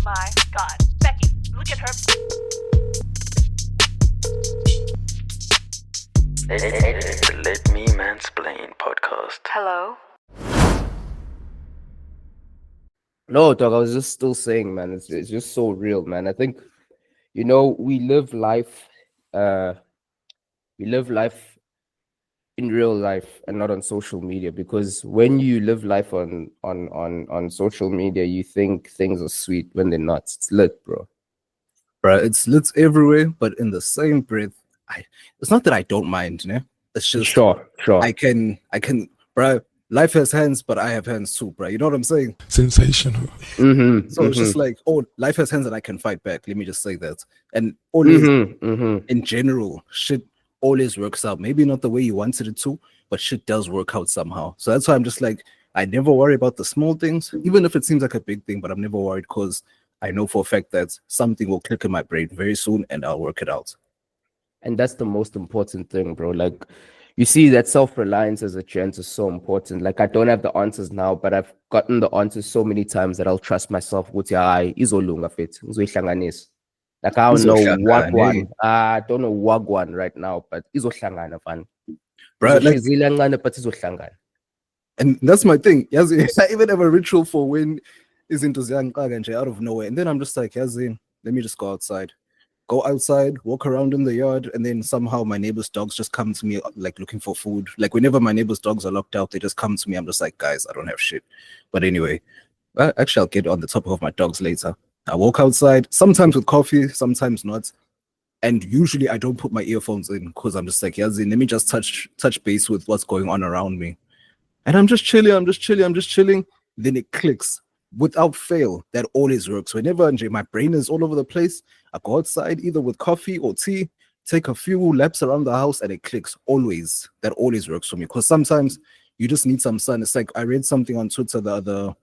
my God. Becky, look at her. Let Me Mansplain Podcast. Hello? No, dog, I was just still saying, man, it's just so real, man. I think, we live life in real life and not on social media, because when you live life on social media, you think things are sweet when they're not. It's lit, bro. Bro, it's lit everywhere, but in the same breath, it's not that I don't mind, né? It's just Sure. I can, bro. Life has hands, but I have hands too, bro. You know what I'm saying? Sensational. So it's just like, life has hands and I can fight back. Let me just say that. And always, in general, shit always works out. Maybe not the way you wanted it to, but shit does work out somehow. So that's why I'm just like, I never worry about the small things, even if it seems like a big thing, but I'm never worried because I know for a fact that something will click in my brain very soon and I'll work it out. And that's the most important thing, bro. Like, you see, that self-reliance as a gent is so important. Like, I don't have the answers now, but I've gotten the answers so many times that I'll trust myself. Like, I don't know what one. I don't know what one right now, but izohlangana fan. Bro, like, and that's my thing. Yazi, I even have a ritual for when is into out of nowhere. And then I'm just like, Yazi, let me just go outside. Go outside, walk around in the yard, and then somehow my neighbor's dogs just come to me like looking for food. Like whenever my neighbor's dogs are locked out, they just come to me. I'm just like, guys, I don't have shit. But anyway, actually, I'll get on the topic of my dogs later. I walk outside, sometimes with coffee, sometimes not. And usually I don't put my earphones in because I'm just like, Yazi, let me just touch base with what's going on around me. And I'm just chilling. Then it clicks. Without fail, that always works. Whenever my brain is all over the place, I go outside either with coffee or tea, take a few laps around the house, and it clicks. Always. That always works for me. Because sometimes you just need some sun. It's like I read something on Twitter the other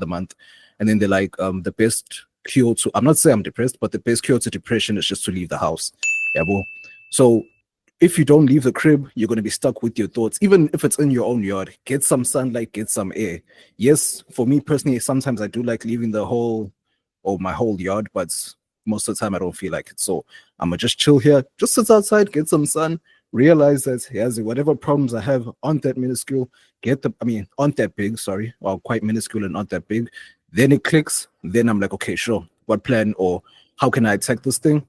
month, and then they're like, the best cure to, I'm not saying I'm depressed, but the best cure to depression is just to leave the house. Yeah, bro. So if you don't leave the crib, you're going to be stuck with your thoughts. Even if it's in your own yard, get some sunlight, get some air. Yes, for me personally, sometimes I do like leaving my whole yard, but most of the time I don't feel like it. So I'm going to just chill here, just sit outside, get some sun, realize that whatever problems I have aren't that minuscule, aren't that big, sorry, or quite minuscule and not that big. Then it clicks. Then I'm like, okay, sure. What plan or how can I attack this thing?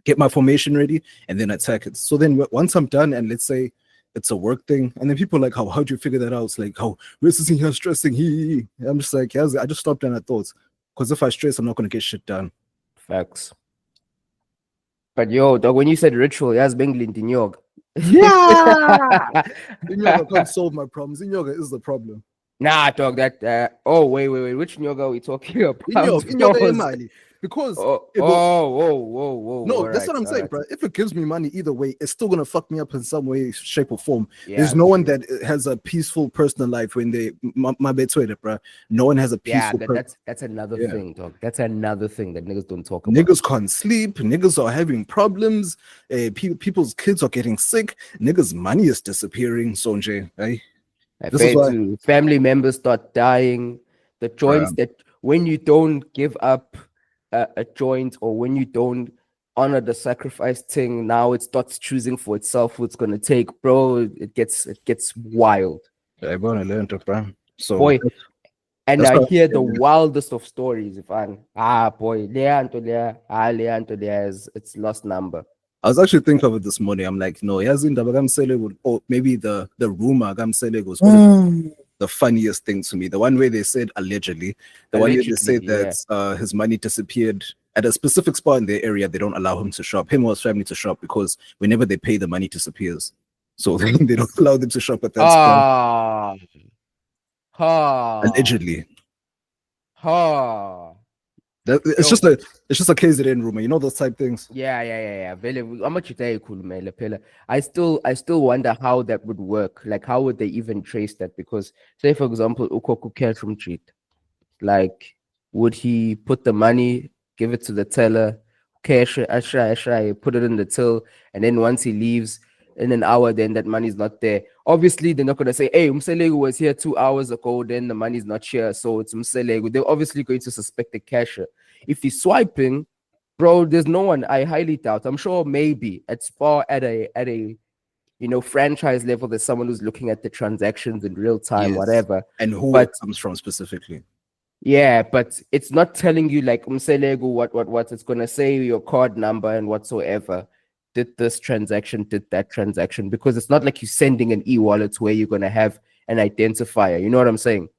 Get my formation ready and then attack it. So then once I'm done, and let's say it's a work thing, and then people are like, how'd you figure that out? It's like, we're sitting here stressing. I'm just like, I just stopped and I thought, because if I stress, I'm not going to get shit done. Facts. But yo, dog, when you said ritual, yes, Benglin Dinyog. Yeah! Inyoga can't solve my problems. Inyoga is the problem. Nah, dog, that, wait, which Nyoga are we talking about? Inyoga Imali. Because whoa. No, that's what I'm saying, bro. If it gives me money either way, it's still gonna fuck me up in some way, shape, or form. There's no one that has a peaceful personal life when they my bed sweater, bro. No one has a peaceful. That's another thing, dog. That's another thing that niggas don't talk about. Niggas can't sleep. Niggas are having problems. People's kids are getting sick. Niggas' money is disappearing. Sonje, right? This is why family members start dying. The joints that when you don't give up a joint, or when you don't honor the sacrifice thing, now it starts choosing for itself who it's gonna take, bro. It gets wild. I wanna learn to, bro. So boy, and I hear the wildest of stories. If I'm it's lost number. I was actually thinking of it this morning. I'm like, no, or maybe the rumor Gamsele was the funniest thing to me. The one where they said allegedly, one where they said that his money disappeared at a specific spot in their area. They don't allow him to shop, him or his family to shop, because whenever they pay, the money disappears. So they don't allow them to shop at that spot. Allegedly. It's just a KZN rumor, you know, those type things. Yeah. I still wonder how that would work. Like, how would they even trace that? Because, say for example, Ukoku cared from cheat. Like, would he put the money, give it to the teller, cash, put it in the till, and then once he leaves in an hour, then that money's not there? obviously they're not gonna say, "Hey, Umselegu was here 2 hours ago, then the money's not here, so it's Umselegu." They're obviously going to suspect the cashier. If he's swiping, bro, there's no one. I highly doubt. I'm sure maybe at a franchise level, there's someone who's looking at the transactions in real time, Yes. whatever. And who But it comes from specifically. yeah, but it's not telling you like Umselegu what. It's gonna say your card number and whatsoever. Did this transaction, did that transaction, because it's not like you're sending an e-wallet where you're gonna have an identifier. You know what I'm saying?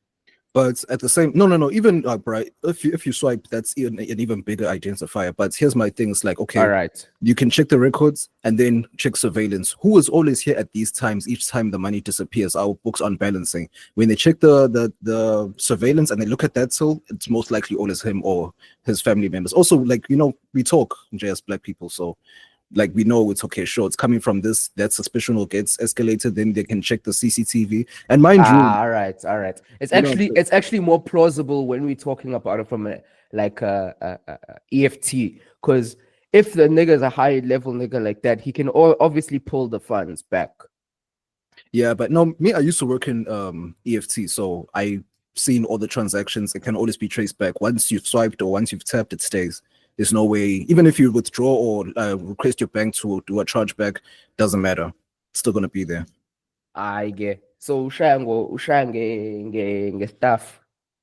But at the same, no. Even right, if you swipe, that's an even bigger identifier. But here's my thing: it's like, okay, All right. you can check the records and then check surveillance. Who is always here at these times? Each time the money disappears, our books on balancing. When they check the surveillance and they look at that till, it's most likely always him or his family members. Also, like we talk as black people, so. Like we know it's okay, sure, it's coming from this, that suspicion will get escalated, then they can check the CCTV. And mind you, All right. It's actually more plausible when we're talking about it from a EFT, because if the nigga's a high level nigga like that, he can obviously pull the funds back. yeah, but no, me, I used to work in EFT, so I seen all the transactions. It can always be traced back. Once you've swiped or once you've tapped, it stays. There's no way, even if you withdraw or request your bank to do a chargeback, doesn't matter. It's still gonna be there. I get. So ushange stuff.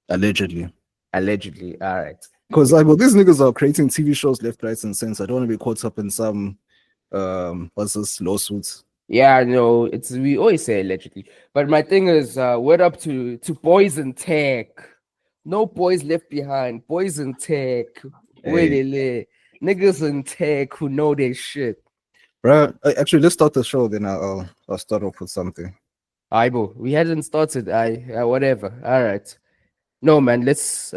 Allegedly. Allegedly. All right. Because these niggas are creating TV shows left, right, and center. I don't want to be caught up in some lawsuits. Yeah, no, we always say allegedly. But my thing is, word up to boys in tech. No boys left behind. Boys in tech. Where they live. Niggas in tech who know their shit. Bro, actually, let's start the show. Then I'll start off with something. Aibo, we hadn't started. Whatever. All right. No, man. Let's.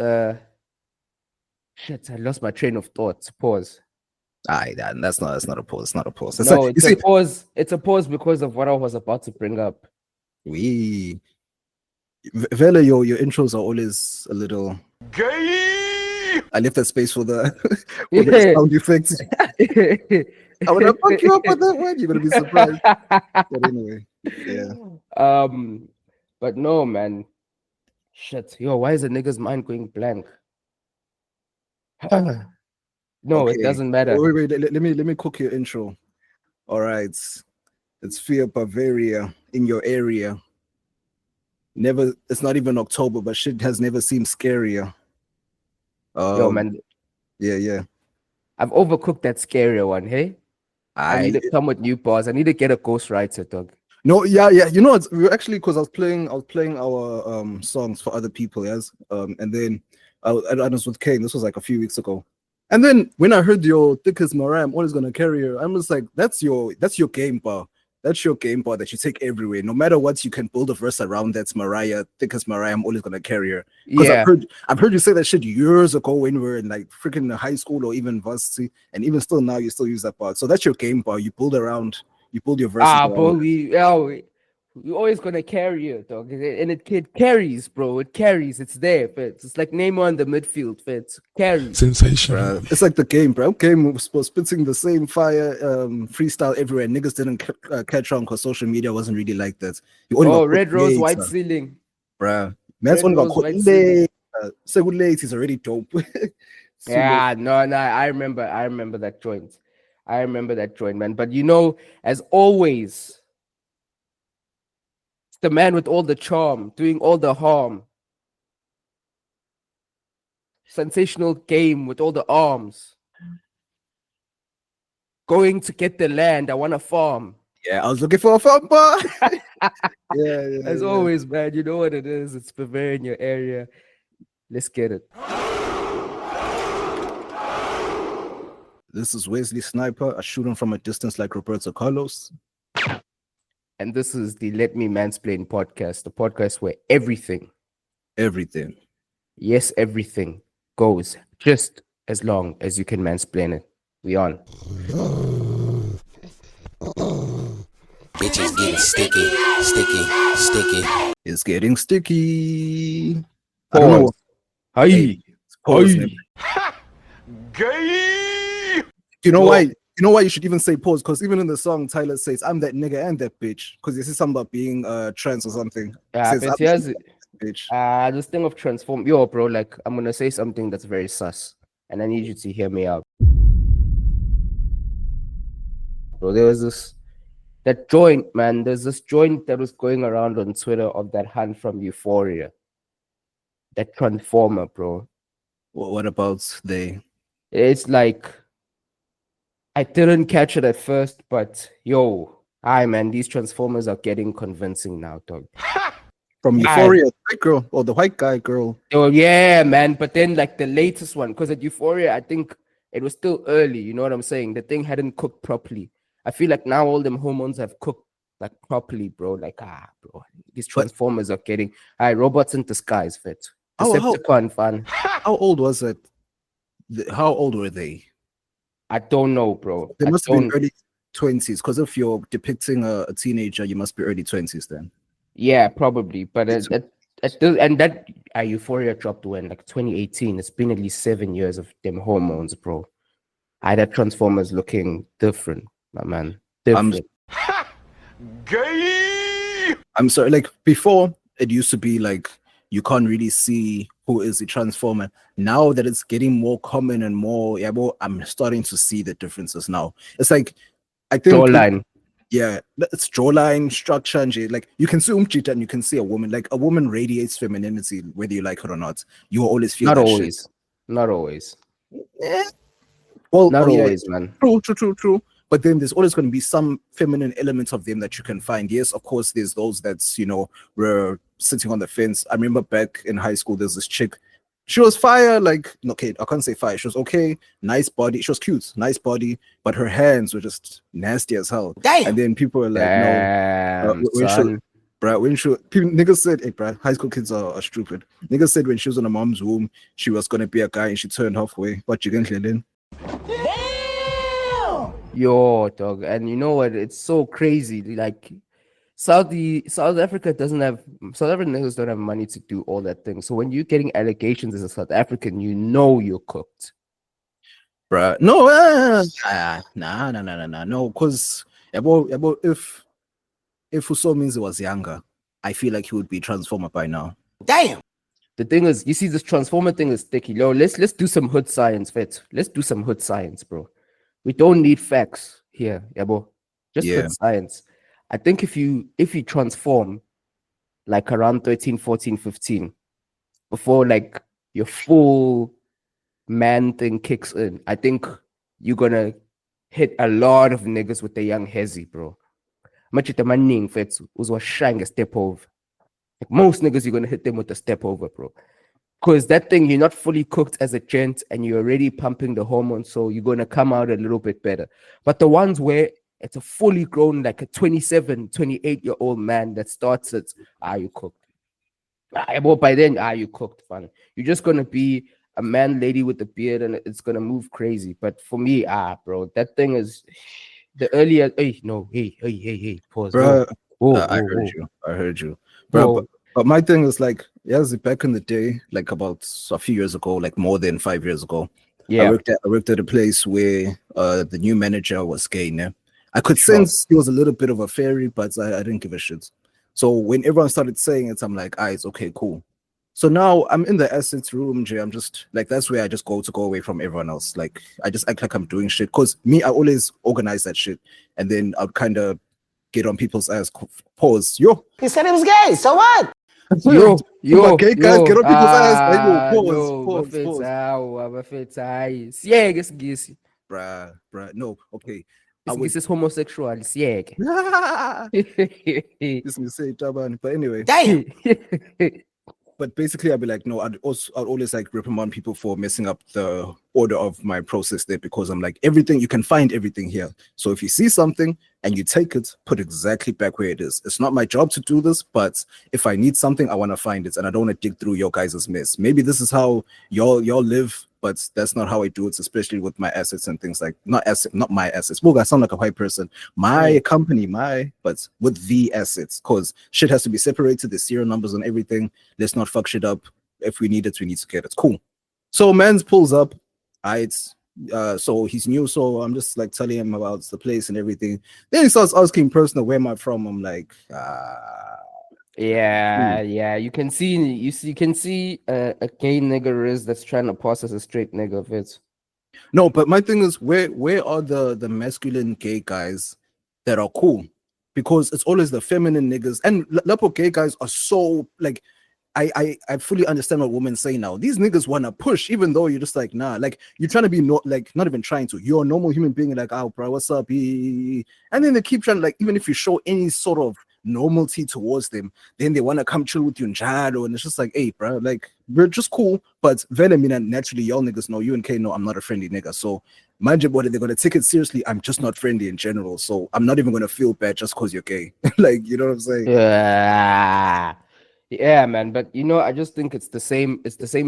Shit, I lost my train of thought. Pause. That's not a pause. It's not a pause. No, it's a pause. It's a pause because of what I was about to bring up. Vele, your intros are always a little gay. I left that space for the sound effects. I would have fucked you up with that one. You're gonna be surprised. But anyway, yeah. But no, man. Shit, yo, why is a nigga's mind going blank? No, okay. It doesn't matter. Wait. Let me cook your intro. All right, it's Fear Bavaria in your area. It's not even October, but shit has never seemed scarier. Yo, man. Yeah. I've overcooked that scarier one, hey? I need to come with new bars. I need to get a ghostwriter, dog. No, yeah. You know, we were actually, because I was playing our songs for other people, yes. And then I was with K.A.N.E. This was like a few weeks ago. And then when I heard your thickest Mariah, I'm always gonna carry her. I'm just like, that's your game bar. That's your game bar that you take everywhere. No matter what, you can build a verse around that's Mariah, thickest Mariah, I'm always gonna carry her. Yeah. I've heard you say that shit years ago when we were in like freaking high school or even varsity, and even still now you still use that bar. So that's your game bar. You build your verses. But we always gonna carry it, dog. And it carries, bro. It carries. It's there. It's like Neymar in the midfield. It's carries. Sensational. It's like the game, bro. Game was spitting the same fire freestyle everywhere. Niggas didn't catch on because social media wasn't really like that. Red rose, white ceiling, bro. Man's one got late. He's already dope. Yeah, no. I remember that joint. Man. But you know, as always, the man with all the charm, doing all the harm. Sensational game with all the arms. Going to get the land. I want a farm. Yeah, I was looking for a farm bar. yeah. As always, man, you know what it is. It's Bavaria in your area. Let's get it. This is Wesley Sniper. I shoot him from a distance like Roberto Carlos. And this is the Let Me Mansplain Podcast, the podcast where everything, yes, everything goes just as long as you can mansplain it. We on. Bitches getting sticky. It's getting sticky. I don't know. Hi. Gay. You know why? You know why you should even say pause? Because even in the song, Tyler says, "I'm that nigga and that bitch." Because you say something about being trans or something. Yeah, Says, but "I'm here's that bitch." this thing of transform. Yo, bro, like I'm gonna say something that's very sus, and I need you to hear me out, bro. There was that joint, man. There's this joint that was going around on Twitter of that hand from Euphoria, that transformer, bro. What about they? It's like I didn't catch it at first, but yo, hi man, these transformers are getting convincing now, dog. From Euphoria, the white girl or the white guy girl. Oh yeah, man. But then like the latest one, because at Euphoria, I think it was still early. You know what I'm saying? The thing hadn't cooked properly. I feel like now all them hormones have cooked like properly, bro. Like bro, these But transformers are getting robots in disguise, fit. how Decepticon fan. how old was it? How old were they? I don't know, bro. They I must have been don't. early 20s. Because if you're depicting a teenager, you must be early 20s then. Yeah, probably. But and that Euphoria dropped when like 2018. It's been at least 7 years of them hormones, bro. That Transformers looking different, my man. Different. I'm sorry, like before it used to be like you can't really see who is the transformer. Now that it's getting more common and more, yeah, well, I'm starting to see the differences now. It's like I think Jawline. yeah, it's jawline structure and shit. Like you can see umchita and you can see a woman. Like a woman radiates femininity, whether you like it or not. You will always feel Not that always. shit. Not always. Well, Not yeah, always, man. true. But then there's always going to be some feminine elements of them that you can find. Yes, of course, there's those that's, were sitting on the fence. I remember back in high school, there's this chick. She was fire, like, okay, I can't say fire. She was okay, nice body. She was cute, nice body, but her hands were just nasty as hell. Damn. And then people were like, Damn, no, son. niggas said, hey, bruh, high school kids are stupid. Niggas said when she was in her mom's womb, she was going to be a guy and she turned halfway. What you gonna in? Yo, dog. And you know what? It's so crazy. Like South Africa doesn't have South African niggas don't have money to do all that thing. So when you're getting allegations as a South African, you know you're cooked. Bruh. No, nah. No, because if Uso means he was younger, I feel like he would be transformer by now. Damn. The thing is, you see, this transformer thing is sticky. Yo, let's do some hood science, Fit. Let's do some hood science, bro. We don't need facts here, yabo. Just hood science. I think if you transform like around 13, 14, 15, before like your full man thing kicks in, I think you're gonna hit a lot of niggas with the young hezzy, bro. Much the manning fits was shang a step over. Like most niggas, you're gonna hit them with a step over, bro. Because that thing, you're not fully cooked as a gent and you're already pumping the hormones, so you're gonna come out a little bit better. But the ones where it's a fully grown, like a 27, 28-year-old man that starts it, you cooked? Well, by then, you cooked, fun. You're just gonna be a man, lady with a beard, and it's gonna move crazy. But for me, bro, that thing is the earlier. Hey, pause, bro. I heard you, bro. But my thing is like, yes, back in the day, like about a few years ago, like more than 5 years ago, I worked at a place where the new manager was gay. Né? I could sense he was a little bit of a fairy, but I didn't give a shit. So when everyone started saying it, I'm like, it's okay, cool. So now I'm in the assets room, Jay. I'm just like, that's where I just go away from everyone else. Like, I just act like I'm doing shit. Because me, I always organize that shit. And then I'll kind of get on people's ass. Pause. Yo. He said it was gay. So what? Yo, gay guys get on people's ass. I know. Pause. Bruh. No, okay. This is homosexual. This is say Taban. But anyway. Damn. But basically, I'd be like, no, I'd always like reprimand people for messing up the order of my process there, because I'm like, everything, you can find everything here. So if you see something and you take it, put exactly back where it is. It's not my job to do this, but if I need something, I want to find it, and I don't want to dig through your guys' mess. Maybe this is how y'all live, but that's not how I do it, especially with my assets and things like not my assets. Well, I sound like a white person. My company, but with the assets, because shit has to be separated. The serial numbers and everything. Let's not fuck shit up. If we need it, we need to get it. Cool. So man's pulls up. So he's new, so I'm just like telling him about the place and everything. Then he starts asking personal, where am I from? I'm like, Yeah. You can see a gay nigger is that's trying to pass as a straight nigga of it. no, but my thing is, where are the masculine gay guys that are cool? Because it's always the feminine niggas, and Lapo gay guys are so like, I fully understand what women say now. These niggas want to push, even though you're just like, nah, like you're trying to be not even trying to. You're a normal human being, like, oh, bro, what's up? And then they keep trying, like, even if you show any sort of normalcy towards them, then they want to come chill with you in Jado, and it's just like, hey, bro, like we're just cool. But Venomina, naturally, y'all niggas know, you and K know I'm not a friendly nigga. So mind you, what they're gonna take it seriously. I'm just not friendly in general, so I'm not even gonna feel bad just because you're gay. Like, you know what I'm saying? Yeah, man. But I just think it's the same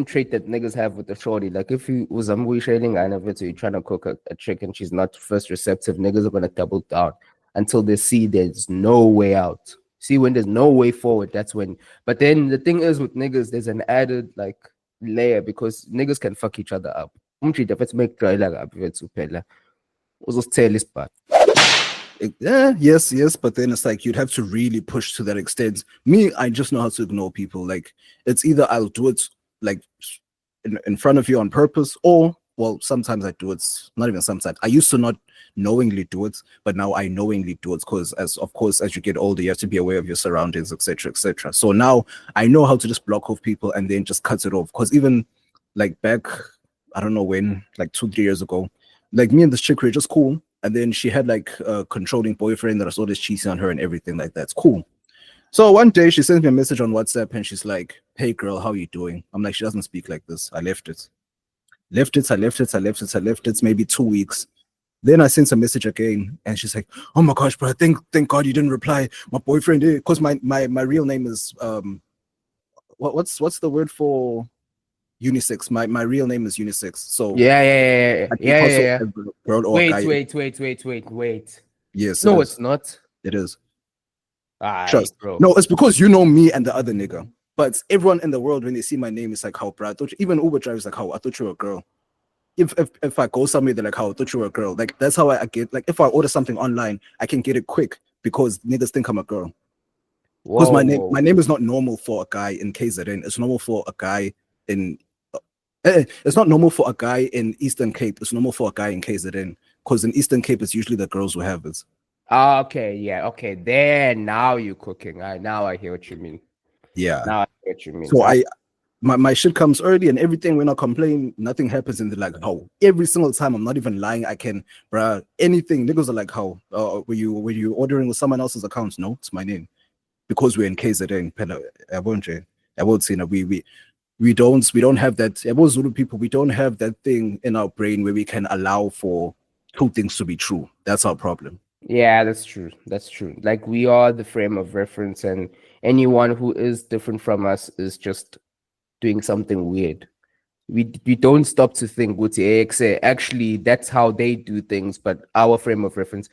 trait that niggas have with the shorty. Like if you was sharing I never you're trying to cook a chick and she's not first receptive, niggas are gonna double down until they see there's no way out. See, when there's no way forward, that's when. But then the thing is with niggas, there's an added like layer because niggas can fuck each other up. Make yes, but then it's like you'd have to really push to that extent. Me, I just know how to ignore people. Like it's either I'll do it like in front of you on purpose, or well, sometimes I do it. Not even sometimes. I used to not knowingly do it, but now I knowingly do it because, as you get older, you have to be aware of your surroundings, etc., etc. So now I know how to just block off people and then just cut it off. Because even like back, I don't know when, like 2-3 years ago, like me and this chick were just cool. And then she had like a controlling boyfriend that was always cheating on her and everything like that. It's cool. So one day she sends me a message on WhatsApp and she's like, hey girl, how are you doing? I'm like, she doesn't speak like this. I left it. Maybe 2 weeks. Then I sent a message again and she's like, oh my gosh, bro, thank God you didn't reply. My boyfriend did, because my real name is what's the word for unisex? My real name is unisex. So yeah. Girl or Wait. Yes. No, it's not. It is. Trust, bro. No, it's because you know me and the other nigga. But everyone in the world, when they see my name, it's like, how, bro? Even Uber drivers like, how? I thought you were a girl. If I go somewhere, they're like, how? I thought you were a girl. Like that's how I get. Like if I order something online, I can get it quick because niggas think I'm a girl. Because my name is not normal for a guy in KZN. It's normal for a guy in. It's not normal for a guy in Eastern Cape. It's normal for a guy in KZN. Because in Eastern Cape, it's usually the girls who have it. Okay, yeah, okay. Then now you're cooking. Now I hear what you mean. Yeah. Now I hear what you mean. So my shit comes early and everything. When I complain, nothing happens, and they're like, "How?" Every single time, I'm not even lying. I can, bruh, anything. Niggas are like, "How? Were you ordering with someone else's account?" No, it's my name, because we're in KZN. I won't say no. We don't have that. About Zulu people, we don't have that thing in our brain where we can allow for two things to be true. That's our problem. Yeah, that's true. Like we are the frame of reference, and anyone who is different from us is just doing something weird. We don't stop to think, actually, that's how they do things, but our frame of reference.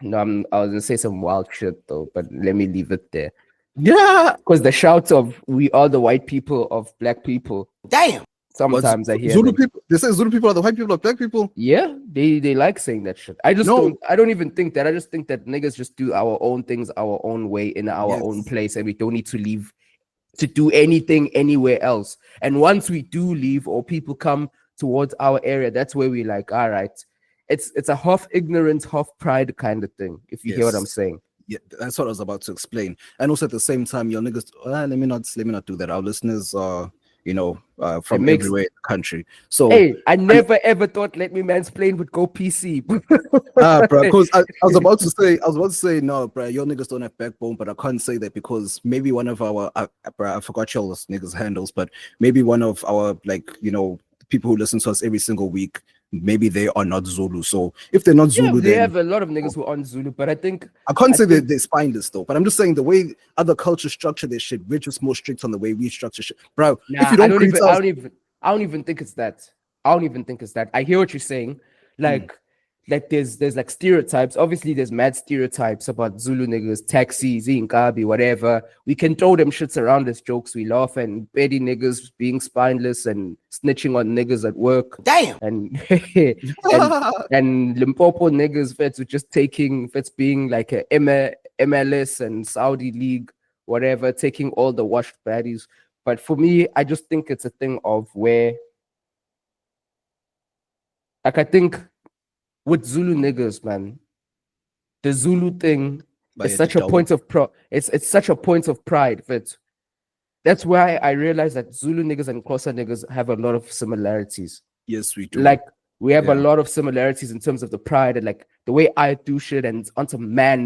No, I was gonna say some wild shit though, but let me leave it there. Yeah, because the shouts of "we are the white people of black people." Damn. Sometimes I hear Zulu them. people. They say Zulu people are the white people of black people. Yeah, they like saying that shit. I don't even think that. I just think that niggas just do our own things our own way in our own place, and we don't need to leave to do anything anywhere else. And once we do leave or people come towards our area, that's where we like, all right, it's a half ignorance, half pride kind of thing, if you hear what I'm saying. Yeah, that's what I was about to explain. And also at the same time, your niggas, let me not do that. Our listeners are, from everywhere in the country. So hey, I never ever thought Let Me Mansplain would go PC. bro, because I was about to say, no, bro, your niggas don't have backbone, but I can't say that because maybe one of our, bro, I forgot y'all niggas handles, but maybe one of our, people who listen to us every single week, maybe they are not Zulu. So if they're not Zulu, they have a lot of niggas who aren't Zulu, but I can't say they're spineless though. But I'm just saying the way other cultures structure their shit, we're just more strict on the way we structure shit, bro. If you don't I don't even think it's that. I don't even think it's that. I hear what you're saying. Like like there's like stereotypes. Obviously, there's mad stereotypes about Zulu niggas, taxis, Inkabi, whatever. We can throw them shits around as jokes. We laugh, and petty niggas being spineless and snitching on niggas at work. Damn. And and Limpopo niggas, feds just taking, feds being like a MLS and Saudi League, whatever, taking all the washed baddies. But for me, I just think it's a thing of where, like, I think with Zulu niggas, man, the Zulu thing is such a point of it's such a point of pride. But that's why I realized that Zulu niggas and Xhosa niggas have a lot of similarities. Yes, we do. Like, we have a lot of similarities in terms of the pride and like the way I do shit and onto man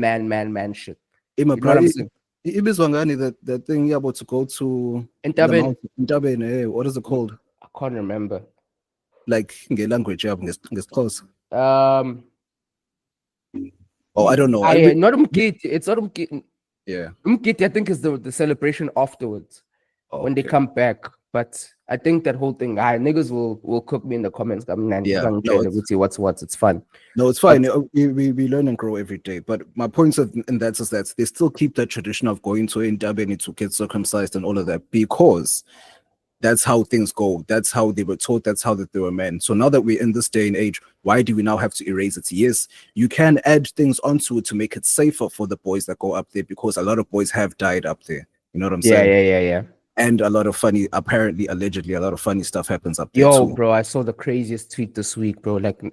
shit. You know what I'm saying? That thing you're about to go to Intabeni. what is it called? I can't remember. Like in language, yeah, close. Oh, I don't know. Not Umkiti. It's not Umkiti. Yeah. Umkiti, I think, is the celebration afterwards when they come back. But I think that whole thing, niggas will cook me in the comments. I mean, what's it's fun. No, it's fine. We learn and grow every day. But my point in that is that they still keep that tradition of going to Intabeni to get circumcised and all of that, because that's how things go. That's how they were taught. That's how they were meant. So now that we're in this day and age, why do we now have to erase it? Yes, you can add things onto it to make it safer for the boys that go up there, because a lot of boys have died up there. You know what I'm saying? Yeah. And a lot of funny, apparently, allegedly, a lot of funny stuff happens up there. Yo, bro, I saw the craziest tweet this week, bro. Like,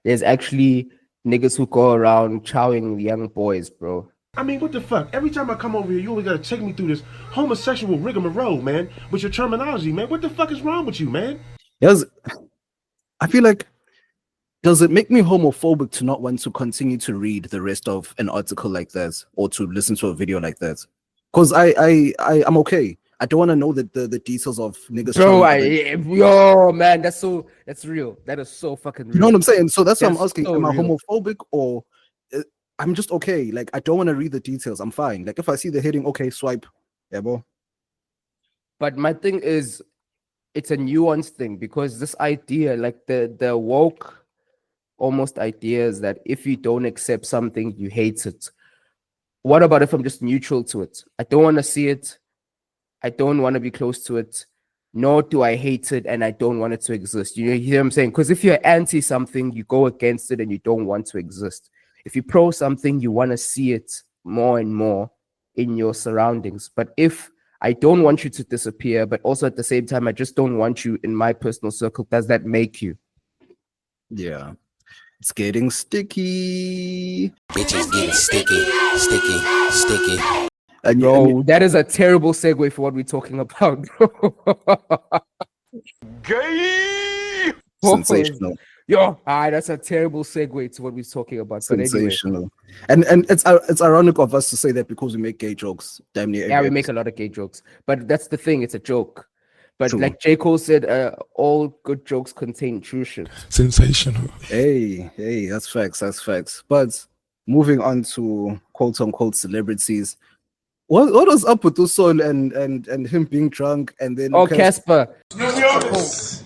there's actually niggas who go around chowing young boys, bro. I mean, what the fuck? Every time I come over here, you always gotta take me through this homosexual rigmarole, man, with your terminology, man. What the fuck is wrong with you, man? Yes, I feel like, does it make me homophobic to not want to continue to read the rest of an article like that or to listen to a video like that? Because I'm okay. I don't want to know the details of niggas. Bro, yo, man, that's real. That is so fucking real. You know what I'm saying? So that's why I'm asking, so am I real. homophobic, or I'm just okay? Like, I don't want to read the details. I'm fine. Like, if I see the heading, okay, swipe. Yeah, bro. But my thing is, it's a nuanced thing, because this idea, like the woke almost ideas that if you don't accept something, you hate it. What about if I'm just neutral to it? I don't want to see it. I don't want to be close to it, nor do I hate it, and I don't want it to exist. You hear what I'm saying? Because if you're anti something, you go against it and you don't want to exist. If you pro something, you want to see it more and more in your surroundings. But if I don't want you to disappear, but also at the same time, I just don't want you in my personal circle, does that make you? Yeah. It's getting sticky. Bitches getting sticky. And bro, that is a terrible segue for what we're talking about, bro. Gay! Sensational. Yo, that's a terrible segue to what we're talking about. Sensational. But anyway. And it's ironic of us to say that because we make gay jokes. Damn near. Yeah, we make a lot of gay jokes. But that's the thing, it's a joke. But True. like J. Cole said, all good jokes contain true shit. Sensational. Hey, that's facts. But moving on to quote unquote celebrities. What was up with Uson and him being drunk and then Cassper Nyoviolist.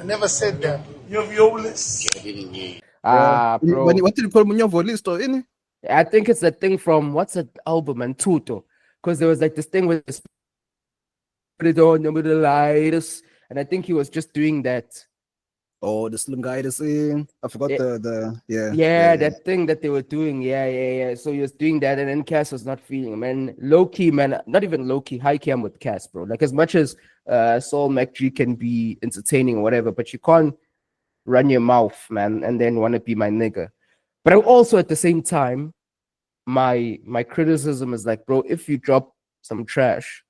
I never said that. Nyoviolist. Bro. What did you call Nyoviolist or any? I think it's the thing from what's that album and Tuto, because there was like this thing with this put it on the lighters, and I think he was just doing that. Oh, the slim guy is in. I forgot that thing that they were doing. Yeah. So he was doing that, and then Cass was not feeling him. And low key, man, not even low key, high key, I'm with Cass, bro. Like, as much as Saul McG can be entertaining or whatever, but you can't run your mouth, man, and then want to be my nigga. But I'm also at the same time, my criticism is like, bro, if you drop some trash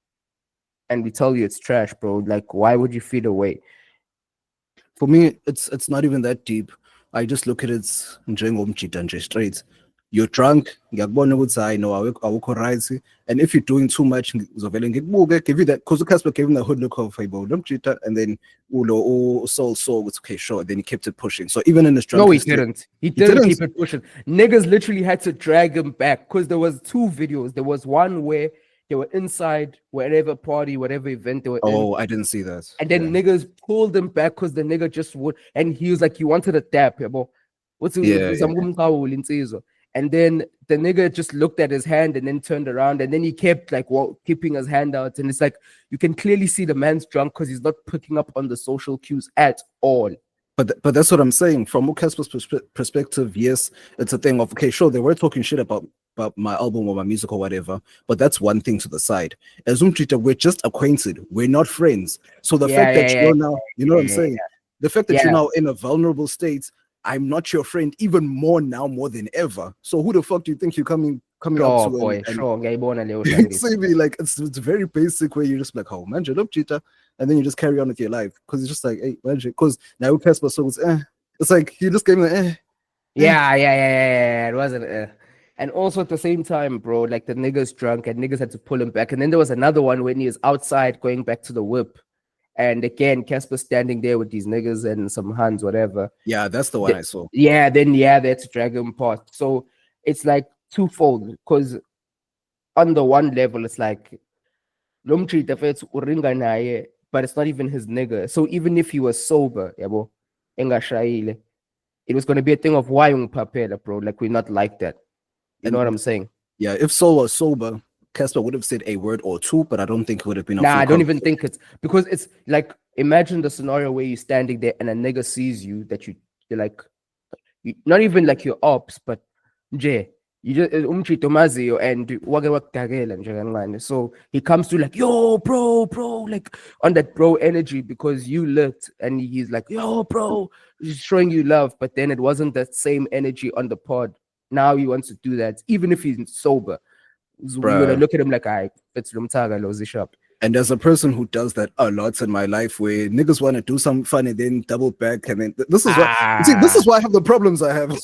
and we tell you it's trash, bro, like, why would you feel away? For me, it's not even that deep. I just look at it straight. You're drunk, ngiyakubona ukuthi I know awukho right, and if you're doing too much, ngizovele ngikubuke, give you that, because Cassper gave him the hood look of Jita, and then Ulo Soul saw it's okay, sure, then he kept it pushing. So even in his drunk, no, he didn't keep it pushing. Niggas literally had to drag him back, because there was two videos. There was one where they were inside whatever party, whatever event they were in. Oh, I didn't see that. And then niggas pulled him back because the nigga just would, and he was like, you wanted a dap, yeah, bro. What's Yeah, and then the nigga just looked at his hand and then turned around and then he kept like keeping his hand out. And it's like you can clearly see the man's drunk because he's not picking up on the social cues at all. But that's what I'm saying. From Casper's perspective, yes, it's a thing of okay, sure, they were talking shit about my album or my music or whatever, but that's one thing to the side. As we're just acquainted, we're not friends. So the fact that you're now, you know what I'm saying? The fact that you're now in a vulnerable state, I'm not your friend even more now, more than ever. So who the fuck do you think you're coming up to? Boy, See me, like it's very basic where you're just like, oh man, look, cheetah, and then you just carry on with your life because it's just like, hey, man, because now Casper, so it's like he just gave me Yeah. It wasn't. And also at the same time, bro, like the nigga's drunk and niggas had to pull him back. And then there was another one when he was outside going back to the whip. And again, Cassper standing there with these niggas and some hands, whatever. Yeah, that's the one I saw. Yeah, then they had to drag him past. So it's like twofold because on the one level, it's like Lomtri defeats Uringa naye, but it's not even his nigga. So even if he was sober, yabo, engashaile, it was gonna be a thing of why papela, bro. Like we're not like that. You know what I'm saying? Yeah, if Saul was sober, Cassper would have said a word or two, but I don't think it would have been. Nah, I don't even think it's because it's like imagine the scenario where you're standing there and a nigga sees you that you're like, not even like your ops, but you just umchito and wage. So he comes to like, yo, bro, like on that bro energy because you lit, and he's like, yo, bro, he's showing you love, but then it wasn't that same energy on the pod. Now he wants to do that, even if he's sober. We're gonna look at him like it's shop. And as a person who does that a lot in my life, where niggas want to do something fun and then double back, and then this is why this is why I have the problems I have.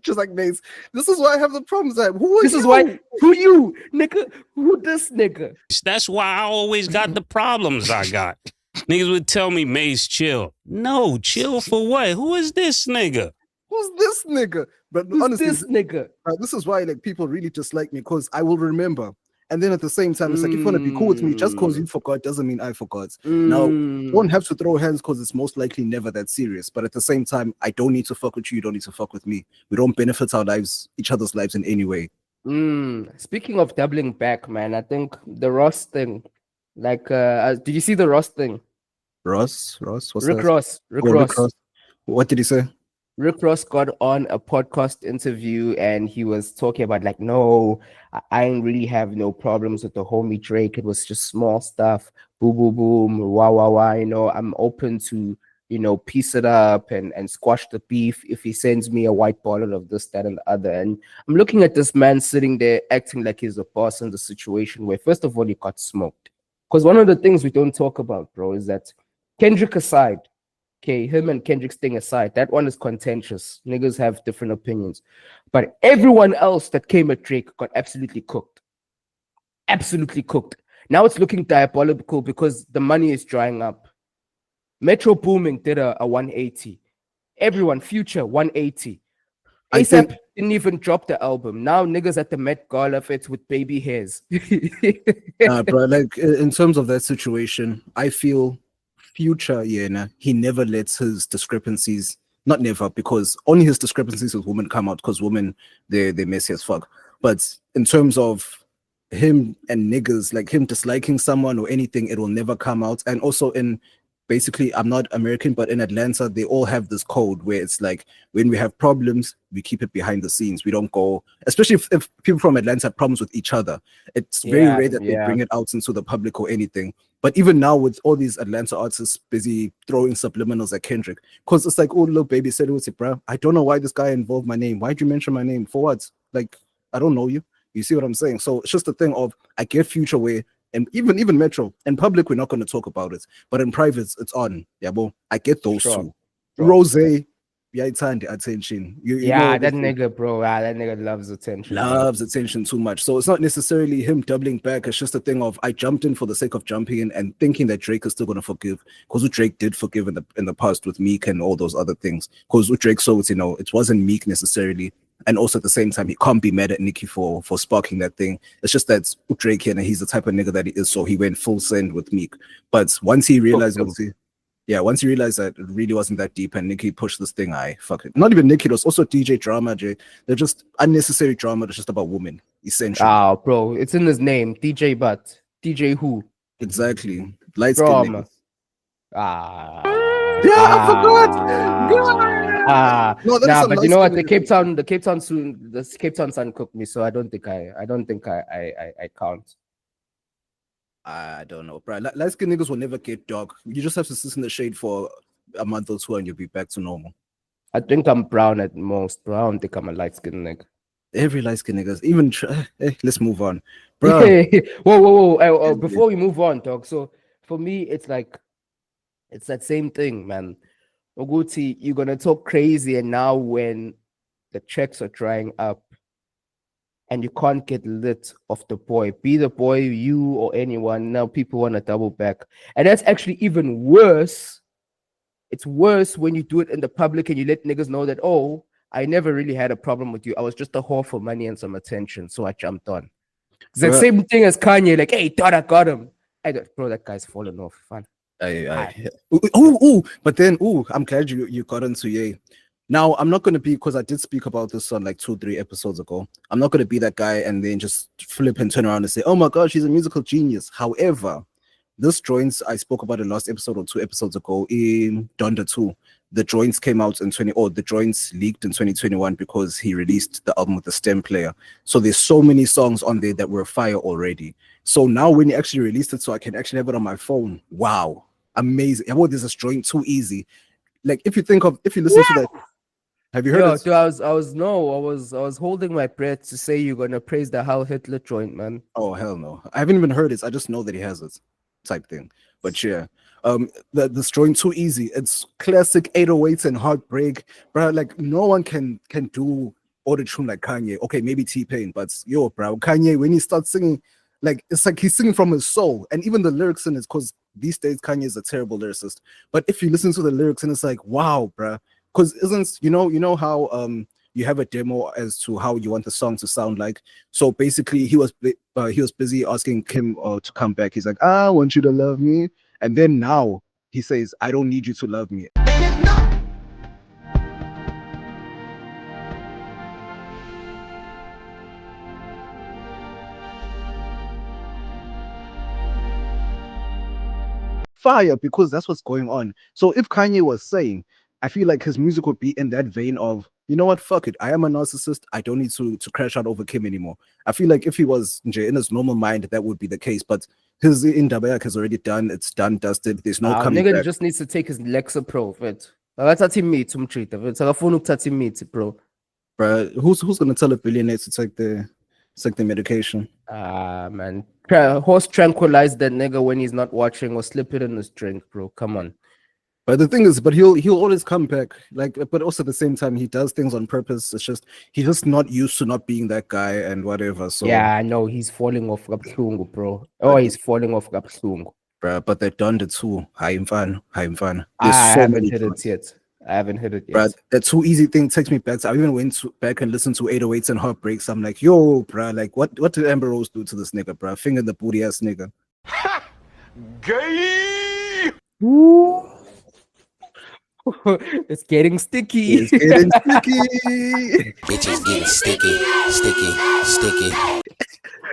Just like Mace, this is why I have the problems I have. Who you, nigga? Who this nigga? That's why I always got the problems I got. Niggas would tell me, Mace, chill. No, chill for what? Who is this nigga? Who's this nigga? But honestly, this nigga. This is why like people really dislike me because I will remember. And then at the same time, it's like if you want to be cool with me, just because you forgot doesn't mean I forgot. Now, you won't have to throw hands because it's most likely never that serious. But at the same time, I don't need to fuck with you. You don't need to fuck with me. We don't benefit our lives, each other's lives in any way. Speaking of doubling back, man, I think the Ross thing, like, did you see the Ross thing? Ross? What's Rick that? Ross. Rick Ross. What did he say? Rick Ross got on a podcast interview and he was talking about like, no, I didn't really have no problems with the homie Drake. It was just small stuff. Boom, boom, boom. Wah. You know, I'm open to, you know, piece it up and squash the beef if he sends me a white bottle of this, that, and the other. And I'm looking at this man sitting there acting like he's a boss in the situation where, first of all, he got smoked. Because one of the things we don't talk about, bro, is that Kendrick aside, okay, him and Kendrick's thing aside, that one is contentious. Niggas have different opinions. But everyone else that came at Drake got absolutely cooked. Absolutely cooked. Now it's looking diabolical because the money is drying up. Metro Booming did a 180. Everyone, Future, 180. ASAP didn't even drop the album. Now niggas at the Met Gala fit with baby hairs. Bro, like in terms of that situation, I feel Future, he never lets his discrepancies, not never, because only his discrepancies with women come out because women, they're messy as fuck. But in terms of him and niggas, like him disliking someone or anything, it will never come out. And also basically, I'm not American, but in Atlanta, they all have this code where it's like, when we have problems, we keep it behind the scenes. We don't go, especially if people from Atlanta have problems with each other. It's very rare that they bring it out into the public or anything. But even now with all these Atlanta artists busy throwing subliminals at Kendrick, because it's like, oh, look, baby, said it was it, bro. I don't know why this guy involved my name. Why'd you mention my name? For what? Like, I don't know you. You see what I'm saying? So it's just a thing of, I get Future where, and even Metro, in public, we're not going to talk about it. But in private, it's on. Yeah, bro. I get those two. Rose, it's the attention. You know, that nigga, bro. That nigga loves attention. Loves attention too much. So it's not necessarily him doubling back. It's just a thing of, I jumped in for the sake of jumping in and thinking that Drake is still going to forgive. Because Drake did forgive in the past with Meek and all those other things. Because Drake, so it's, it wasn't Meek necessarily. And also at the same time, he can't be mad at Nicki for sparking that thing. It's just that Drake, and he's the type of nigga that he is, so he went full send with Meek. But once he realized, Yeah, once you realize that it really wasn't that deep and Nicki pushed this thing, I fuck it. Not even Nicki, it was also DJ drama, Jay. They're just unnecessary drama that's just about women, essentially. Ah, bro, it's in his name, DJ Butt. DJ who? Exactly. Light skin Drama. niggas. Ah. Yeah, I forgot. No, that is Nah, some but you know what? light-skinned The Cape Town sun cooked me, so I don't think I count. I don't know, bro. Light skin niggas will never get dog. You just have to sit in the shade for a month or two and you'll be back to normal. I think I'm brown at most, bro. I don't think I'm a light skinned nigga. Every light skin niggas, even let's move on, bro. Whoa. Before we move on, dog. So for me, it's like it's that same thing, man. Oguti, you're gonna talk crazy, and now when the checks are drying up and you can't get lit off the boy, be the boy, you or anyone, now people want to double back. And that's actually even worse. It's worse when you do it in the public and you let niggas know that, oh, I never really had a problem with you. I was just a whore for money and some attention, so I jumped on. It's the same thing as Kanye, like, hey, thought I got him. Bro, that guy's fallen off. Fun. But then, I'm glad you got into Ye. Now, I'm not going to be, because I did speak about this on like 2-3 episodes ago. I'm not going to be that guy and then just flip and turn around and say, oh my gosh, he's a musical genius. However, this joints, I spoke about it last episode or 2 episodes ago in Donda 2. The joints came out in the joints leaked in 2021 because he released the album with the stem player. So there's so many songs on there that were fire already. So now when he actually released it, so I can actually have it on my phone. Wow. Amazing. Well, this is joint too easy. Like if you listen to that, have you heard it? Dude, I was holding my breath to say you're gonna praise the Heil Hitler joint, man. Oh hell no. I haven't even heard it. I just know that he has it, type thing. But yeah. This joint too easy. It's classic 808s and heartbreak. Bro, like no one can do auto-tune like Kanye. Okay, maybe T-Pain, but yo, bro, Kanye, when he starts singing, like it's like he's singing from his soul. And even the lyrics in it, because these days Kanye is a terrible lyricist. But if you listen to the lyrics and it's like, wow, bro. Because isn't you know how you have a demo as to how you want the song to sound like. So basically he was busy asking Kim to come back. He's like, I want you to love me. And then now he says, I don't need you to love me. Fire, because that's what's going on. So if Kanye was saying, I feel like his music would be in that vein of, you know what, fuck it. I am a narcissist. I don't need to crash out over Kim anymore. I feel like if he was in his normal mind, that would be the case. But his Indaba has already done. It's done, dusted. There's no coming nigga back. Just needs to take his Lexapro, right? Akathathi imithi umtreat, akafuna ukuthatha imithi, bro. Bro, who's gonna tell a billionaire to take the medication? Man. Horse tranquilize that nigga when he's not watching or slip it in his drink, bro. Come on. But the thing is, he'll always come back. Like, but also at the same time, he does things on purpose. It's just he's just not used to not being that guy and whatever. So yeah, I know he's falling off kabuhlungu, bro. Oh, he's falling off kabuhlungu. Bro, but they've done it too. I'm fun. I haven't hit it yet. Bro, that too easy thing takes me back. I even went back and listened to 808s and heartbreaks. I'm like, yo, bro, like what did Amber Rose do to this nigga, bro? Finger the booty ass nigga. Gay. Ooh. It's getting sticky. Bitches getting sticky.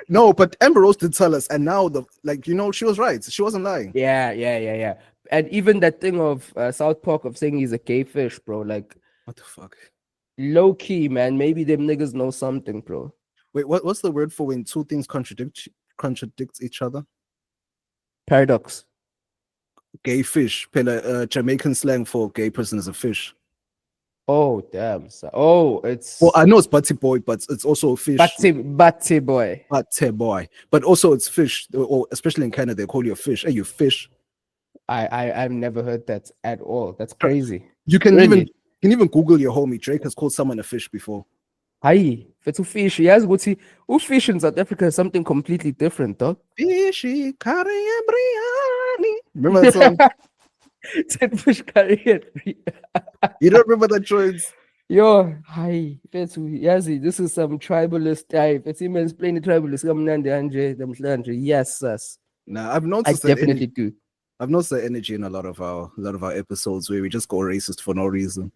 No, but Amber Rose did tell us, and now she was right. She wasn't lying. Yeah. And even that thing of South Park of saying he's a gay fish, bro. Like, what the fuck? Low key, man. Maybe them niggas know something, bro. Wait, what's the word for when two things contradict each other? Paradox. Gay fish. Jamaican slang for gay person is a fish. Oh damn! It's well, I know it's butty boy, but it's also a fish. Butty boy. But also it's fish. Or especially in Canada, they call you a fish. Hey, you fish. I've never heard that at all. That's crazy. You can even Google your homie. Drake has called someone a fish before. Hi, it's a fish. Yes, what's he? Fish in South Africa is something completely different, dog. Fishy curry and biryani. Remember that song? Said fish curry and biryani. You don't remember that choice? Yo, hi. Yazi, this is some tribalist type. It's even explain the tribalist. Yes, sis. Nah, I've noticed I definitely do. I've noticed the energy in a lot of our episodes where we just go racist for no reason.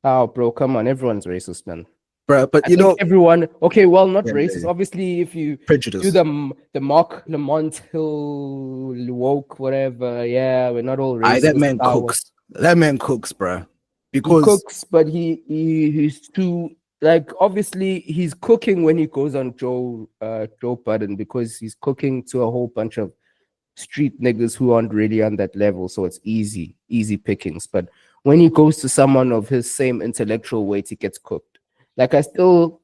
Oh, bro, come on, everyone's racist, man. Bruh, but I you think know, everyone. Okay, well, not Yeah, racist. yeah. Obviously, if you prejudice. do the Mark Lamont Hill woke whatever, yeah, we're not all Aye, racist. that man Our- cooks. That man cooks, bruh. He Because cooks, but he's too like obviously he's cooking when he goes on Joe Budden because he's cooking to a whole bunch of street niggas who aren't really on that level, so it's easy pickings. But when he goes to someone of his same intellectual weight, he gets cooked. Like I still,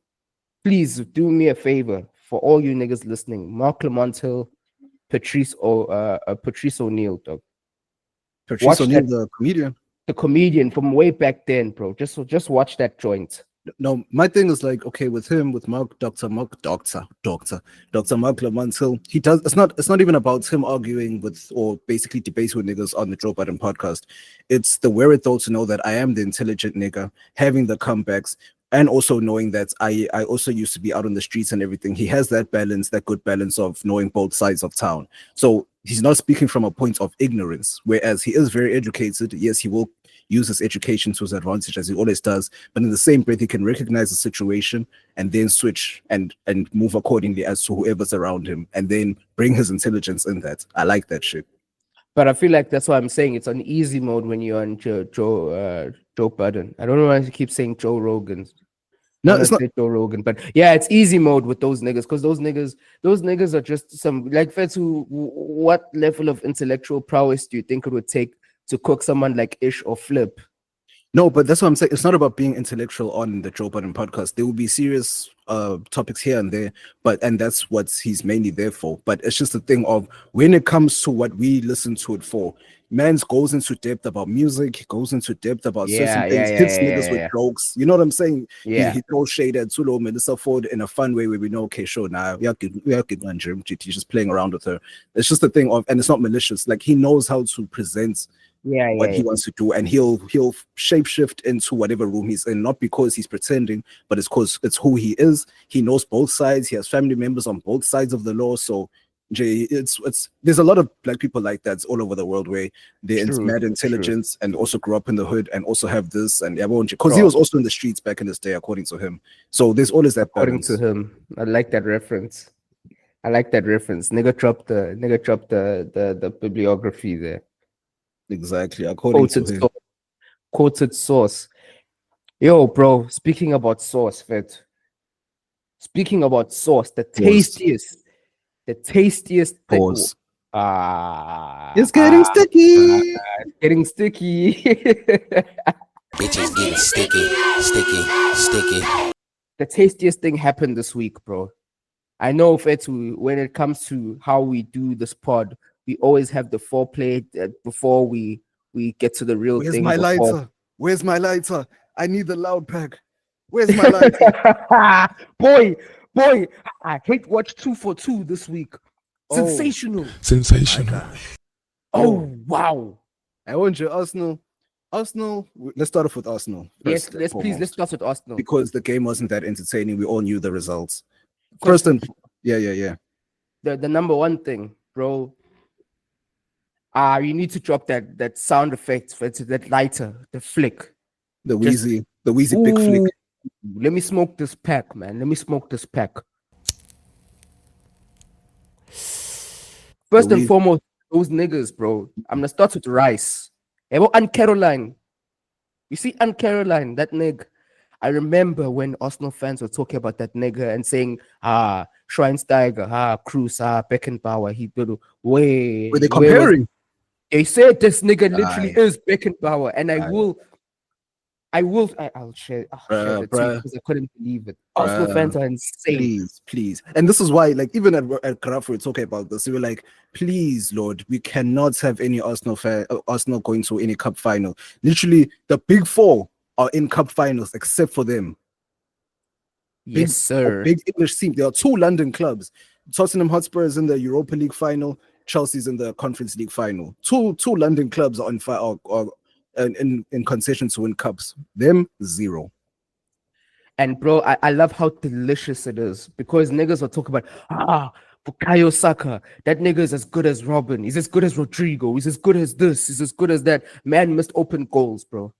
please do me a favor for all you niggas listening. Mark Lamont Hill, Patrice O'Neill, dog. Patrice Watch O'Neill, that, the comedian. the comedian from way back then, bro. Just watch that joint. No, my thing is like, okay, with him, with Dr. Mark Lamont Hill, he does. It's not even about him arguing with or basically debating with niggas on the Joe Budden podcast. It's the wherewithal to know that I am the intelligent nigga, having the comebacks, and also knowing that I also used to be out on the streets and everything. He has that balance, that good balance of knowing both sides of town. So he's not speaking from a point of ignorance, whereas he is very educated. Yes, he will use his education to his advantage as he always does, but in the same breath he can recognize the situation and then switch and move accordingly as to whoever's around him and then bring his intelligence in that. I like that shit. But I feel like that's why I'm saying it's on easy mode when you're on Joe Budden. I don't know why I keep saying Joe Rogan. No, When it's I not. say Joe Rogan, but yeah, it's easy mode with those niggas because those niggas are just some like Fetu. What level of intellectual prowess do you think it would take to cook someone like Ish or Flip? No, but that's what I'm saying. It's not about being intellectual on the Joe Budden podcast. There will be serious topics here and there, and that's what he's mainly there for. But it's just a thing of when it comes to what we listen to it for, Mans goes into depth about music, goes into depth about certain things, hits niggas with jokes. You know what I'm saying? Yeah. He throws shade at Zulu, Melissa Ford in a fun way where we know, okay, sure, now we are good on Jim. He's just playing around with her. It's just a thing of, and it's not malicious. Like he knows how to present what he wants to do, and he'll shapeshift into whatever room he's in, not because he's pretending, but it's because it's who he is. He knows both sides. He has family members on both sides of the law. So Jay, it's there's a lot of black people like that all over the world where they're mad intelligence and also grew up in the hood and also have this and because he was also in the streets back in his day, according to him. So there's always that balance. According to him, I like that reference. Nigga dropped the bibliography there. Exactly, according to him. Quoted source. Yo, bro, speaking about sauce, Fed. Speaking about sauce, the tastiest thing. Pause. It's getting sticky. It's getting sticky. Bitches getting sticky. The tastiest thing happened this week, bro. I know, Fetu, when it comes to how we do this pod, we always have the foreplay before we get to the real thing. Where's my lighter? I need the loud pack. Where's my lighter? boy, I hate watch 2 for 2 this week. Sensational. Oh, wow. I want you, Arsenal. Let's start off with Arsenal. Let's start with Arsenal. Because the game wasn't that entertaining. We all knew the results. First and yeah. The number one thing, bro. You need to drop that sound effect for that lighter, the flick. The wheezy big flick. Let me smoke this pack, man. First and foremost, those niggas, bro. I'm gonna start with Rice. And Caroline. You see, Aunt Caroline, that nigga. I remember when Arsenal fans were talking about that nigga and saying, Schweinsteiger, Cruz, Beckenbauer. He did way. Were they comparing? They said this nigga literally is Beckenbauer, and I'll share the tweet because I couldn't believe it. Arsenal fans are insane. Please. And this is why, like, even at Karafu, we're talking about this. We were like, please, Lord, we cannot have any Arsenal going to any cup final. Literally, the big four are in cup finals except for them. Yes, sir. Big English team. There are 2 London clubs. Tottenham Hotspur is in the Europa League final. Chelsea's in the Conference League final. Two London clubs are in concession to win cups. Them 0. And bro, I love how delicious it is because niggas are talking about Bukayo Saka, that nigga is as good as Robin. He's as good as Rodrigo. He's as good as this. He's as good as that. Man missed open goals, bro.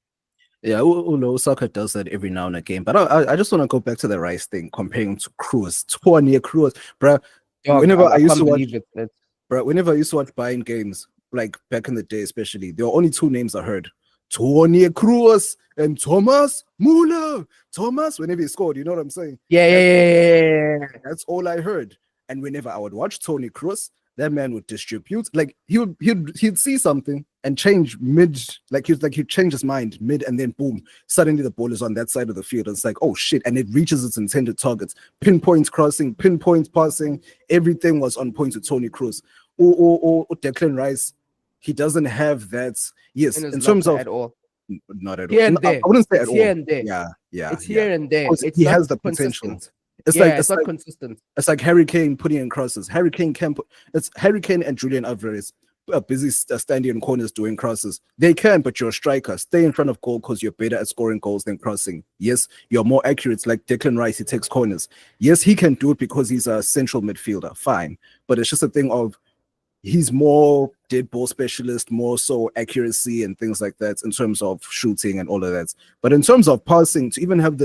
Yeah, Osaka does that every now and again. But I just want to go back to the Rice thing, comparing to Cruz, 20 Cruz, bro. Whenever I used to watch, whenever I used to watch Bayern games, like back in the day, especially, there were only two names I heard: Tony Cruz and Thomas Muller. Thomas, whenever he scored, you know what I'm saying? Yeah. That's all I heard. And whenever I would watch Tony Cruz, that man would distribute. Like he'd see something and change mid, he'd change his mind mid, and then boom, suddenly the ball is on that side of the field. It's like, oh shit, and it reaches its intended targets. Pinpoint crossing, pinpoint passing, everything was on point with Tony Cruz. Or Declan Rice, he doesn't have that. Yes, in terms of at all. Not at Here all. and there. I wouldn't say It's at here all. and there. Yeah. It's here and there. He has the potential. It's not consistent. It's like Harry Kane putting in crosses. Harry Kane can put. It's Harry Kane and Julian Alvarez busy standing in corners doing crosses. They can, but you're a striker. Stay in front of goal because you're better at scoring goals than crossing. Yes, you're more accurate. Like Declan Rice, he takes corners. Yes, he can do it because he's a central midfielder. Fine, but it's just a thing of he's more dead ball specialist, more so accuracy and things like that in terms of shooting and all of that. But in terms of passing, to even have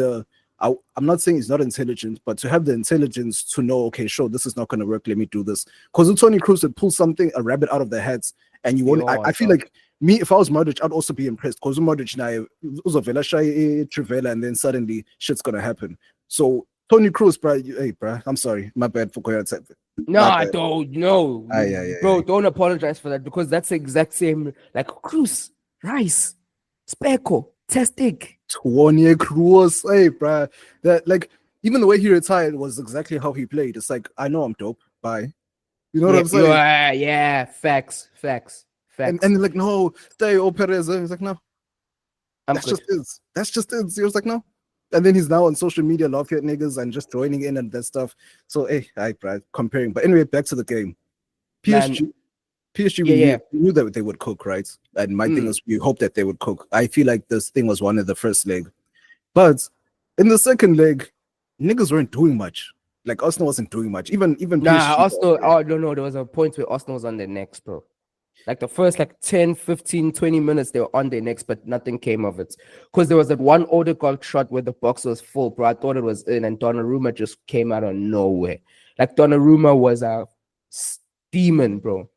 I'm not saying he's not intelligent, but to have the intelligence to know, okay, sure, this is not going to work. Let me do this. Because Tony Cruz would pull a rabbit out of their heads, and you won't. I feel like me, if I was Modric, I'd also be impressed. Because Modric now, Trivela, and then suddenly shit's going to happen. So Tony Cruz, bro, hey, bro, I'm sorry, my bad for going outside. No, I don't know, bro. Yeah. Don't apologize for that because that's the exact same. Like Cruz, Rice, Speco, Testic. 20 Cruz, hey, bro. That like even the way he retired was exactly how he played. It's like, I know I'm dope. Bye. You know what I'm saying? Yeah, facts. And like, no, stay Perez. He's like, no. That's good. just it. He was like, no. And then he's now on social media laughing at niggas and just joining in and that stuff. So hey, bro, comparing. But anyway, back to the game. PSG, we knew that they would cook, right? And my thing is, we hope that they would cook. I feel like this thing was one in the first leg, but in the second leg, niggas weren't doing much. Like Arsenal wasn't doing much. Even Arsenal. Oh no, there was a point where Arsenal was on their necks, bro. Like the first 10, 15, 20 minutes, they were on their necks, but nothing came of it. Because there was that one Odegaard shot where the box was full, bro. I thought it was in, and Donnarumma just came out of nowhere. Like Donnarumma was a demon, bro.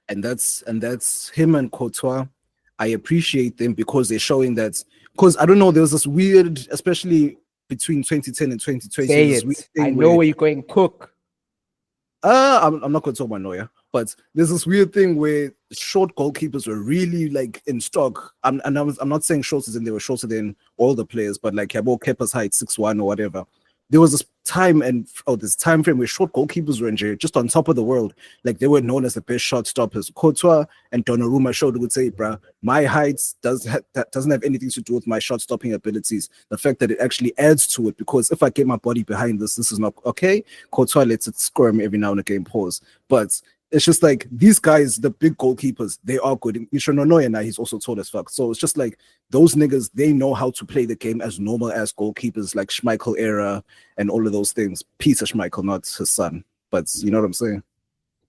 And that's him and Courtois. I appreciate them because they're showing that. Because I don't know, there was this weird, especially between 2010 and 2020. Say it. I know where you're going, Cook. I'm not going to talk about Neuer, but there's this weird thing where short goalkeepers were really like in stock. I'm not saying shorter than they were shorter than all the players, but like Yabo Kepa's height 6'1" or whatever. There was this time frame where short goalkeepers were injured, just on top of the world. Like they were known as the best shot stoppers. Courtois and Donnarumma showed, would say, bruh, my height doesn't have anything to do with my shot stopping abilities. The fact that it actually adds to it, because if I get my body behind this is not okay. Courtois lets it squirm every now and again, pause. But it's just like these guys, the big goalkeepers, they are good. Ishononoya now, he's also tall as fuck. So it's just like those niggas, they know how to play the game as normal as goalkeepers, like Schmeichel era and all of those things. Peter Schmeichel, not his son. But you know what I'm saying?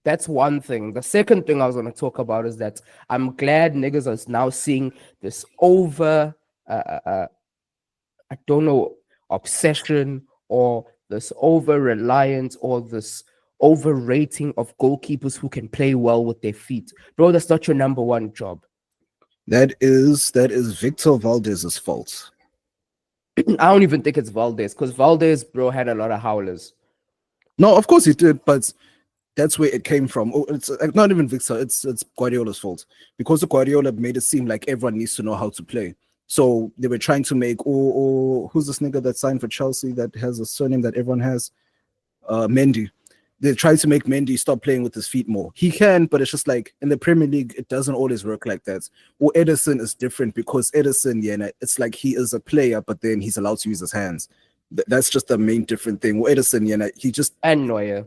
That's one thing. The second thing I was going to talk about is that I'm glad niggas are now seeing this over, I don't know, obsession or this over reliance or this overrating of goalkeepers who can play well with their feet. Bro, that's not your number one job. That is Victor Valdez's fault. I don't even think it's Valdez, because Valdez, bro, had a lot of howlers. No, of course he did, but that's where it came from. Oh, it's not even Victor, it's Guardiola's fault. Because the Guardiola made it seem like everyone needs to know how to play. So they were trying to make, who's this nigga that signed for Chelsea that has a surname that everyone has? Mendy. They try to make Mendy stop playing with his feet more. He can, but it's just like in the Premier League, it doesn't always work like that. Or Ederson is different because Ederson, it's like he is a player, but then he's allowed to use his hands. That's just the main different thing. Or Ederson, he just... And Neuer.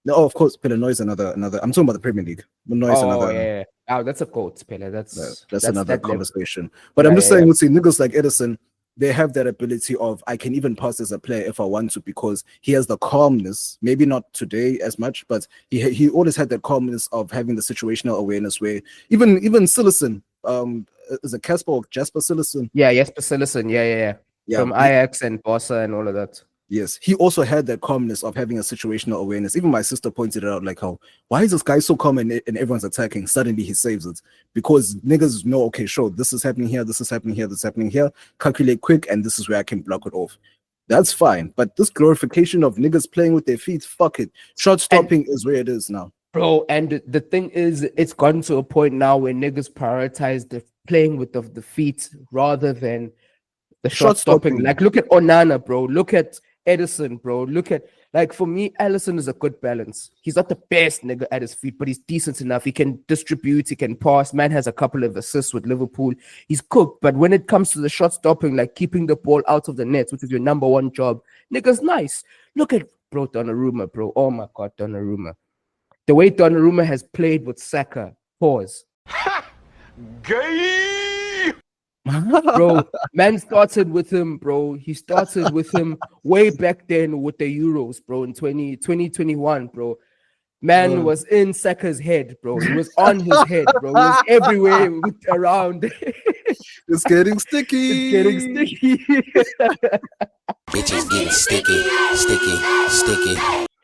No, of course, Pele Neuer's another. I'm talking about the Premier League. Neuer's another. Yeah. Oh, that's a quote, Pele. That's another conversation. But yeah, I'm just saying, let's see, niggas like Ederson, they have that ability of I can even pass as a player if I want to, because he has the calmness. Maybe not today as much, but he always had that calmness of having the situational awareness. Where even Sillerson, is a Cassper or Jasper Sillerson? Yeah, Jesper Sillerson. Yeah. From Ajax and Barca and all of that. Yes, he also had that calmness of having a situational awareness. Even my sister pointed it out, like, how, why is this guy so calm and everyone's attacking? Suddenly he saves it. Because niggas know, okay, sure, this is happening here, this is happening here, this is happening here. Calculate quick, and this is where I can block it off. That's fine. But this glorification of niggas playing with their feet, fuck it. Shot stopping is where it is now. Bro, and the thing is, it's gotten to a point now where niggas prioritize the playing with the feet rather than the shot stopping. Like, look at Onana, bro. Look at Edison, bro. Look at, like, for me, Alisson is a good balance. He's not the best nigga at his feet, but he's decent enough. He can distribute, he can pass. Man has a couple of assists with Liverpool. He's cooked. But when it comes to the shot stopping, like keeping the ball out of the net, which is your number one job, nigga's nice. Look at, bro, Donnarumma, bro. Oh my God, Donnarumma. The way Donnarumma has played with Saka. Pause. Gay. Bro, man started with him, bro. He started with him way back then with the Euros, bro, in 2021, bro. Man was in Saka's head, bro. He was on his head, bro. He was everywhere around. It's getting sticky. It's getting sticky. Bitches getting sticky.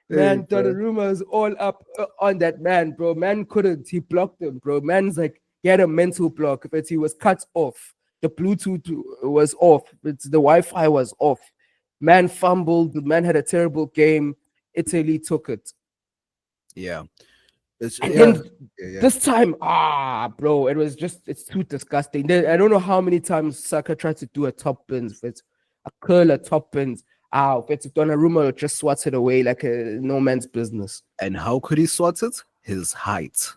Man, Donnarumma is all up on that man, bro. Man couldn't. He blocked him, bro. Man's like, he had a mental block, but he was cut off. The Bluetooth was off. The Wi-Fi was off. Man fumbled. The man had a terrible game. Italy took it. Yeah. This time, bro, it's too disgusting. I don't know how many times Saka tried to do a top bins. It's a curler top bins. It's Donnarumma just swats it away like a no man's business. And how could he swat it? His height.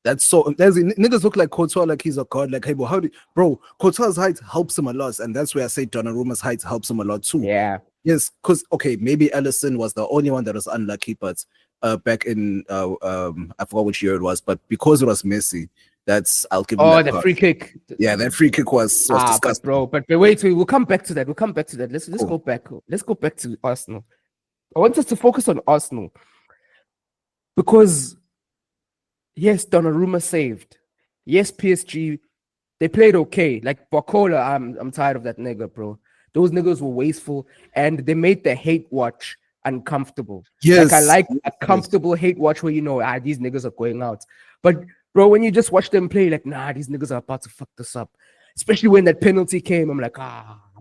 That's niggas look like Courtois like he's a god. Like, hey, bro, Courtois' height helps him a lot, and that's where I say Donnarumma's height helps him a lot too. Yeah. Yes, because okay, maybe Alisson was the only one that was unlucky, but back in I forgot which year it was, but because it was Messi, I'll give him that the part. free kick. Yeah, that free kick was disgusting. But wait, we'll come back to that. Let's go back. Let's go back to Arsenal. I want us to focus on Arsenal because yes, Donnarumma saved. Yes, PSG, they played okay. Like Barcola, I'm tired of that nigga, bro. Those niggas were wasteful and they made the hate watch uncomfortable. Yes. Like I like a comfortable hate watch where you know, these niggas are going out. But bro, when you just watch them play, like, these niggas are about to fuck this up. Especially when that penalty came, I'm like,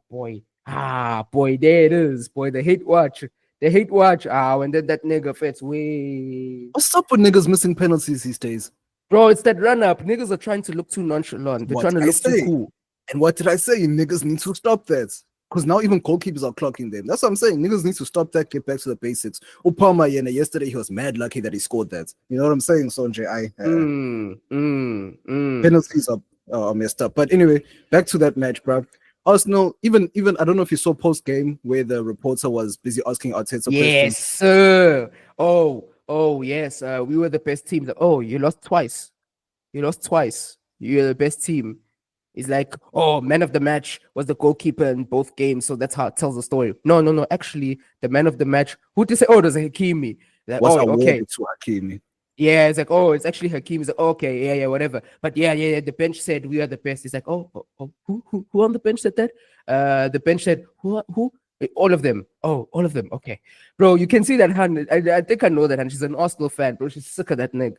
boy, there it is, boy, the hate watch. And then that nigga fits way. What's up with niggas missing penalties these days? Bro, it's that run up. Niggas are trying to look too nonchalant. They're trying to look too cool. And what did I say? Niggas need to stop that. Because now even goalkeepers are clocking them. That's what I'm saying. Niggas need to stop that, get back to the basics. Upama Yena, yesterday he was mad lucky that he scored that. You know what I'm saying, Sonjay? Penalties are messed up. But anyway, back to that match, bro. Arsenal, even I don't know if you saw post game where the reporter was busy asking Arteta questions. Yes, sir. Oh, yes. We were the best team. Oh, you lost twice. You're the best team. It's like, man of the match was the goalkeeper in both games, so that's how it tells the story. No. Actually, the man of the match. Who did say? Oh, there's Hakimi. Like, okay. To Hakimi. Yeah, it's like, it's actually Hakimi. It's like, okay, yeah, whatever. But yeah. The bench said we are the best. It's like, who on the bench said that? The bench said who? All of them. Oh, all of them. Okay, bro, you can see that hand. I think I know that hand. She's an Arsenal fan, bro. She's sick of that nigga.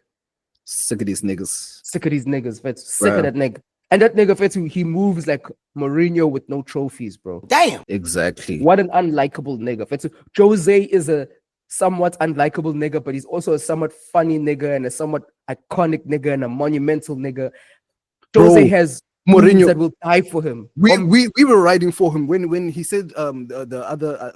Sick of these niggas. Sick of that nigga. And that nigga Fetu, he moves like Mourinho with no trophies, bro. Damn. Exactly. What an unlikable nigga. Fetu. Jose is a somewhat unlikable nigga, but he's also a somewhat funny nigga and a somewhat iconic nigga and a monumental nigga. Jose has Mourinho that will die for him. We were riding for him when he said the other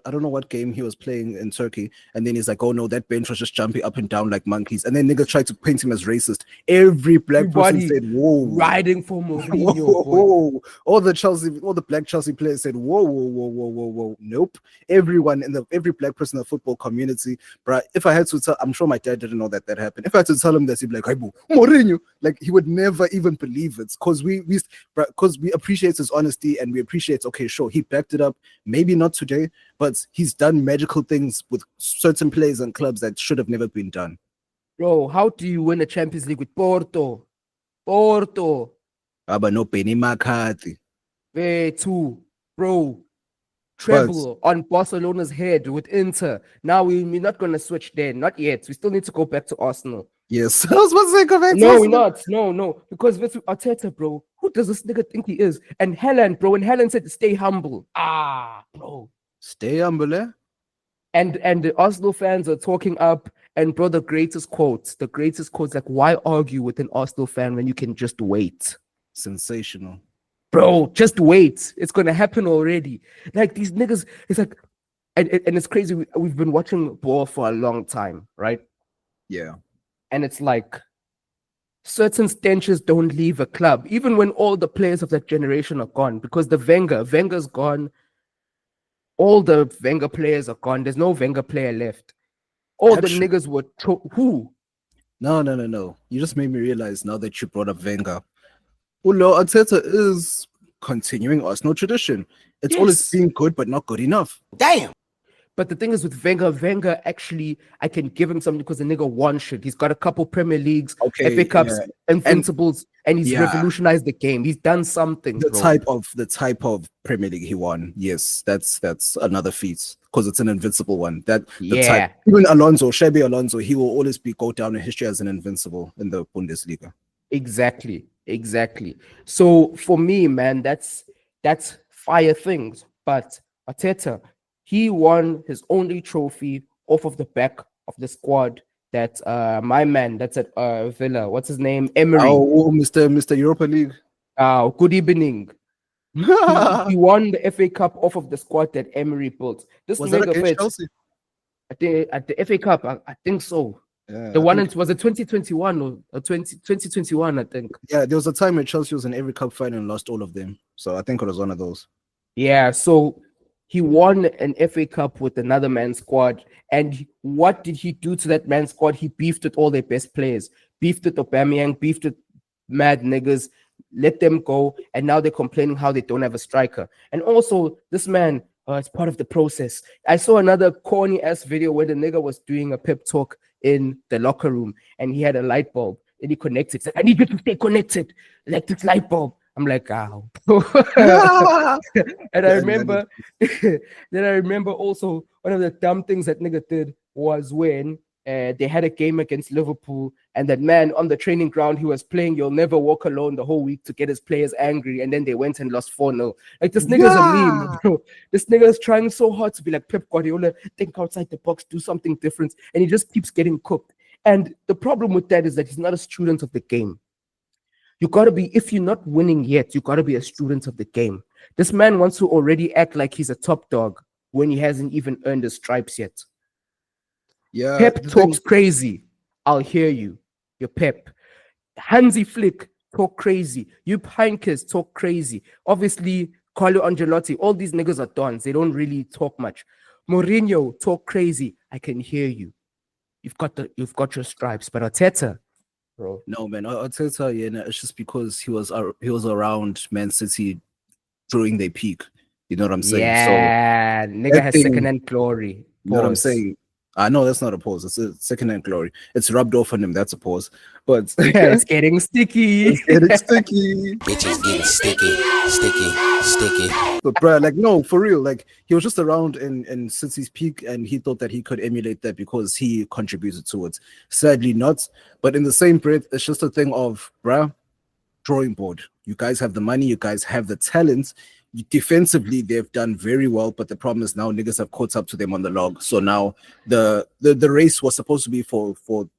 I don't know what game he was playing in Turkey, and then he's like, oh no, that bench was just jumping up and down like monkeys, and then niggas tried to paint him as racist. Every black person said, whoa, riding for Mourinho. Whoa. All the black Chelsea players said, whoa. Nope. Every black person in the football community, bro. If I had to tell, I'm sure my dad didn't know that happened. If I had to tell him that, he'd be like, hey, bro, Mourinho, like he would never even believe it, because we appreciate his honesty and we appreciate, okay, sure, he backed it up, maybe not today, but he's done magical things with certain players and clubs that should have never been done. Bro, how do you win a Champions League with Porto? Porto. But no Penny McCarthy. Too. Bro. Treble on Barcelona's head with Inter. Now we're not going to switch there. Not yet. We still need to go back to Arsenal. Yes. I was about to say go back to No, Arsenal. we're not. No. Because with Arteta, bro, who does this nigga think he is? And Haaland, bro, and Haaland said to stay humble. Bro. Stay humble, eh? And the Arsenal fans are talking up. And bro, the greatest quotes, like, why argue with an Arsenal fan when you can just wait? Sensational. Bro, just wait. It's going to happen already. Like, these niggas, it's like, and it's crazy. We've been watching ball for a long time, right? Yeah. And it's like, certain stenches don't leave a club, even when all the players of that generation are gone, because Wenger's gone. All the Wenger players are gone. There's no Wenger player left. All the niggas were who? No. You just made me realize now that you brought up Wenger. Ulo Arteta is continuing Arsenal tradition. It's always been good, but not good enough. Damn. But the thing is with Wenger actually, I can give him something because the nigga won shit. He's got a couple Premier Leagues, FA Cups, Invincibles, and he's revolutionized the game. He's done something. The type of Premier League he won. Yes, that's another feat because it's an invincible one. Even Shabby Alonso, he will always go down in history as an invincible in the Bundesliga. Exactly. So for me, man, that's fire things. But Arteta, he won his only trophy off of the back of the squad that my man that's at Villa. What's his name? Emery. Oh, Mr. Europa League. Good evening. he won the FA Cup off of the squad that Emery built. This was that against Chelsea? At the FA Cup, I think so. Yeah, was it 2021 or 2021, I think. Yeah, there was a time when Chelsea was in every cup final and lost all of them. So I think it was one of those. Yeah, so he won an FA Cup with another man's squad. And what did he do to that man's squad? He beefed with all their best players. Beefed with Aubameyang, beefed with mad niggas, let them go. And now they're complaining how they don't have a striker. And also, this man, it's part of the process. I saw another corny-ass video where the nigga was doing a pep talk in the locker room. And he had a light bulb. And he connected. He's like, I need you to stay connected. Like this light bulb. I'm like, ow. And I remember, then I remember also one of the dumb things that nigga did was when they had a game against Liverpool, and that man on the training ground, he was playing You'll Never Walk Alone the whole week to get his players angry, and then they went and lost 4-0. Like, this nigga's a meme, bro. This nigga is trying so hard to be like Pep Guardiola, think outside the box, do something different, and he just keeps getting cooked. And the problem with that is that he's not a student of the game. You gotta be, if you're not winning yet, you gotta be a student of the game. This man wants to already act like he's a top dog when he hasn't even earned his stripes yet. Yeah, Pep talks crazy. I'll hear you. You're Pep. Hansi Flick talk crazy. You Heinkes talk crazy. Obviously, Carlo Ancelotti, all these niggas are dons. They don't really talk much. Mourinho talk crazy. I can hear you. You've got your stripes, but Arteta, bro. No, man. Arteta, it's just because he was around Man City during their peak. You know what I'm saying? Yeah, so, nigga has second-hand glory. You know what I'm saying? No, that's not a pause. It's a second-hand glory. It's rubbed off on him. That's a pause. But it's getting sticky. Bitches getting sticky. But bro, like, no, for real. Like, he was just around in City's peak, and he thought that he could emulate that because he contributed to it. Sadly, not. But in the same breath, it's just a thing of, bruh, drawing board. You guys have the money. You guys have the talent. Defensively, they've done very well, but the problem is now niggas have caught up to them on the log. So now the race was supposed to be for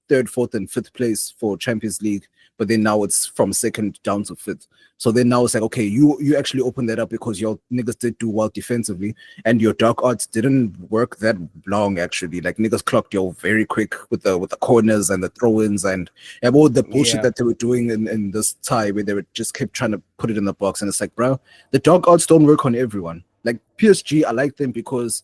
third, fourth, and fifth place for Champions League, but then now it's from second down to fifth. So then now it's like, okay, you actually opened that up because your niggas did do well defensively, and your dark arts didn't work that long actually. Like, niggas clocked you very quick with the corners and the throw-ins and all the bullshit that they were doing in this tie where they were just kept trying to put it in the box. And it's like, bro, the dark arts don't work on everyone. Like PSG, I like them because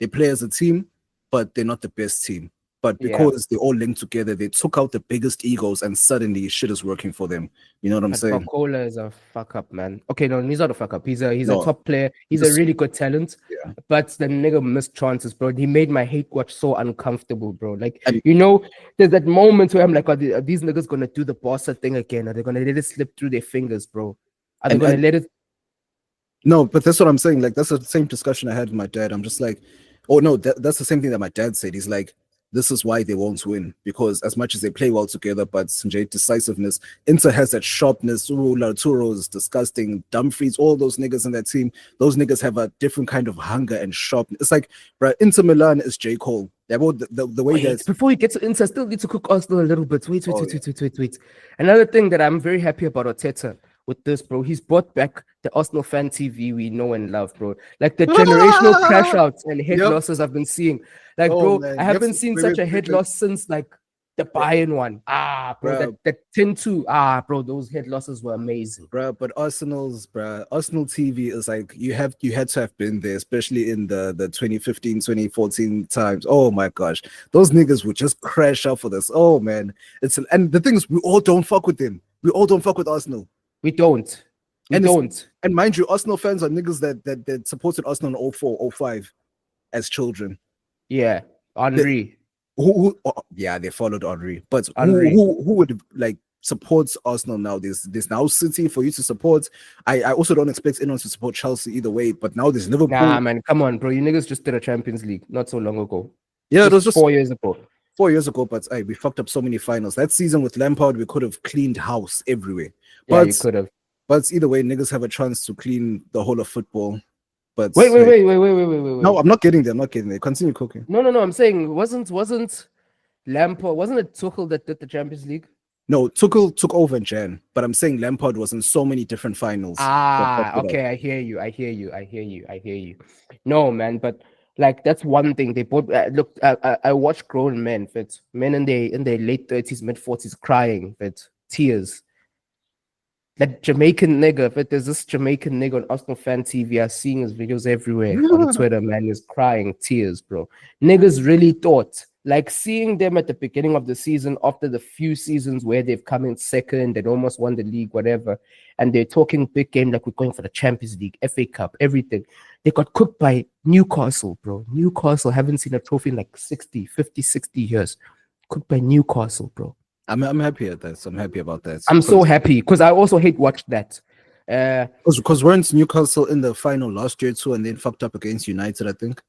they play as a team, but they're not the best team. But because they all linked together, they took out the biggest egos, and suddenly shit is working for them. You know what I'm saying? Bacola is a fuck up, man. Okay, no, he's not a fuck up. He's a No, top player. He's a really good talent. Yeah. But the nigga missed chances, bro. He made my hate watch so uncomfortable, bro. Like, And- there's that moment where I'm like, are these niggas gonna do the bossa thing again? Are they gonna let it slip through their fingers, bro? Are they gonna let it? No, but that's what I'm saying. Like, that's the same discussion I had with my dad. I'm just like, oh no, that's the same thing that my dad said. He's like, this is why they won't win, because as much as they play well together, but Sanjay decisiveness, Inter has that sharpness. Lautaro is disgusting. Dumfries, all those niggas in that team, those niggas have a different kind of hunger and sharpness. It's like, bro, Inter Milan is J. Cole. They're both the way that. Before you get to Inter, I still need to cook Arsenal a little bit. Wait. Another thing that I'm very happy about Arteta with this, bro, he's brought back the Arsenal fan TV we know and love, bro. Like the generational crash outs and head losses I've been seeing. Like, bro, man. I haven't seen such a head loss since like the Bayern one. Bro, that 10-2. Bro, those head losses were amazing. Bro, but Arsenal TV is like, you had to have been there, especially in the 2015, 2014 times. Oh my gosh. Those niggas would just crash out for this. Oh man. And the thing is, we all don't fuck with them. We all don't fuck with Arsenal. We don't. And mind you, Arsenal fans are niggas that supported Arsenal in 04, 05 as children. Yeah, Henry. They followed Henry. But who would like supports Arsenal now? There's now City for you to support. I also don't expect anyone to support Chelsea either way. But now there's Liverpool. Nah, man, come on, bro. You niggas just did a Champions League not so long ago. Yeah, it was just 4 years ago. 4 years ago, but we fucked up so many finals. That season with Lampard, we could have cleaned house everywhere. Yeah, you could have. But either way, niggas have a chance to clean the whole of football. But wait. No, I'm not getting there. Continue cooking. No. I'm saying wasn't Lampard, wasn't it Tuchel that did the Champions League? No, Tuchel took over in Jan, but I'm saying Lampard was in so many different finals. Okay, I hear you. No, man, but like that's one thing they both look. I watched grown men, men in their late 30s, mid 40s, crying, tears. That Jamaican nigga, there's this Jamaican nigga on Arsenal fan TV. I'm seeing his videos everywhere on Twitter, man. He's crying tears, bro. Niggas really thought, like seeing them at the beginning of the season, after the few seasons where they've come in second and almost won the league, whatever, and they're talking big game like we're going for the Champions League, FA Cup, everything. They got cooked by Newcastle, bro. Newcastle haven't seen a trophy in like 60 years. Cooked by Newcastle, bro. I'm happy at that. I'm happy about that. I'm so happy because I also hate watch that. Because weren't Newcastle in the final last year too, and then fucked up against United, I think.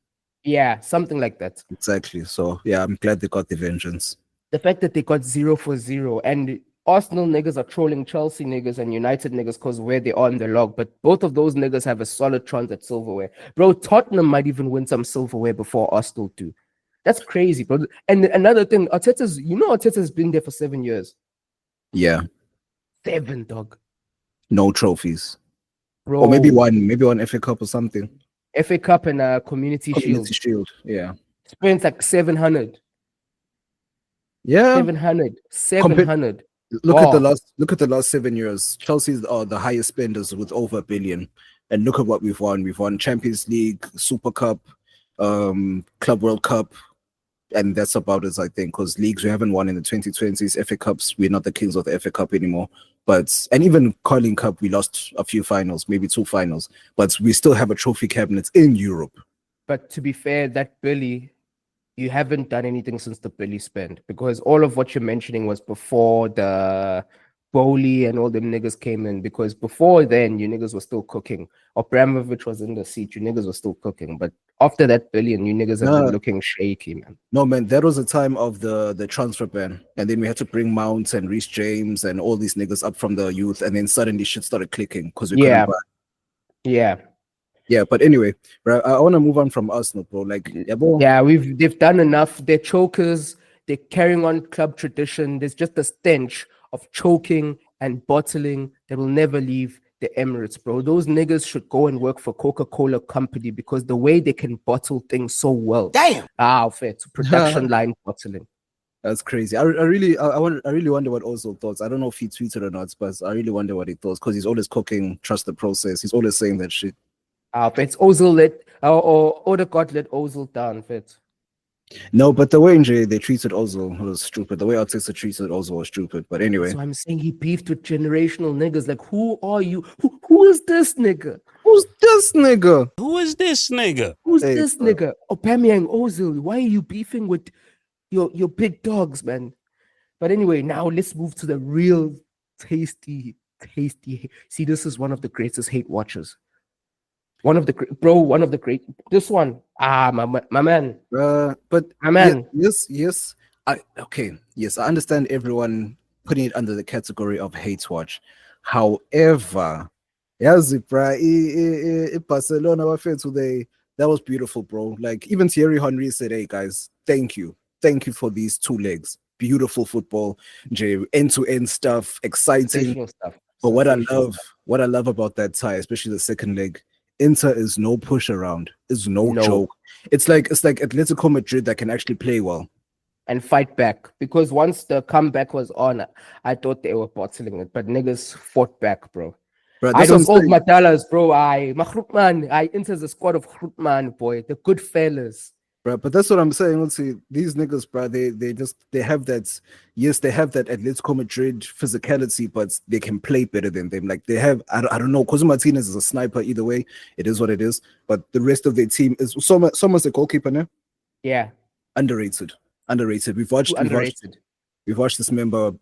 Yeah, something like that. Exactly. So yeah, I'm glad they got the vengeance. The fact that they got 0-0 and Arsenal niggas are trolling Chelsea niggas and United niggas because where they are in the log, but both of those niggas have a solid chance at silverware. Bro, Tottenham might even win some silverware before Arsenal do. That's crazy, bro. And another thing, Arteta's been there for 7 years. Yeah. 7, dog. No trophies. Bro. Or maybe one FA Cup or something. FA Cup and Community Shield. Yeah. Spent like 700. Yeah. 700. Look at the last 7 years. Chelsea's are the highest spenders with over $1 billion. And look at what we've won. We've won Champions League, Super Cup, Club World Cup. And that's about it, I think, because leagues we haven't won in the 2020s, FA Cups, we're not the kings of the FA Cup anymore. And even Carling Cup, we lost a few finals, maybe 2 finals, but we still have a trophy cabinet in Europe. But to be fair, that Billy, you haven't done anything since the Billy spend, because all of what you're mentioning was before the Bowley and all them niggas came in, because before then, you niggas were still cooking. Abramovich was in the seat, you niggas were still cooking. But after that billion, you niggas have been looking shaky, man. No, man, that was the time of the transfer ban. And then we had to bring Mount and Reece James and all these niggas up from the youth. And then suddenly shit started clicking because we couldn't buy. Yeah, but anyway, bro, I want to move on from Arsenal, bro. Like, they've done enough. They're chokers. They're carrying on club tradition. There's just a stench of choking and bottling that will never leave the Emirates, bro. Those niggas should go and work for Coca-Cola Company because the way they can bottle things so well. Damn. Fair to production line bottling. That's crazy. I really wonder what Ozil thoughts. I don't know if he tweeted or not, but I really wonder what he thought because he's always cooking, trust the process. He's always saying that shit. It's Ozil or Odegaard let Ozil down, fit. No, but the way they treated Ozil was stupid. The way Arteta treated Ozil was stupid. But anyway, So I'm saying he beefed with generational niggas. Like, who are you? Who is this nigga? who's this nigga? Who is this nigga? Who's Hey, this bro. nigga? Aubameyang, Ozil. Why are you beefing with your big dogs, man? But anyway, now let's move to the real tasty. See, this is one of the greatest hate watchers. One of the great. This one, my man, But my man. yes. Yes, I understand everyone putting it under the category of hate watch. However, yazi, bro, Barcelona bafethu, that was beautiful, bro. Like even Thierry Henry said, "Hey guys, thank you for these 2 legs. Beautiful football, end-to-end stuff, exciting." Sensational stuff. But Sensational stuff. what I love about that tie, especially the second leg, Inter is no push around, is no joke. It's like Atletico Madrid that can actually play well. And fight back, because once the comeback was on, I thought they were bottling it, but niggas fought back, bro. Bro, I that's what those I'm old saying. Matalas, bro. I enters the squad of Grootman, boy, the good fellas. Bro, but that's what I'm saying. Let's see, these niggas, bro, they have that. Yes, they have that Atletico Madrid physicality, but they can play better than them. Like they have, I don't know. Cosmo Martinez is a sniper. Either way, it is what it is. But the rest of their team is someone's the goalkeeper now. Yeah, Underrated. We've underrated. watched this member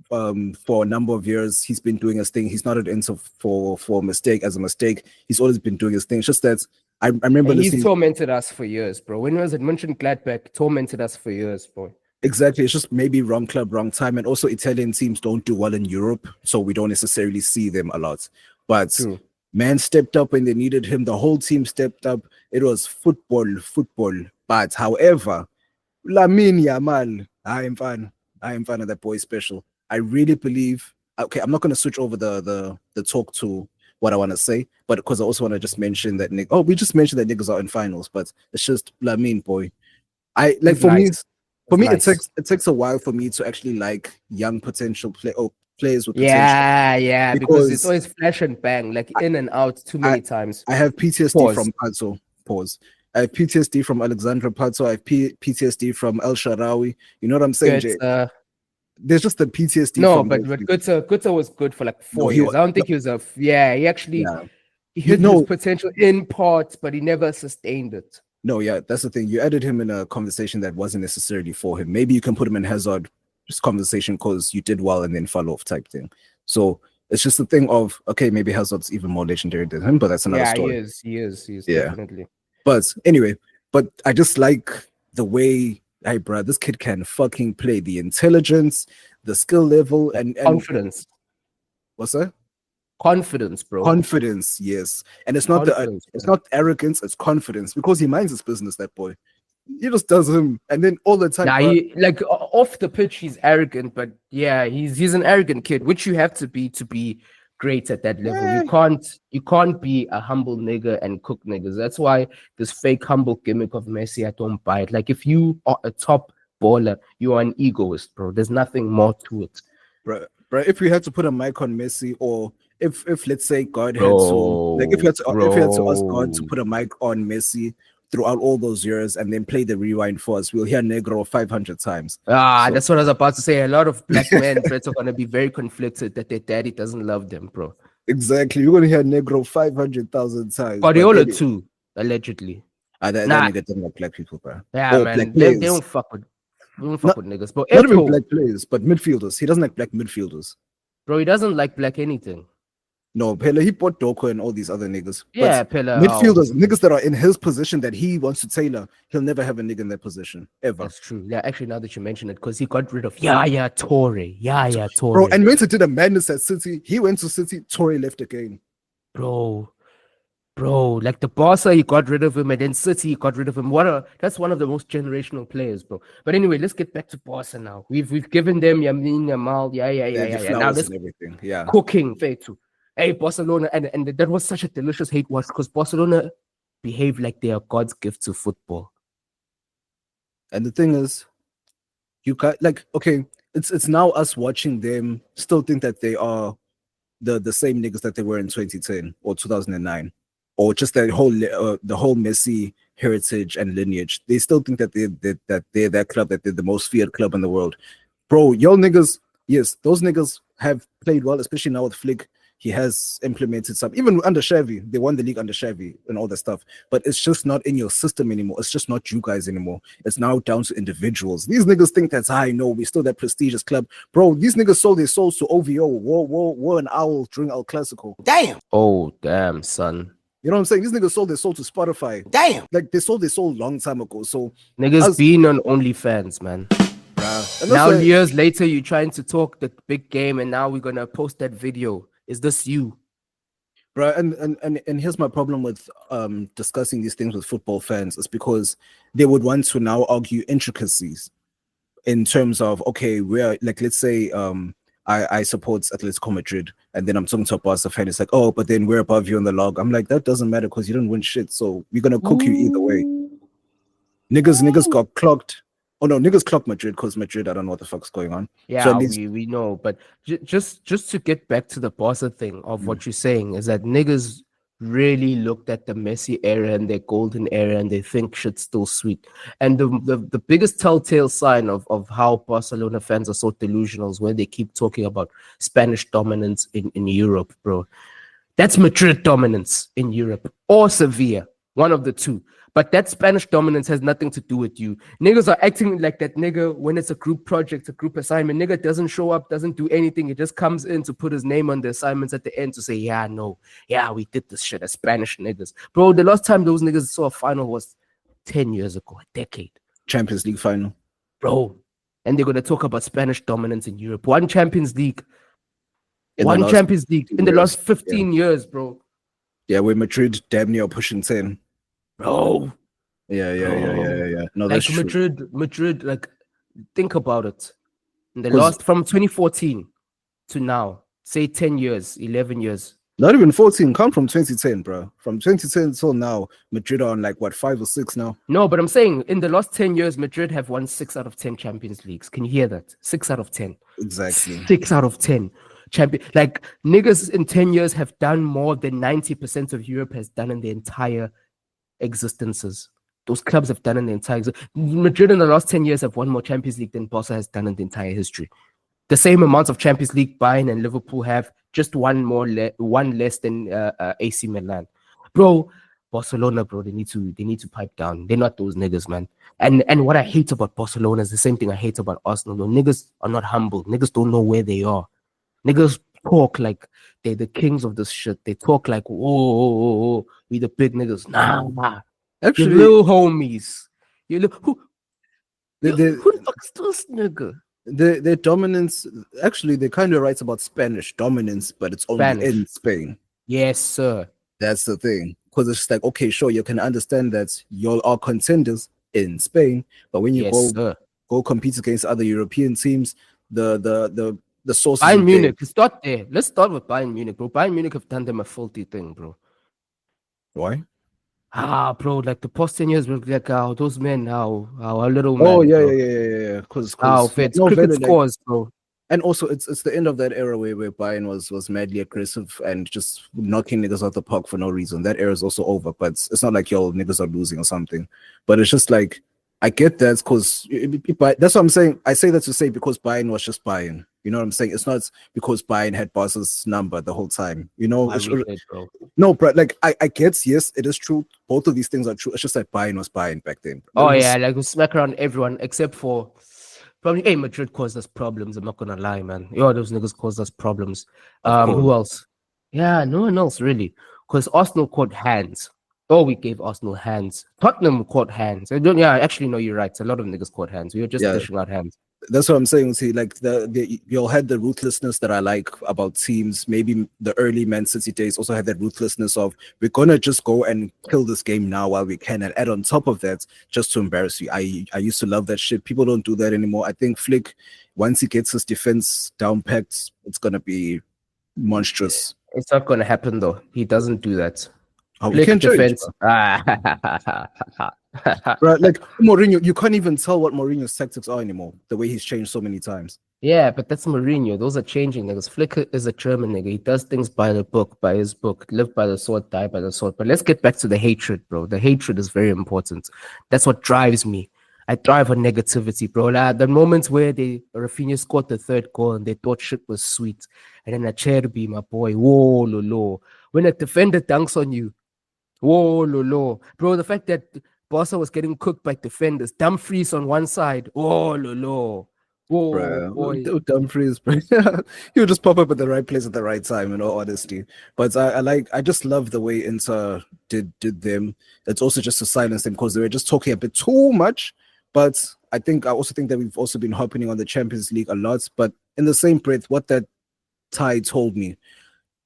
for a number of years. He's been doing his thing. He's not at Inter for a mistake as a mistake. He's always been doing his thing. It's just that I remember And he's listening. tormented us for years, bro. When he was at Mönchengladbach, tormented us for years, bro. Exactly. It's just maybe wrong club, wrong time. And also Italian teams don't do well in Europe, so we don't necessarily see them a lot. But True. man stepped up when they needed him. The whole team stepped up. It was football. But however, Lamine Yamal, I am fan of that boy special. I really believe. Okay, I'm not going to switch over the talk to what I want to say, but because I also want to just mention that we just mentioned that niggas are in finals, but it's just Lamine, boy. I like He's for me. nice. For me, Nice. it takes a while for me to actually like young potential players with potential. Yeah, because it's Because always flash and bang, like in and out too many times. I have PTSD Pause. from Pato. Pause. I have PTSD from Alexandra Pato. I have PTSD from El Sharawi. You know what I'm saying, Jay? There's just the PTSD. No, from but Götze was good for like 4 years. I don't think he was he actually he hit his potential in parts, but he never sustained it. No, yeah, that's the thing. You added him in a conversation that wasn't necessarily for him. Maybe you can put him in Hazard just conversation because you did well and then fell off type thing. So it's just the thing of, okay, maybe Hazard's even more legendary than him, but that's another story. He is Yeah. definitely. But anyway, I just like the way, hey, bro, this kid can fucking play. The intelligence, the skill level, and Confidence. What's that? Confidence, bro. Confidence, yes. And it's not it's not arrogance, it's confidence, because he minds his business, that boy. He just does him, and then all the time. Nah, like off the pitch, he's arrogant, but yeah, he's an arrogant kid, which you have to be great at that level. Yeah. You can't be a humble nigga and cook niggas. That's why this fake humble gimmick of Messi, I don't buy it. Like if you are a top baller, you are an egoist, bro. There's nothing more to it, bro. If we had to put a mic on Messi, or if let's say God had to, like if we had to ask God to put a mic on Messi throughout all those years and then play the rewind for us, we'll hear Negro 500 times. That's what I was about to say. A lot of black men are going to be very conflicted that their daddy doesn't love them, bro. Exactly. You're going to hear Negro 500,000 times. Guardiola too, allegedly. That nigga doesn't like black people, bro. Yeah, man. They don't fuck with niggas. But not even black players, but midfielders. He doesn't like black midfielders. Bro, he doesn't like black anything. No, Pele, he bought Doko and all these other niggas. Yeah, Pele. Midfielders, niggas that are in his position that he wants to tailor, he'll never have a nigga in that position, ever. That's true. Yeah, actually, now that you mention it, because he got rid of Yaya Toure. Bro, and Mensa did a madness at City. He went to City, Toure left again. Bro, like the Barca, he got rid of him, and then City, he got rid of him. That's one of the most generational players, bro. But anyway, let's get back to Barca now. We've given them Yamin Yamal, yeah. Now this everything, yeah. Cooking, Faitu. Hey, Barcelona, and that was such a delicious hate watch because Barcelona behave like they are God's gift to football. And the thing is, you got it's now us watching them still think that they are the same niggas that they were in 2010 or 2009. or just the whole Messi heritage and lineage. They still think that they're that club, that they're the most feared club in the world. Bro, y'all niggas, yes, those niggas have played well, especially now with Flick. He has implemented some, even under Chevy, they won the league under Chevy and all that stuff. But it's just not in your system anymore. It's just not you guys anymore. It's now down to individuals. These niggas think that's high. No, we're still that prestigious club. Bro, these niggas sold their souls to OVO, War and Owl during El Clasico. Damn. Oh, damn, son. You know what I'm saying? These niggas sold their soul to Spotify. Damn. Like, they sold their soul a long time ago. So niggas being on OnlyFans, man. Now years later, you're trying to talk the big game, and now we're gonna post that video. Is this you? Bro, and here's my problem with discussing these things with football fans. Is because they would want to now argue intricacies in terms of, okay, we're like, let's say I support Atletico Madrid, and then I'm talking to a Barca fan. It's like, oh, but then we're above you on the log. I'm like, that doesn't matter because you didn't win shit. So we're gonna cook you either way. Niggas got clocked. Oh no, niggas clocked Madrid because Madrid, I don't know what the fuck's going on. Yeah, so least... we know. But just to get back to the Barca thing of what you're saying is that niggas really looked at the Messi era and their golden era and they think shit's still sweet. And the biggest telltale sign of how Barcelona fans are so delusional is when they keep talking about Spanish dominance in Europe, bro. That's Madrid dominance in Europe or Sevilla, one of the two. But that Spanish dominance has nothing to do with you. Niggas are acting like that nigga when it's a group project, a group assignment. Nigga doesn't show up, doesn't do anything. He just comes in to put his name on the assignments at the end to say, yeah, we did this shit as Spanish niggas. Bro, the last time those niggas saw a final was 10 years ago, a decade. Champions League final. Bro, and they're going to talk about Spanish dominance in Europe. One Champions League. In the last 15 years, bro. Yeah, where Madrid damn near pushing 10. Bro. Yeah. No, like that's Madrid, like, think about it. In the last, from 2014 to now, say 10 years, 11 years. Not even 14, come from 2010, bro. From 2010 till now, Madrid are on like, what, 5 or 6 now? No, but I'm saying, in the last 10 years, Madrid have won 6 out of 10 Champions Leagues. Can you hear that? 6 out of 10. Exactly. 6 out of 10. Like, niggas in 10 years have done more than 90% of Europe has done in the entire existences. Those clubs have done in the entire Madrid in the last 10 years have won more Champions League than Barca has done in the entire history. The same amount of Champions League Bayern and Liverpool have, just one less than AC Milan. Bro, Barcelona, bro, they need to pipe down. They're not those niggas, man. And what I hate about Barcelona is the same thing I hate about Arsenal. Though. Niggas are not humble. Niggas don't know where they are. Niggas talk like they're the kings of this shit. They talk like, whoa, we the big niggas. Nah. Actually, you little homies. You look who the fuck's this nigga? Their dominance, actually, they kind of writes about Spanish dominance, but it's only in Spain. Yes, sir. That's the thing. Because it's just like, okay, sure, you can understand that y'all are contenders in Spain, but when you go compete against other European teams, the sources. Bayern Munich, start there. Let's start with Bayern Munich, bro. Bayern Munich have done them a faulty thing, bro. Why? Bro, like the past 10 years, like those men, our little man. Oh, yeah. Because cricket scores, bro. And also, it's the end of that era where Bayern was madly aggressive and just knocking niggas out the park for no reason. That era is also over, but it's not like y'all niggas are losing or something. But it's just like, I get that because that's what I'm saying. I say that to say because Bayern was just Bayern. You know what I'm saying? It's not because Bayern had Barca's number the whole time. You know? Bro. No, but like I get, yes, it is true. Both of these things are true. It's just that Bayern was Bayern back then. Like we smack around everyone except for probably Madrid caused us problems. I'm not gonna lie, man. Those niggas caused us problems. Who else? Yeah, no one else really. Because Arsenal caught hands. We gave Arsenal hands. Tottenham caught hands. Actually, no, you're right. A lot of niggas caught hands. We were just dishing out hands. That's what I'm saying. See, like you'll had the ruthlessness that I like about teams. Maybe the early Man City days also had that ruthlessness of we're gonna just go and kill this game now while we can, and add on top of that just to embarrass you. I used to love that shit. People don't do that anymore. I think Flick, once he gets his defense down packed, it's gonna be monstrous. It's not gonna happen though. He doesn't do that. We can defense. Right, like Mourinho, you can't even tell what Mourinho's tactics are anymore. The way he's changed so many times. Yeah, but that's Mourinho. Those are changing niggas. Flick is a German nigga. He does things by the book, by his book. Live by the sword, die by the sword. But let's get back to the hatred, bro. The hatred is very important. That's what drives me. I thrive on negativity, bro. Like, the moments where Rafinha scored the third goal and they thought shit was sweet. And then Acherbi, my boy, whoa, lolo. When a defender dunks on you, whoa, lolo. Bro, the fact that Barca was getting cooked by defenders, Dumfries on one side, whoa, lolo. Whoa, boy. Dumfries, bro. He would just pop up at the right place at the right time, in all honesty. But I just love the way Inter did them. It's also just to silence them because they were just talking a bit too much. But I also think that we've also been harping on the Champions League a lot. But in the same breath, what that tie told me,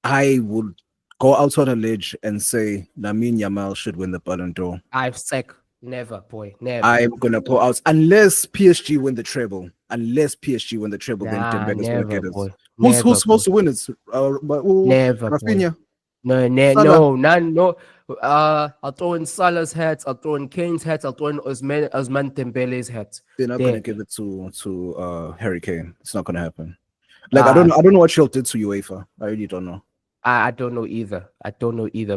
I would go out on a ledge and say Lamine Yamal should win the Ballon d'Or. I've said never, boy, never. I'm gonna pull out unless PSG win the treble. Unless PSG win the treble, then Dembele's gonna get it. Boy. Who's supposed to win it? Never, Rafinha. No. I'll throw in Salah's hat. I'll throw in Kane's hat. I'll throw in Osman Dembele's hat. They're not gonna give it to Harry Kane. It's not gonna happen. Like I don't know what Shell did to UEFA. I really don't know. I don't know either.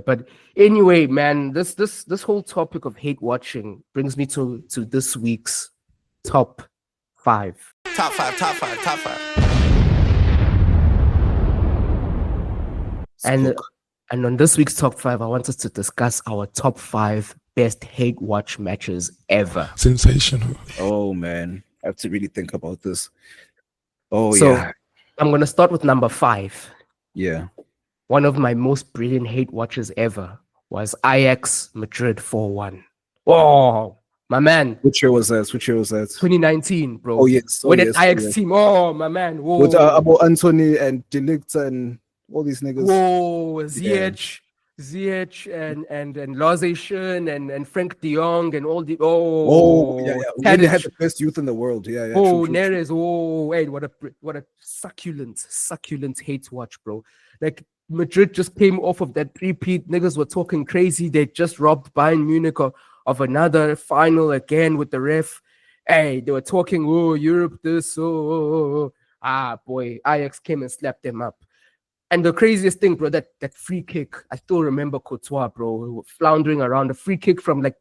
But anyway, man, this whole topic of hate watching brings me to this week's top 5. Top five. And on this week's top 5, I want us to discuss our top 5 best hate watch matches ever. Sensational. Oh man, I have to really think about this. So I'm gonna start with number 5. Yeah. One of my most brilliant hate watches ever was Ajax Madrid 4-1. Oh, my man. Which year was that? 2019, bro. Oh yes. With the Ajax team. Oh, my man. Whoa. With Abo Anthony and De Ligt and all these niggas. Whoa, Ziyech and Lozation and Frank de Jong and all the yeah. They had the best youth in the world. Yeah. Oh, Neres. Oh, wait, what a succulent hate watch, bro. Like Madrid just came off of that repeat. Niggas were talking crazy. They just robbed Bayern Munich of another final again with the ref. Hey, they were talking, oh, Europe this, boy, Ajax came and slapped them up. And the craziest thing, bro, that free kick, I still remember Courtois, bro, floundering around. A free kick from like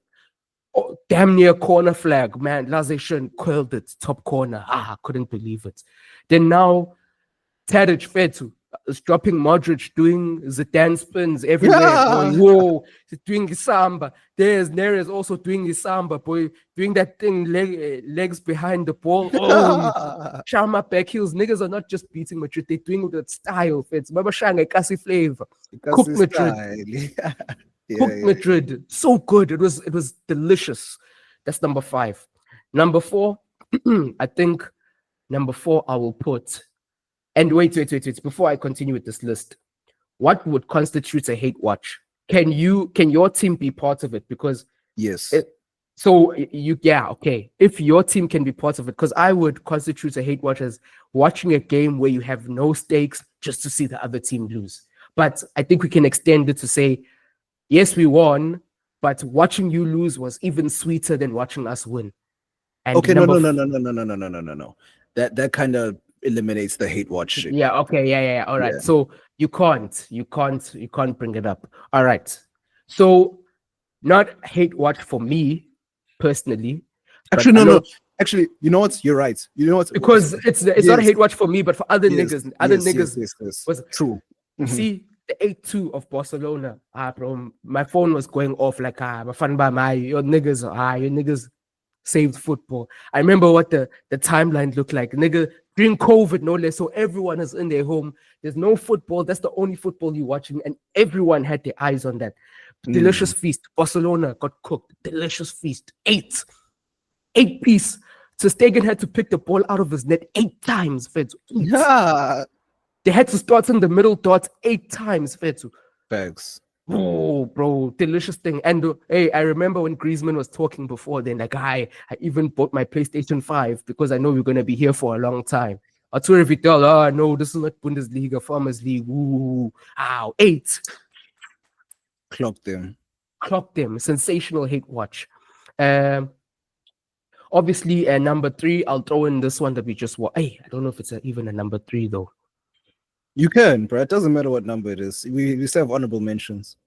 damn near corner flag, man. Lazation curled it, top corner. Couldn't believe it. Then now, Tadic Fetu is dropping Modric, doing Zidane spins everywhere. Yeah. Boy. Whoa, he's doing his samba. There's Neres also doing his samba, boy, doing that thing, legs behind the ball. Oh, Sharma back heels. Niggas are not just beating Madrid, they're doing it with style. Fits. Remember Shanga, Kasi flavor. Cook Madrid. Madrid. So good. It was delicious. That's number 5. Number 4, I think number 4 I will put. And wait. Before I continue with this list, what would constitute a hate watch? Can your team be part of it? Because yes. If your team can be part of it, because I would constitute a hate watch as watching a game where you have no stakes just to see the other team lose. But I think we can extend it to say, yes, we won, but watching you lose was even sweeter than watching us win. And okay, no. That kind of eliminates the hate watch shit. Yeah, okay, yeah. All right. Yeah. So you can't bring it up. All right. So not hate watch for me personally. Actually, no. Actually, you know what? You're right. You know what? Because it's not a hate watch for me, but for other niggas. Other niggas was true. See the 8-2 of Barcelona. Bro, my phone was going off like my fan by my your niggas saved football. I remember what the timeline looked like. Nigga, during COVID, no less. So everyone is in their home. There's no football. That's the only football you're watching. And everyone had their eyes on that. Delicious feast. Barcelona got cooked. Delicious feast. 8 piece. So Stegen had to pick the ball out of his net 8 times. Fetu. Yeah. They had to start in the middle dot 8 times. Fetu. Thanks. Oh, bro, delicious thing. And hey, I remember when Griezmann was talking before then, like, I even bought my PlayStation 5 because I know we're going to be here for a long time. Arturo Vidal, no, this is not Bundesliga, Farmers League. Ooh, 8. Clocked them. Sensational hate watch. Obviously, number 3, I'll throw in this one that we just watched. Hey, I don't know if it's even a number 3 though. You can, bro. It doesn't matter what number it is. We still have honorable mentions.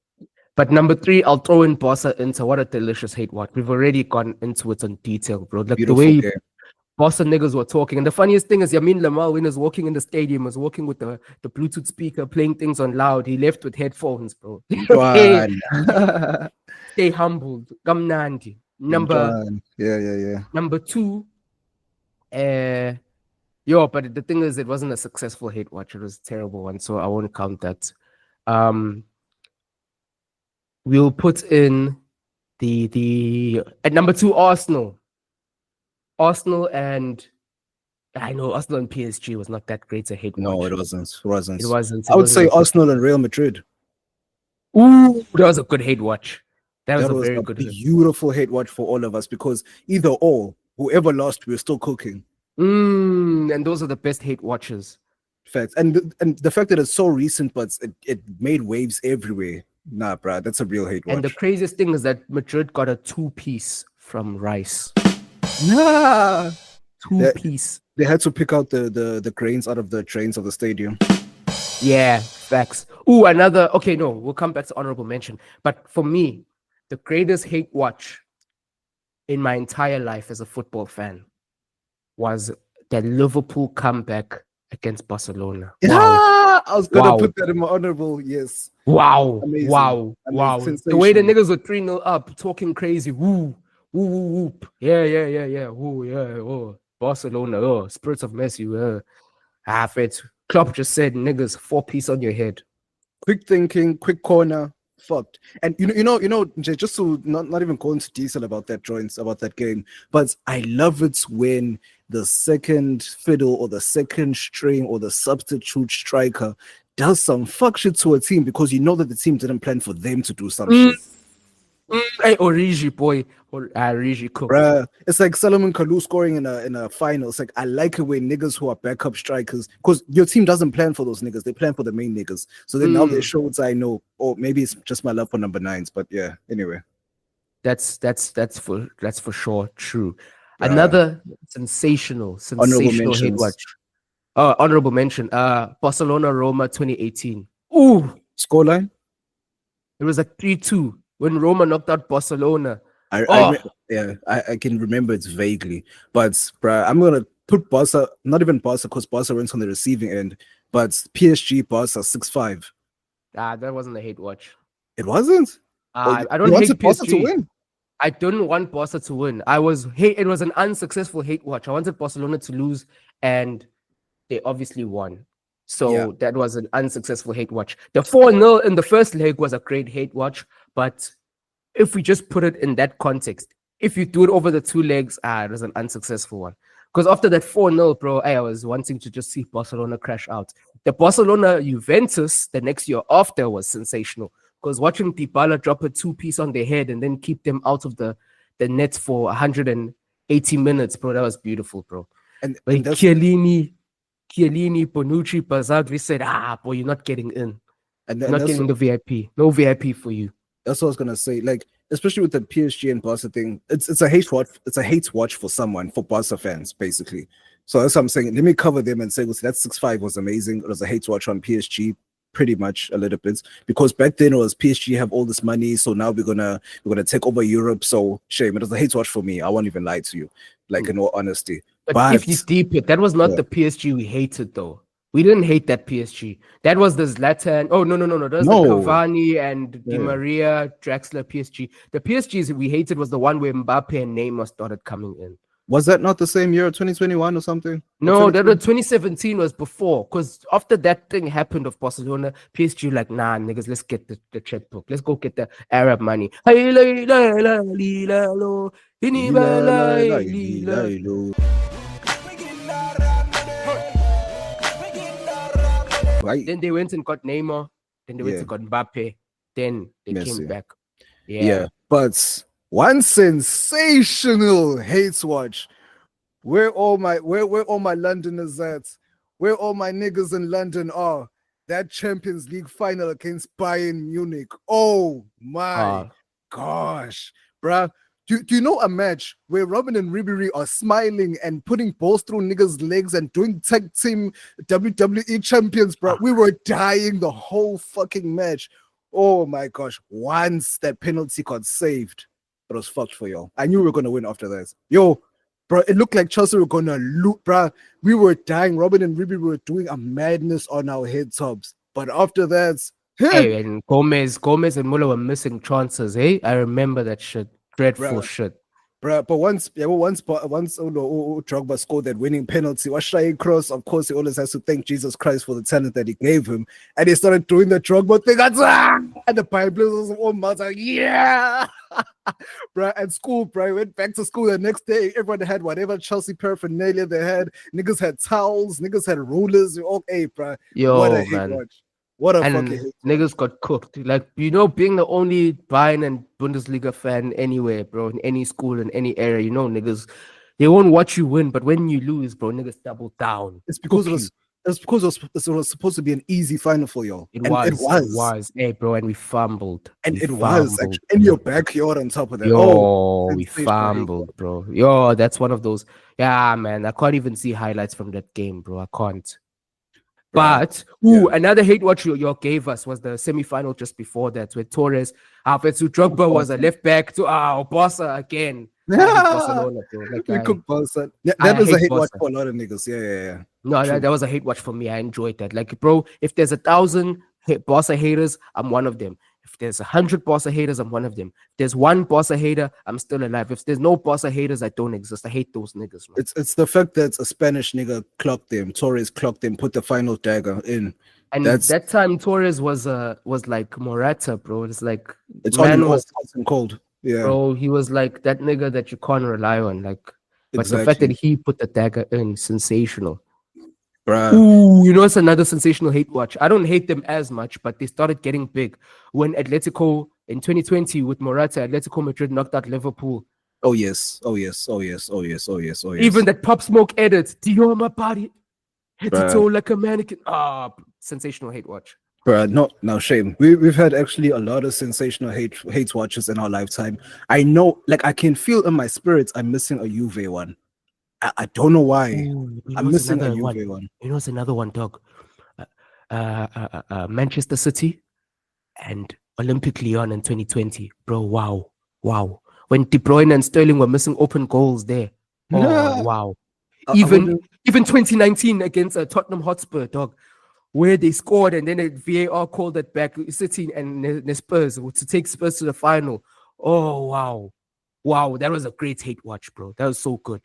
But number 3, I'll throw in Barca Inter. What a delicious hate watch. We've already gone into it in detail, bro. Like Beautiful the way game. Barca niggas were talking. And the funniest thing is Yamin Lamal, when he was walking in the stadium, was walking with the Bluetooth speaker, playing things on loud. He left with headphones, bro. Dwan. Stay humbled. Gamnandi. Dwan. Yeah. Number 2, but the thing is, it wasn't a successful hate watch. It was a terrible one, so I won't count that. We'll put in the at number 2, Arsenal, and I know Arsenal and PSG was not that great a hate No, watch. it wasn't. It wasn't. I would say Arsenal and Real Madrid. Ooh, that was a good hate watch. That was a very good beautiful hate watch for all of us because either or, whoever lost, we're still cooking. And those are the best hate watches. Facts. And the fact that it's so recent, but it made waves everywhere. Nah, bruh, that's a real hate watch. And the craziest thing is that Madrid got a 2-piece from Rice. Nah. 2-piece. They had to pick out the grains out of the trains of the stadium. Yeah, facts. Ooh, another. Okay, no, we'll come back to honorable mention. But for me, the greatest hate watch in my entire life as a football fan was the Liverpool comeback against Barcelona. Yeah, wow. I was gonna put that in my honorable. Yes. Wow. Amazing. Wow. The way the niggas were 3-0 up, talking crazy. Woo. Whoop. Yeah. Woo, yeah. Oh, Barcelona. Oh, spirits of Messi. Fred. Klopp just said, niggas, 4-piece on your head. Quick thinking, quick corner, fucked. And you know, just to not even go into detail about that game, but I love it when the second fiddle or the second string or the substitute striker does some fuck shit to a team because you know that the team didn't plan for them to do some shit. Hey, Origi boy, Origi cook. Bruh, it's like Solomon Kalou scoring in a final. It's like I like it when niggas who are backup strikers, because your team doesn't plan for those niggas, they plan for the main niggas. So then now they show what I know, or maybe it's just my love for number 9s. But yeah, anyway, that's for sure true. Another sensational hate watch. Honorable mention. Barcelona Roma 2018. Ooh, scoreline. It was a 3-2 when Roma knocked out Barcelona. I can remember it vaguely, but bruh, I'm gonna put Barca, not even Barca, because Barca went on the receiving end, but PSG Barca 6-5. That wasn't a hate watch. It wasn't. I don't hate Barca PSG to win. I didn't want Barca to win. It was an unsuccessful hate watch. I wanted Barcelona to lose, and they obviously won. So that was an unsuccessful hate watch. The 4-0 in the first leg was a great hate watch, but if we just put it in that context, if you do it over the 2 legs, it was an unsuccessful one. Because after that 4-0, bro, I was wanting to just see Barcelona crash out. The Barcelona Juventus the next year after was sensational. Because watching Dybala drop a 2-piece on their head and then keep them out of the net for 180 minutes, bro, that was beautiful, bro. And Chiellini, Bonucci, Bazzagli said, boy, you're not getting in. And you're not getting the VIP. No VIP for you. That's what I was gonna say. Like, especially with the PSG and Barca thing, it's a hate watch. It's a hate watch for someone, for Barca fans, basically. So that's what I'm saying. Let me cover them and say, that 6-5 was amazing. It was a hate watch on PSG, pretty much a little bit, because back then it was PSG have all this money, so now we're gonna take over Europe. So shame. It was a hate watch for me. I won't even lie to you, like in all honesty. But if you deep it, that was not the PSG we hated though. We didn't hate that PSG. That was the Zlatan. Oh, no. That was the Cavani and Di Maria, Draxler PSG. The PSGs we hated was the one where Mbappe and Neymar started coming in. Was that not the same year, 2021 or something? No, that 2017 was before. Because after that thing happened of Barcelona, PSG like, nah, niggas, let's get the checkbook. Let's go get the Arab money. Right. Then they went and got Neymar. Then they went and got Mbappe. Then they came back. Yeah. But one sensational hate watch. Where all my Londoners at? Where all my niggas in London are? That Champions League final against Bayern Munich. Oh my gosh, bruh. Do you know a match where Robin and Ribery are smiling and putting balls through niggas' legs and doing tag team WWE champions, bro? We were dying the whole fucking match. Oh my gosh. Once that penalty got saved, it was fucked for y'all. I knew we were going to win after that. Yo, bro, it looked like Chelsea were going to loot, bro. We were dying. Robin and Ribery were doing a madness on our head tops. But after that... Hey, and Gomez and Muller were missing chances, hey? I remember that shit. Dreadful shit. Bro, but once Drogba scored that winning penalty, was Shy Cross, of course, he always has to thank Jesus Christ for the talent that he gave him. And he started doing the Drogba thing. And the Bible was all mouth like, yeah. Bro, at school, bro, went back to school the next day. Everyone had whatever Chelsea paraphernalia they had. Niggas had towels, niggas had rulers. All, hey, bro. Yo, what a hit man. watch. What a and fucking hit. Niggas got cooked. Like, being the only Bayern and Bundesliga fan anywhere, bro, in any school, in any area, niggas, they won't watch you win, but when you lose, bro, niggas double down. It's because it was supposed to be an easy final for y'all. It was. Hey, bro, and we fumbled. And it was actually in your backyard on top of that. We fumbled, bro. Yo, that's one of those. Yeah, man, I can't even see highlights from that game, bro. I can't. But another hate watch you gave us was the semi-final just before that, where Torres, Alfredo Drogba was a left back to Bossa again. Barcelona, that was a hate watch for a lot of niggas. Yeah. No, that was a hate watch for me. I enjoyed that. Like, bro, if there's 1,000 Bossa haters, I'm one of them. If there's 100 Bossa haters, I'm one of them. If there's one Bossa hater, I'm still alive. If there's no Bossa haters, I don't exist. I hate those niggas, man. It's the fact that a Spanish nigga clocked them. Torres clocked them, put the final dagger in. And that time Torres was like Morata, bro. It's like it's on cold. Yeah. Bro, he was like that nigga that you can't rely on. Like, but exactly. The fact that he put the dagger in, sensational. Bruh. Ooh, it's another sensational hate watch. I don't hate them as much, but they started getting big when Atletico in 2020 with Morata, Atletico Madrid knocked out Liverpool. Oh yes. Even that Pop Smoke edit, Dior my body, head to toe like a mannequin. Sensational hate watch. Bruh, no shame. We've had actually a lot of sensational hate watches in our lifetime. I know, like I can feel in my spirits I'm missing a Juve one. I don't know why. I'm missing a Juve one. It's another one, dog. Manchester City and Olympic Lyon in 2020. Bro, wow. When De Bruyne and Sterling were missing open goals there. Oh, wow. Even 2019 against Tottenham Hotspur, dog, where they scored and then VAR called it back, City and the Spurs to take Spurs to the final. Oh, wow. That was a great hate watch, bro. That was so good.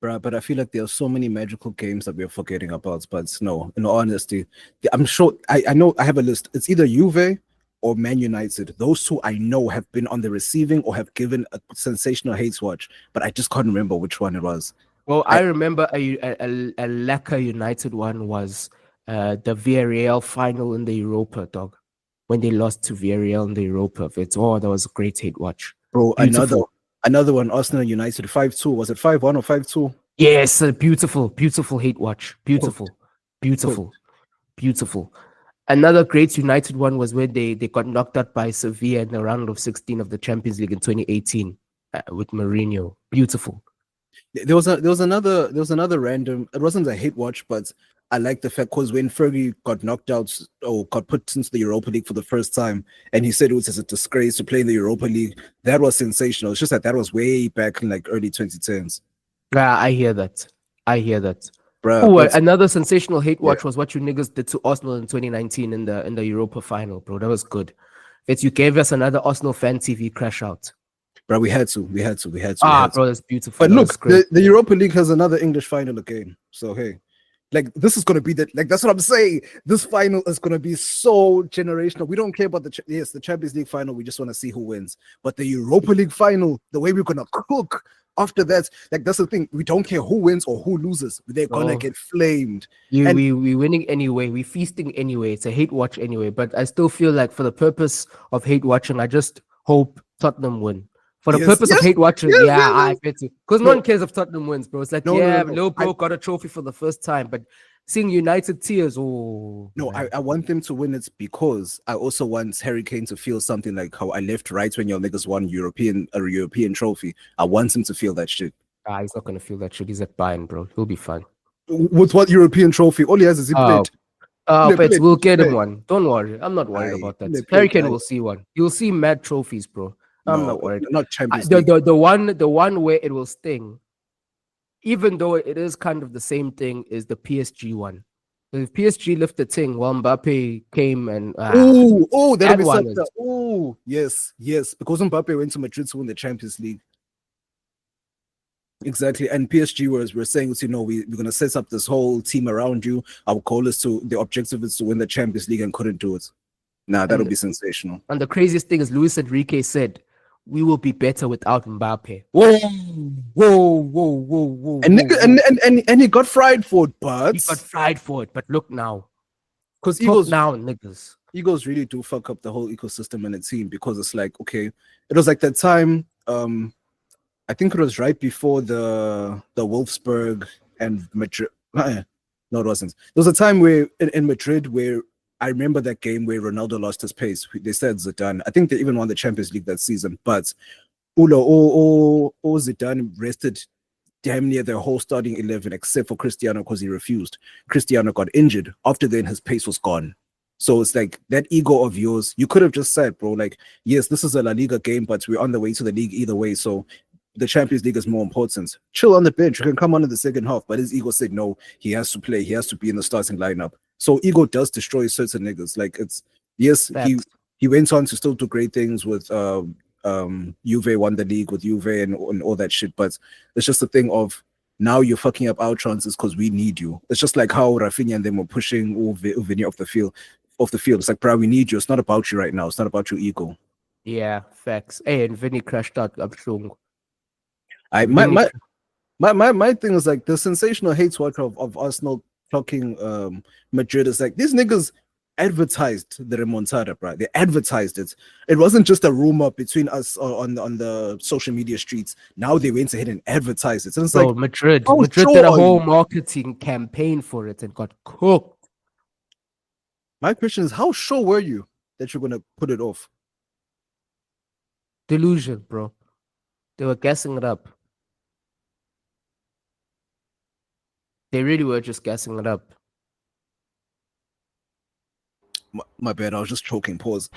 But I feel like there are so many magical games that we're forgetting about. But no, in all honesty, I'm sure I know I have a list. It's either Juve or Man United. Those two I know have been on the receiving or have given a sensational hate watch, but I just can't remember which one it was. Well, I remember a Lacquer United one was the Villarreal final in the Europa, dog. When they lost to Villarreal in the Europa. That was a great hate watch. Bro, Another one, Arsenal United 5-2. Was it 5-1 or 5-2? Yes, a beautiful hate watch. Beautiful. Another great United one was when they got knocked out by Sevilla in the round of 16 of the Champions League in 2018 with Mourinho. Beautiful. There was another random. It wasn't a hate watch, but I like the fact because when Fergie got knocked out or got put into the Europa League for the first time, and he said it was a disgrace to play in the Europa League, that was sensational. It's just that was way back in like early 2010s. Yeah, I hear that. Bro, another sensational hate watch was what you niggas did to Arsenal in 2019 in the Europa final, bro. That was good. You gave us another Arsenal fan TV crash out. Bro, we had to. Bro, that's beautiful. But look, the Europa League has another English final again. So hey. Like, this is going to be that's what I'm saying. This final is going to be so generational. We don't care about the Champions League final. We just want to see who wins. But the Europa League final, the way we're going to cook after that, like, that's the thing. We don't care who wins or who loses. They're going to get flamed. We winning anyway. We feasting anyway. It's a hate watch anyway. But I still feel like for the purpose of hate watching, I just hope Tottenham win. For the purpose of hate watching, I bet you. Because no one cares if Tottenham wins, bro. It's like, Lil Bro got a trophy for the first time, but seeing United tears. Oh No, man. I want them to win it because I also want Harry Kane to feel something like how I left right when your niggas won a European trophy. I want him to feel that shit. He's not gonna feel that shit. He's at Bayern, bro. He'll be fine. With what European trophy? All he has is he played. But we'll get him one. Don't worry. I'm not worried Aye, about they that. played, Harry Kane aye. will see one. You'll see mad trophies, bro. I'm No, not worried. not Champions The, League. the one where it will sting, even though it is kind of the same thing, is the PSG one. If PSG lift the thing while Mbappe came and that'll that be one such is- a yes. Because Mbappe went to Madrid to win the Champions League. Exactly, and PSG we're saying, we're gonna set up this whole team around you. Our goal is the objective is to win the Champions League and couldn't do it. Nah, that'll be sensational. And the craziest thing is Luis Enrique said, "We will be better without Mbappe." Whoa. And he got fried for it, but He got fried for it, but look now. because Talk now, niggas. egos really do fuck up the whole ecosystem and the team, because it's like, okay, it was like that time, I think it was right before the Wolfsburg and Madrid. No, it wasn't. There was a time where in Madrid where I remember that game where Ronaldo lost his pace. They said Zidane. I think they even won the Champions League that season. But Zidane rested damn near their whole starting 11 except for Cristiano because he refused. Cristiano got injured. After then, his pace was gone. So it's like that ego of yours. You could have just said, bro, like, yes, this is a La Liga game, but we're on the way to the league either way. So the Champions League is more important. Chill on the bench. You can come on in the second half. But his ego said, no, he has to play. He has to be in the starting lineup. So ego does destroy certain niggas. Like, it's, yes, he went on to still do great things with Juve, won the league with Juve and all that shit. But it's just a thing of, now you're fucking up our chances because we need you. It's just like how Rafinha and them were pushing Vinny off the field. It's like, bro, we need you. It's not about you right now. It's not about your ego. Yeah, facts. Hey, and Vinny crashed out. I'm sure. My thing is like the sensational hate watch of Arsenal talking Madrid is like, these niggas advertised the remontada, bro. They advertised it. It wasn't just a rumor between us on the social media streets. Now they went ahead and advertised it. And it's like, Madrid how did sure a are whole you? marketing campaign for it and got cooked. My question is, how sure were you that you're gonna put it off? Delusion, bro. They were gassing it up. They really were just gassing it up. My bad, I was just choking. Pause.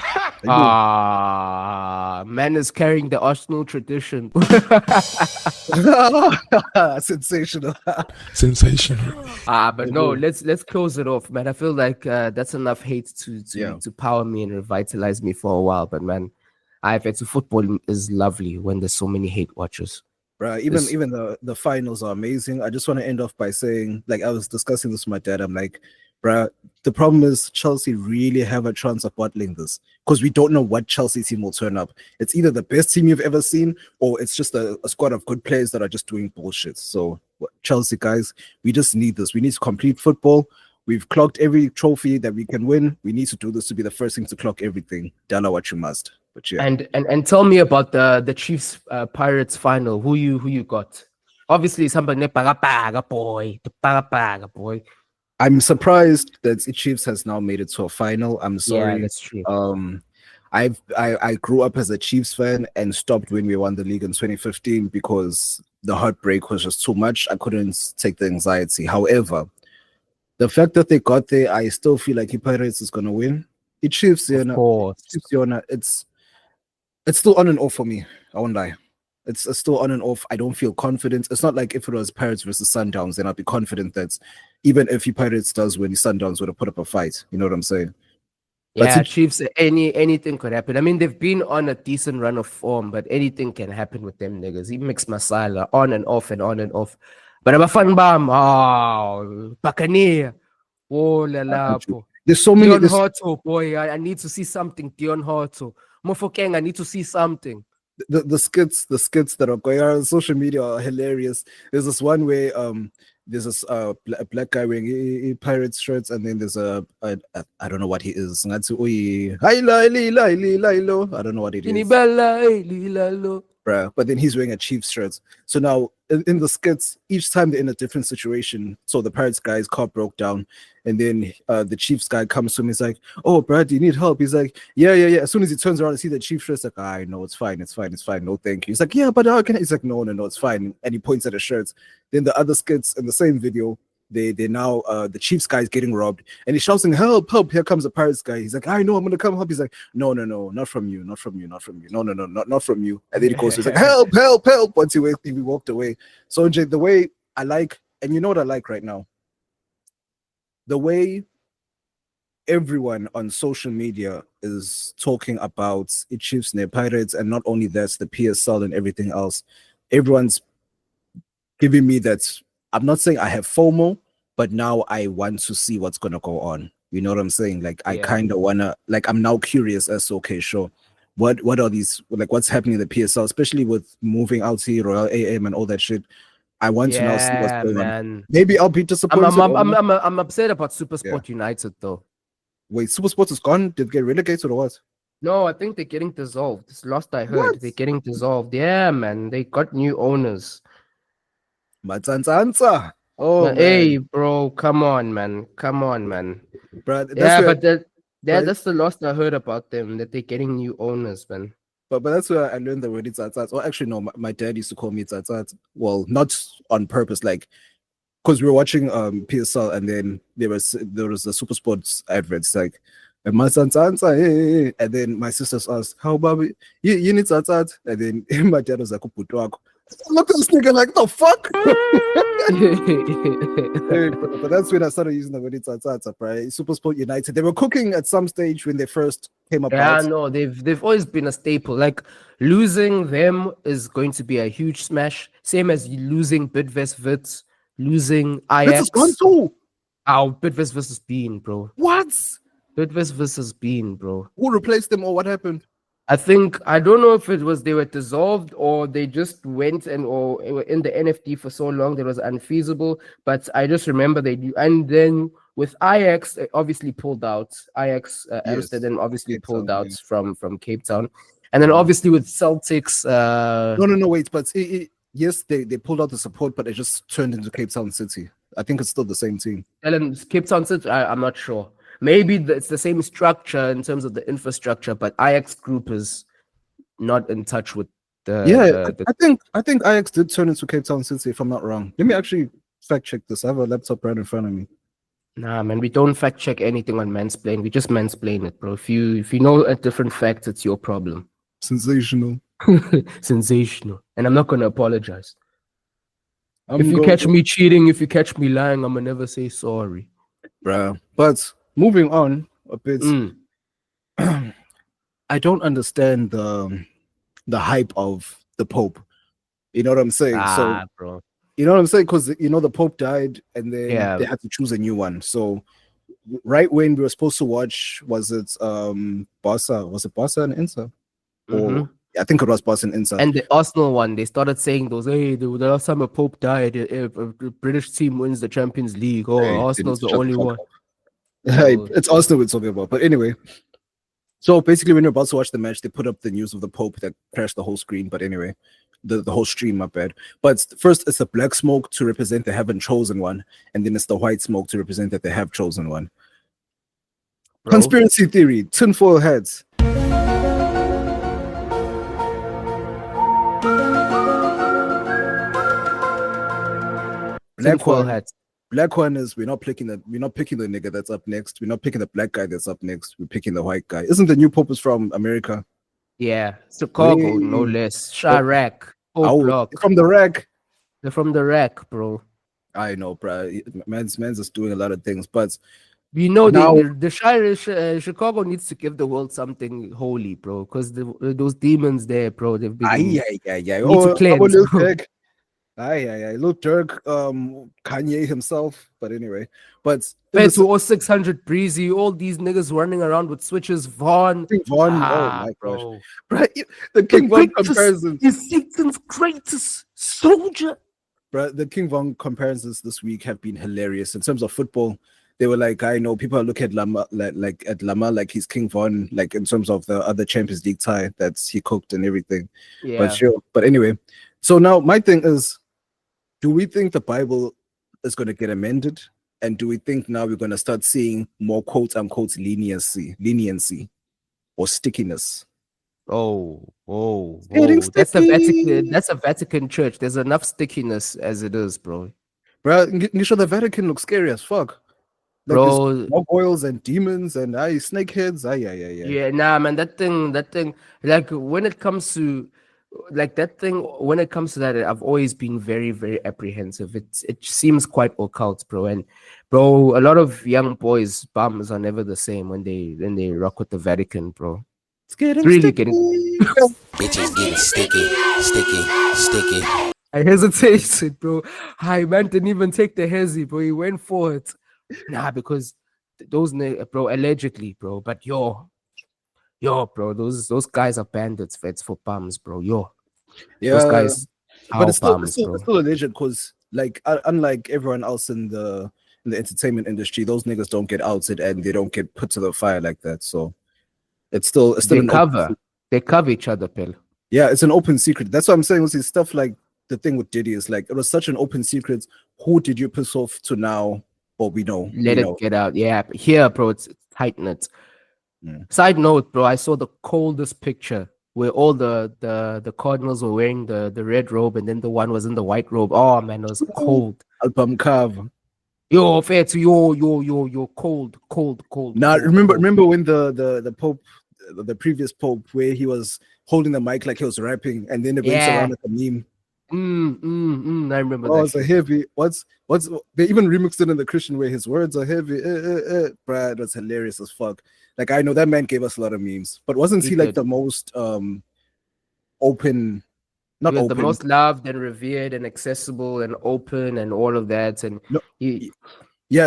Man is carrying the Arsenal tradition. Sensational. But no, let's close it off, man. I feel like that's enough hate to power me and revitalize me for a while. But man, football is lovely when there's so many hate watchers. Right, even the finals are amazing. I just want to end off by saying, like, I was discussing this with my dad. I'm like, bruh, the problem is Chelsea really have a chance of bottling this because we don't know what Chelsea team will turn up. It's either the best team you've ever seen or it's just a squad of good players that are just doing bullshit. So Chelsea guys, we just need this. We need to complete football. We've clocked every trophy that we can win. We need to do this to be the first thing to clock everything. Dala what you must. But yeah. And tell me about the Chiefs Pirates final. Who you got? Obviously somebody boy. I'm surprised that the Chiefs has now made it to a final. I'm sorry. Yeah, that's true. I grew up as a Chiefs fan and stopped when we won the league in 2015 because the heartbreak was just too much. I couldn't take the anxiety. However, the fact that they got there, I still feel like Pirates is gonna win. The Chiefs, Of course. It's still on and off for me. I won't lie. It's still on and off. I don't feel confident. It's not like if it was Pirates versus Sundowns, then I'd be confident that even if Pirates does win, the Sundowns would have put up a fight. You know what I'm saying? Yeah, Chiefs, anything could happen. I mean, they've been on a decent run of form, but anything can happen with them niggas. He mixed masala on and off and on and off. But I'm a fan bam. Oh, Buccaneer. Oh, la la. There's so many. Dion Horto, boy. I need to see something. Dion Horto. Mofokeng, I need to see something. The skits that are going on social media are hilarious. There's this one where there's this a black guy wearing Pirates shirts, and then there's I don't know what he is. I don't know what it is. bruh. But then he's wearing a Chiefs shirt. So now in the skits, each time they're in a different situation. So the Pirates guy's car broke down, and then the Chiefs guy comes to him. He's like, "Oh, Brad, do you need help?" He's like, "Yeah." As soon as he turns around and see the Chiefs shirt, like, "I know, it's fine. No, thank you." He's like, "Yeah, but how can?" He's like, "No, it's fine." And he points at the shirts. Then the other skits in the same video, they now the Chiefs guy is getting robbed, and he's shouting, "Help! Here comes the Pirates guy." He's like, "I know, I'm gonna come help." He's like, "No, not from you, not from you. No, not from you." And then he goes, he's like, "Help! Once he walked away. So Jay, the way I like, and you know what I like right now, the way everyone on social media is talking about the Chiefs and their Pirates, and not only that, the PSL and everything else. Everyone's giving me that. I'm not saying I have FOMO, but now I want to see what's gonna go on. You know what I'm saying? Like I kind of wanna, like I'm now curious as to, okay, sure, what are these, like what's happening in the PSL, especially with moving out to Royal AM and all that shit. I want to now see what's going on. Maybe I'll be disappointed. I'm upset about SuperSport United though. Wait, SuperSport is gone? Did it get relegated or what? No, I think they're getting dissolved. This last I heard, they're getting dissolved. Yeah, man, they got new owners. Matsansa. Oh, hey, bro, come on, man. Bro, that's the last I heard about them, that they're getting new owners, man. But that's where I learned the word tsatsats. Or actually, no, my dad used to call me tsatsats. Well, not on purpose, like because we were watching PSL, and then there was the Super Sports adverts like my son, hey. And then my sisters asked, "How Bobby? You need tsatsats?" And then my dad was like, look at this nigga, like the fuck. Hey, but that's when I started using the word tsatsats, right? SuperSport United. They were cooking at some stage when they first came up. Yeah, no, they've always been a staple. Like losing them is going to be a huge smash. Same as losing Bidvest Wits, losing Ajax. This is gone too. Oh, Bidvest versus Bean, bro. What? Bidvest versus Bean, bro. Who replaced them or what happened? I don't know if it was they were dissolved or they just went or were in the NFT for so long that it was unfeasible. But I just remember they do. And then with Ajax, they obviously pulled out. Ajax Amsterdam obviously pulled out from Cape Town. And then obviously with Celtics. No, wait. But yes, they pulled out the support, but it just turned into Cape Town City. I think it's still the same team. And Cape Town City, I'm not sure. Maybe it's the same structure in terms of the infrastructure, but Ajax Group is not in touch with the. I think Ajax did turn into Cape Town City, if I'm not wrong. Let me actually fact check this. I have a laptop right in front of me. Nah, man, we don't fact check anything on Mansplain. We just mansplain it, bro. If you know a different fact, it's your problem. Sensational. Sensational. And I'm not gonna apologize. If you catch me cheating, if you catch me lying, I'm gonna never say sorry. Bruh. But moving on a bit, I don't understand the hype of the Pope. You know what I'm saying? Bro. You know what I'm saying? Because the Pope died, and then they had to choose a new one. So right when we were supposed to watch, was it Barca? Was it Barca and Inter? Or I think it was Barca and Inter. And the Arsenal one, they started saying those, hey, the last time a Pope died, if a British team wins the Champions League, Arsenal's the only one. It's Arsenal we're talking about. But anyway, so basically when you're about to watch the match, they put up the news of the Pope that crashed the whole screen. But anyway, the whole stream, my bad. But first it's the black smoke to represent they haven't chosen one, and then it's the white smoke to represent that they have chosen one. Bro. Conspiracy theory, tinfoil hats. Black one is we're not picking the nigga that's up next. We're not picking the black guy that's up next. We're picking the white guy. Isn't the new Pope is from America? Yeah, Chicago, no less. Chirac, from the rack. They're from the rack, bro. I know, bro. Man's is doing a lot of things, but the Chicago needs to give the world something holy, bro. Because those demons there, bro, they've been. Lil Durk, Kanye himself, but anyway, but all 600 Breezy, all these niggas running around with switches, Vaughn, oh my gosh, right? The King Von comparisons is Satan's greatest soldier, bro. The King Von comparisons this week have been hilarious in terms of football. they were like, I know people look at Lama like at Lama like he's King Von, like in terms of the other Champions League tie that he cooked and everything. Yeah. But sure. But anyway, so now my thing is, do we think the Bible is going to get amended? And do we think now we're going to start seeing more quote unquote leniency or stickiness? Getting That's the Vatican. sticky. That's a Vatican church. There's enough stickiness as it is, bro. Bro, you sure the Vatican looks scary as fuck. Like Bro, there's gargoyles and demons and snakeheads. yeah, nah, man. That thing. Like when it comes to, like that thing. When it comes to that, I've always been very, very apprehensive. It seems quite occult, bro. And bro, a lot of young boys' bums are never the same when they rock with the Vatican, bro. It's getting Really sticky. Bitches getting sticky. I hesitated, bro. Hi, man didn't even take the hezzy, bro. He went for it. Nah, because those bro, allegedly, bro. But yo, bro, those guys are bandits, vets for bums, bro. Those guys but are it's still, bums, it's still, bro. it's still a legend because, like, unlike everyone else in the entertainment industry, those niggas don't get outed and they don't get put to the fire like that. So it's still They an cover each other, pill. yeah, it's an open secret. That's what I'm saying. Was stuff like the thing with Diddy is like it was such an open secret. Who did you piss off to now? But we know. Let it get out. Yeah, here, bro, it's tight knit. Yeah. Side note, bro, I saw the coldest picture where all the cardinals were wearing the red robe and then the one was in the white robe. Oh man, it was cold. Album cover. Yo, fair to yo, cold. Now cold, remember cold. when the Pope, the previous Pope, where he was holding the mic like he was rapping, and then it went around like a meme. I remember Oh, that. it's a heavy. What's they even remixed it in the Christian way. His words are heavy. Brad, that's hilarious as fuck. Like I know that man gave us a lot of memes, but wasn't he like did. the most open? Not He was open. the most loved and revered and accessible and open and all of that. And No,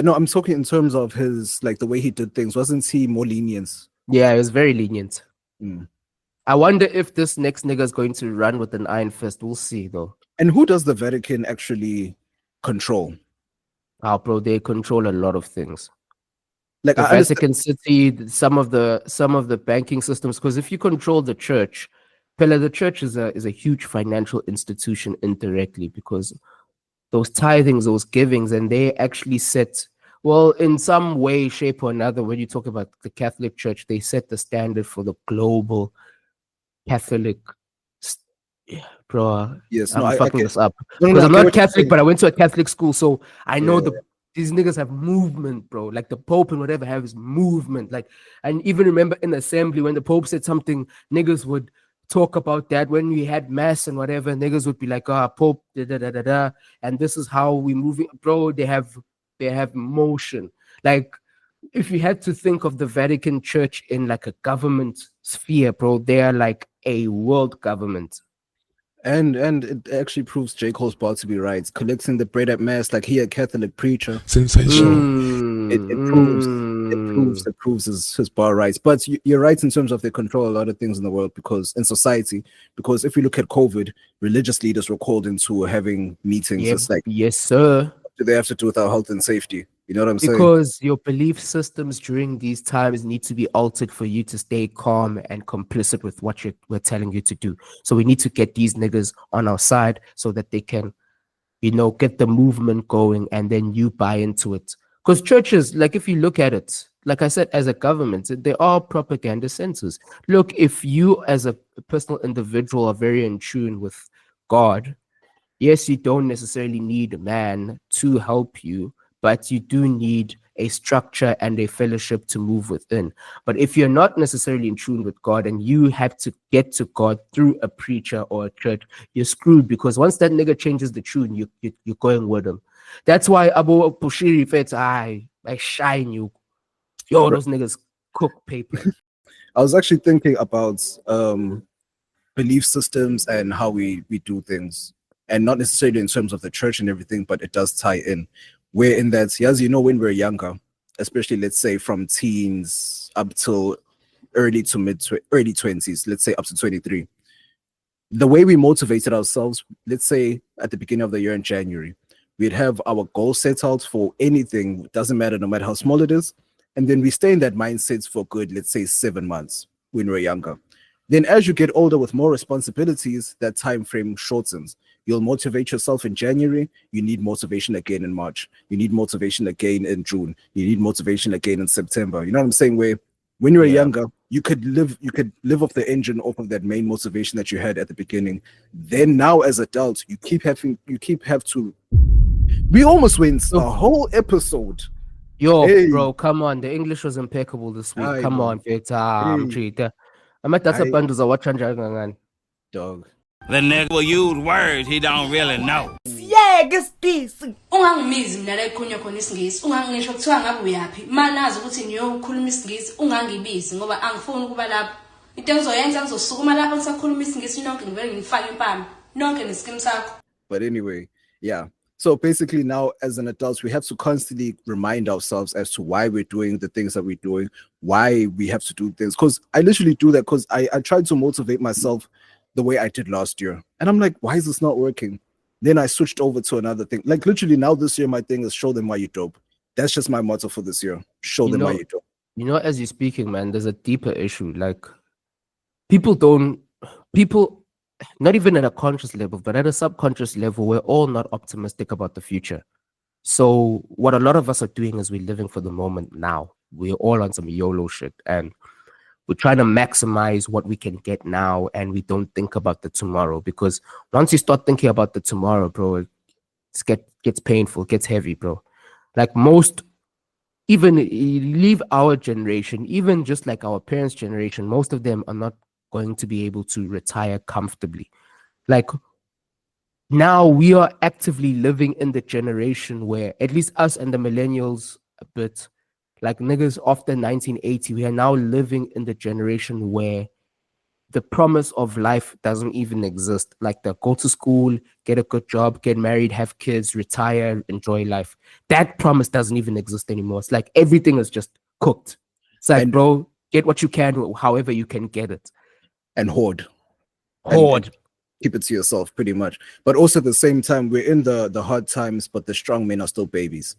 no, I'm talking in terms of his like the way he did things. Wasn't he more lenient? yeah, he was very lenient. Mm. I wonder if this next nigga is going to run with an iron fist. We'll see though. And who does the Vatican actually control? Oh, bro, they control a lot of things. Like The I understand- Vatican City, some of the banking systems. Because if you control the church, Pella, the church is a huge financial institution indirectly because those tithings, those givings, and they actually set, well, in some way, shape, or another, when you talk about the Catholic Church, they set the standard for the global Catholic. Yeah, bro, yes, I'm no, I fucking get this up no, because I I'm get not what you're Catholic, saying. but I went to a Catholic school, so I know Yeah. these niggas have movement, bro. Like the Pope and whatever have is movement. Like, and even remember in assembly when the Pope said something, niggas would talk about that when we had mass and whatever. Niggas would be like, Pope, and this is how we move it, bro. They have motion. Like, if you had to think of the Vatican Church in like a government sphere, bro, they are like a world government. And it actually proves J. Cole's bar to be right. Collecting the bread at mass like he a Catholic preacher. Sensational. It proves his bar right. But you're right in terms of they control a lot of things in the world because in society, because if we look at COVID, religious leaders were called into having meetings. Yep. It's like, Yes, sir. what do they have to do with our health and safety? You know what I'm saying? Because your belief systems during these times need to be altered for you to stay calm and complicit with what we're telling you to do. So we need to get these niggas on our side so that they can, get the movement going and then you buy into it. Because churches, like if you look at it, like I said, as a government, they are propaganda centers. Look, if you as a personal individual are very in tune with God, yes, you don't necessarily need a man to help you, but you do need a structure and a fellowship to move within. But if you're not necessarily in tune with God and you have to get to God through a preacher or a church, you're screwed because once that nigga changes the tune, you're going with him. That's why Abu Pushiri fets, I shine you. Yo, those niggas cook paper. I was actually thinking about belief systems and how we do things, and not necessarily in terms of the church and everything, but it does tie in. We're in that, as you know, when we're younger, especially let's say from teens up till early 20s, let's say up to 23, the way we motivated ourselves, let's say at the beginning of the year in January, we'd have our goal set out for anything, doesn't matter, no matter how small it is. And then we stay in that mindset for good, let's say 7 months when we're younger. Then as you get older with more responsibilities, that time frame shortens. You'll motivate yourself in January. You need motivation again in March. You need motivation again in June. You need motivation again in September. You know what I'm saying? Where when you were younger, you could live off the engine off of that main motivation that you had at the beginning. Then now as adults, we almost went a whole episode. Yo, bro, come on. The English was impeccable this week. Come on, Victor. I'm at that bundles of what dog. The nigga will use words he don't really know. Yeah, guess this. Ungangimizi mina la ekhulunywa khona isingisi. Ungangisho kuthiwa ngabe uyaphi. Manazi ukuthi niyokhuluma isingisi ungangibizi ngoba angifuni ukuba lapho. Into engizoyenza ngizosukuma lapho ngisakhuluma isingisi nonke ngivele ngifake impama. Nonke neskim sakho. But anyway, yeah. So basically now as an adult, we have to constantly remind ourselves as to why we're doing the things that we're doing, why we have to do things. Because I literally do that because I tried to motivate myself the way I did last year. And I'm like, why is this not working? Then I switched over to another thing. Like literally now this year, my thing is show them why you're dope. That's just my motto for this year. Show them why you're dope. You know, as you're speaking, man, there's a deeper issue. Like people, not even at a conscious level, but at a subconscious level, we're all not optimistic about the future. So what a lot of us are doing is we're living for the moment now. We're all on some YOLO shit and we're trying to maximize what we can get now and we don't think about the tomorrow, because once you start thinking about the tomorrow, bro, it gets painful, gets heavy, bro. Like even you leave our generation, even just like our parents' generation, most of them are not going to be able to retire comfortably. Like now we are actively living in the generation where at least us and the millennials a bit, like niggas after 1980, we are now living in the generation where the promise of life doesn't even exist. Like the go to school, get a good job, get married, have kids, retire, enjoy life. That promise doesn't even exist anymore. It's like everything is just cooked. It's like, bro, get what you can, however you can get it. And hoard. And keep it to yourself pretty much. But also at the same time, we're in the hard times, but the strong men are still babies.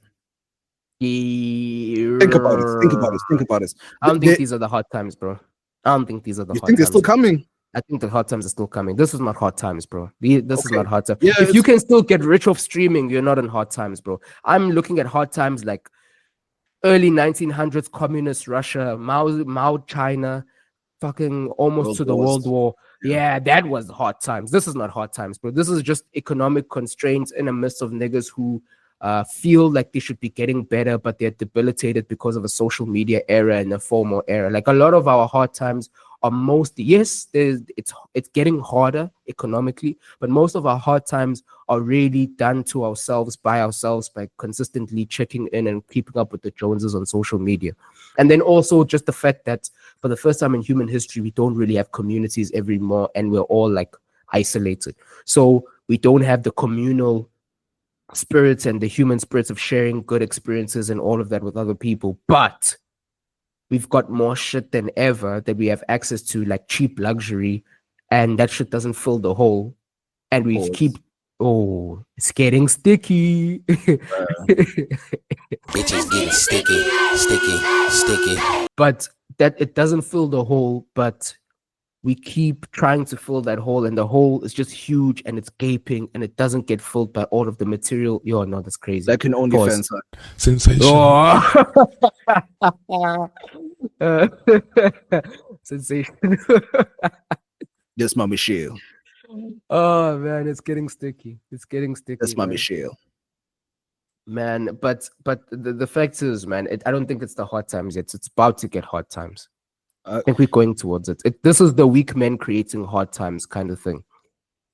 Think about it. I don't think these are the hard times, bro. I don't think these are the hard times. You think they're still coming? I think the hard times are still coming. This is not hard times, bro. This is not hard times. Yeah, if you can still get rich off streaming, you're not in hard times, bro. I'm looking at hard times like early 1900s communist Russia, Mao China, fucking almost World to the World War. Yeah, that was hard times. This is not hard times, bro. This is just economic constraints in the midst of niggas who feel like they should be getting better, but they're debilitated because of a social media era and a formal era. Like a lot of our hard times are mostly, yes, it's getting harder economically, but most of our hard times are really done to ourselves by consistently checking in and keeping up with the Joneses on social media. And then also just the fact that for the first time in human history, we don't really have communities anymore, and we're all like isolated. So we don't have the communal spirits and the human spirits of sharing good experiences and all of that with other people, but we've got more shit than ever that we have access to, like cheap luxury, and that shit doesn't fill the hole, and we it's getting sticky. Bitches getting sticky. But that it doesn't fill the hole, but we keep trying to fill that hole, and the hole is just huge and it's gaping and it doesn't get filled by all of the material. Yo, no, that's crazy. That can only fence. Sensational. Sensational. Yes, my Michelle. Oh man, it's getting sticky. That's my Michelle. Man, but the fact is, man, I don't think it's the hard times yet. It's about to get hard times. I think we're going towards it. This is the weak men creating hard times kind of thing.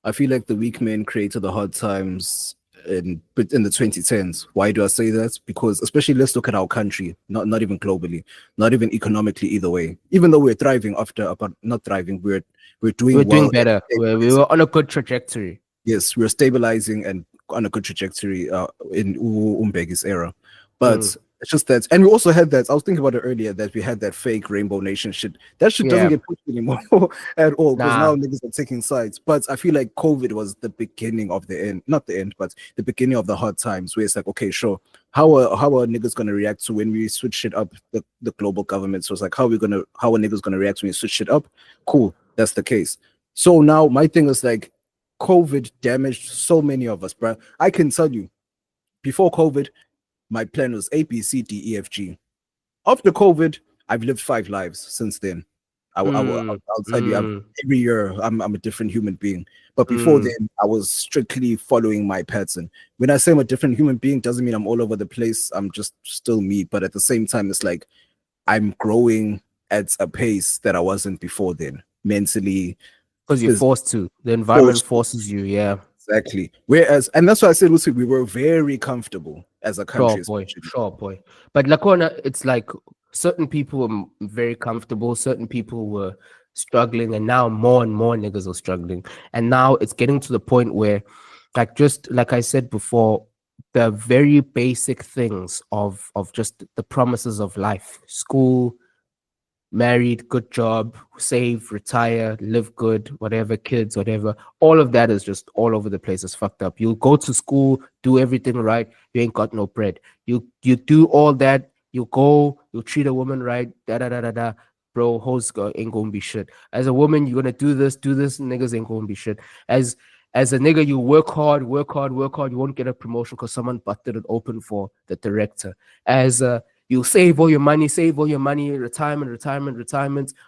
I feel like the weak men created the hard times in the 2010s. Why do I say that? Because especially let's look at our country, not even globally, not even economically either way. Even though we're thriving but not thriving, we're doing better. We were on a good trajectory. Yes, we're stabilizing and on a good trajectory in Umbeki's era. But It's just that, and we also had that. I was thinking about it earlier that we had that fake Rainbow Nation shit. That shit doesn't get pushed anymore at all because now niggas are taking sides. But I feel like COVID was the beginning of the end, not the end, but the beginning of the hard times where it's like, okay, sure, how are niggas gonna react to when we switch shit up the global government? So it's like, how are niggas gonna react when we switch shit up? Cool, that's the case. So now my thing is like, COVID damaged so many of us, bro. I can tell you, before COVID, my plan was A, B, C, D, E, F, G. After COVID, I've lived 5 lives since then. I'll tell you, every year I'm a different human being. But before then, I was strictly following my pattern. When I say I'm a different human being, doesn't mean I'm all over the place. I'm just still me. But at the same time, it's like I'm growing at a pace that I wasn't before then, mentally. Because you're forced to. The environment forces you, yeah. Exactly. Whereas, and that's why I said, Lucy, we were very comfortable as a country. Sure, boy. But Lakona, it's like certain people were very comfortable, certain people were struggling, and now more and more niggas are struggling. And now it's getting to the point where, like, just like I said before, the very basic things of just the promises of life, school, married, good job, save, retire, live good, whatever, kids, whatever, all of that is just all over the place. It's fucked up. You go to school, do everything right, you ain't got no bread. You do all that, you treat a woman right, bro, hoes ain't gonna be shit. As a woman, you're gonna do this, niggas ain't gonna be shit. As a nigga, you work hard, you won't get a promotion because someone butted it open for the director. As you save all your money, retirement.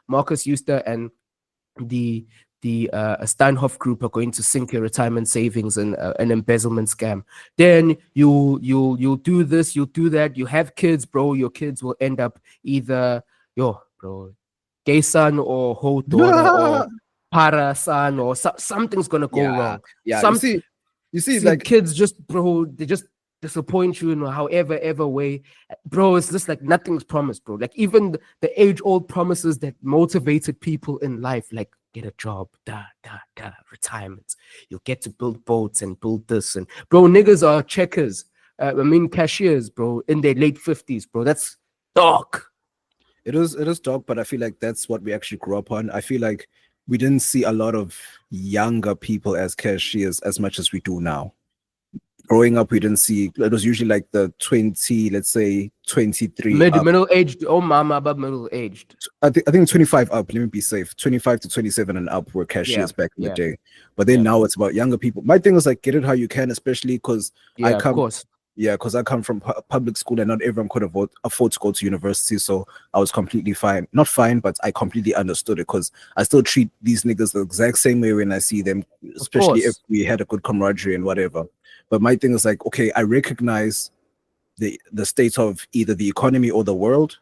Marcus Euster and the Steinhoff group are going to sink your retirement savings in an embezzlement scam. Then you do this, you do that. You have kids, bro. Your kids will end up either gay son or ho daughter or para son or something's gonna go wrong. Yeah, you see, like kids just, bro, they just disappoint you in however way, bro. It's just like nothing's promised, bro. Like even the age-old promises that motivated people in life, like get a job, retirement, you'll get to build boats and build this, and bro, niggas are checkers, cashiers, bro, in their late 50s, bro. That's dark. It is dark, but I feel like that's what we actually grew up on. I feel like we didn't see a lot of younger people as cashiers as much as we do now. Growing up, we didn't see, it was usually like the 20, let's say 23 middle-aged, above middle-aged. I think 25 up, let me be safe. 25 to 27 and up were cashiers back in the day. But then now it's about younger people. My thing is like, get it how you can, especially because I come from public school and not everyone could afford to go to university. So I was completely fine. Not fine, but I completely understood it because I still treat these niggas the exact same way when I see them, especially if we had a good camaraderie and whatever. But my thing is like, okay, I recognize the state of either the economy or the world,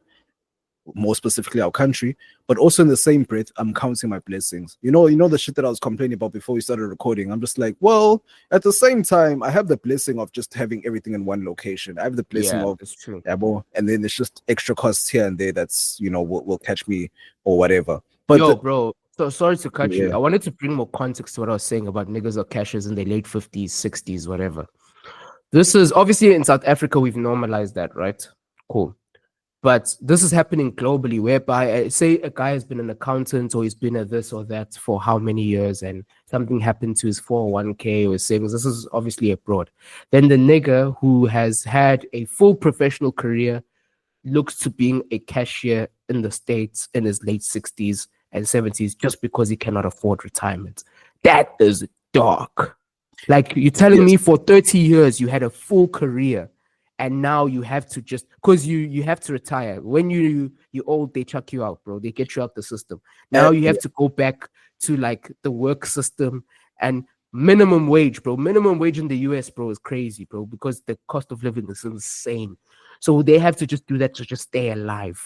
more specifically our country, but also in the same breath, I'm counting my blessings. You know the shit that I was complaining about before we started recording. I'm just like, well, at the same time, I have the blessing of just having everything in one location. I have the blessing of, it's true. And then there's just extra costs here and there that's, will catch me or whatever. But bro, so sorry to cut you. I wanted to bring more context to what I was saying about niggas or cashiers in their late 50s, 60s, whatever. This is obviously in South Africa, we've normalized that, right? Cool. But this is happening globally, whereby say a guy has been an accountant or he's been a this or that for how many years and something happened to his 401k or his savings. This is obviously abroad. Then the nigga who has had a full professional career looks to being a cashier in the States in his late 60s and 70s just because he cannot afford retirement. That is dark. Like you're telling me for 30 years you had a full career and now you have to just because you have to retire. When you old, they chuck you out, bro. They get you out the system. Now you have to go back to like the work system and minimum wage, bro. Minimum wage in the US, bro, is crazy, bro, because the cost of living is insane. So they have to just do that to just stay alive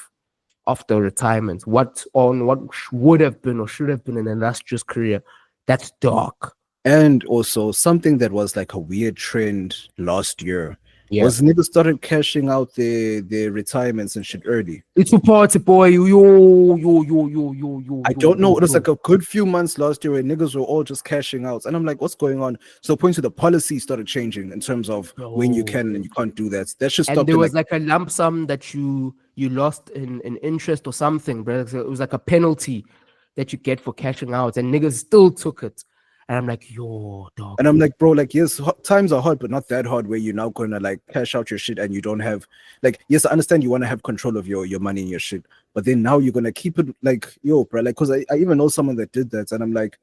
after retirement. What would have been or should have been an illustrious career. That's dark. And also something that was like a weird trend last year Yeah. was niggas started cashing out their retirements and shit early. It's a party, boy. Yo. I don't know. It was like a good few months last year where niggas were all just cashing out. And I'm like, what's going on? So point to the policy started changing in terms of when you can and you can't do that. That should stop. And there was like a lump sum that you lost in interest or something, bro. So it was like a penalty that you get for cashing out, and niggas still took it. And I'm like, yo, dog. And I'm like, bro, like, yes, times are hard, but not that hard where you're now gonna like cash out your shit and you don't have, like, yes, I understand you want to have control of your money and your shit, but then now you're gonna keep it like, yo, bro, like, because I even know someone that did that, and I'm like,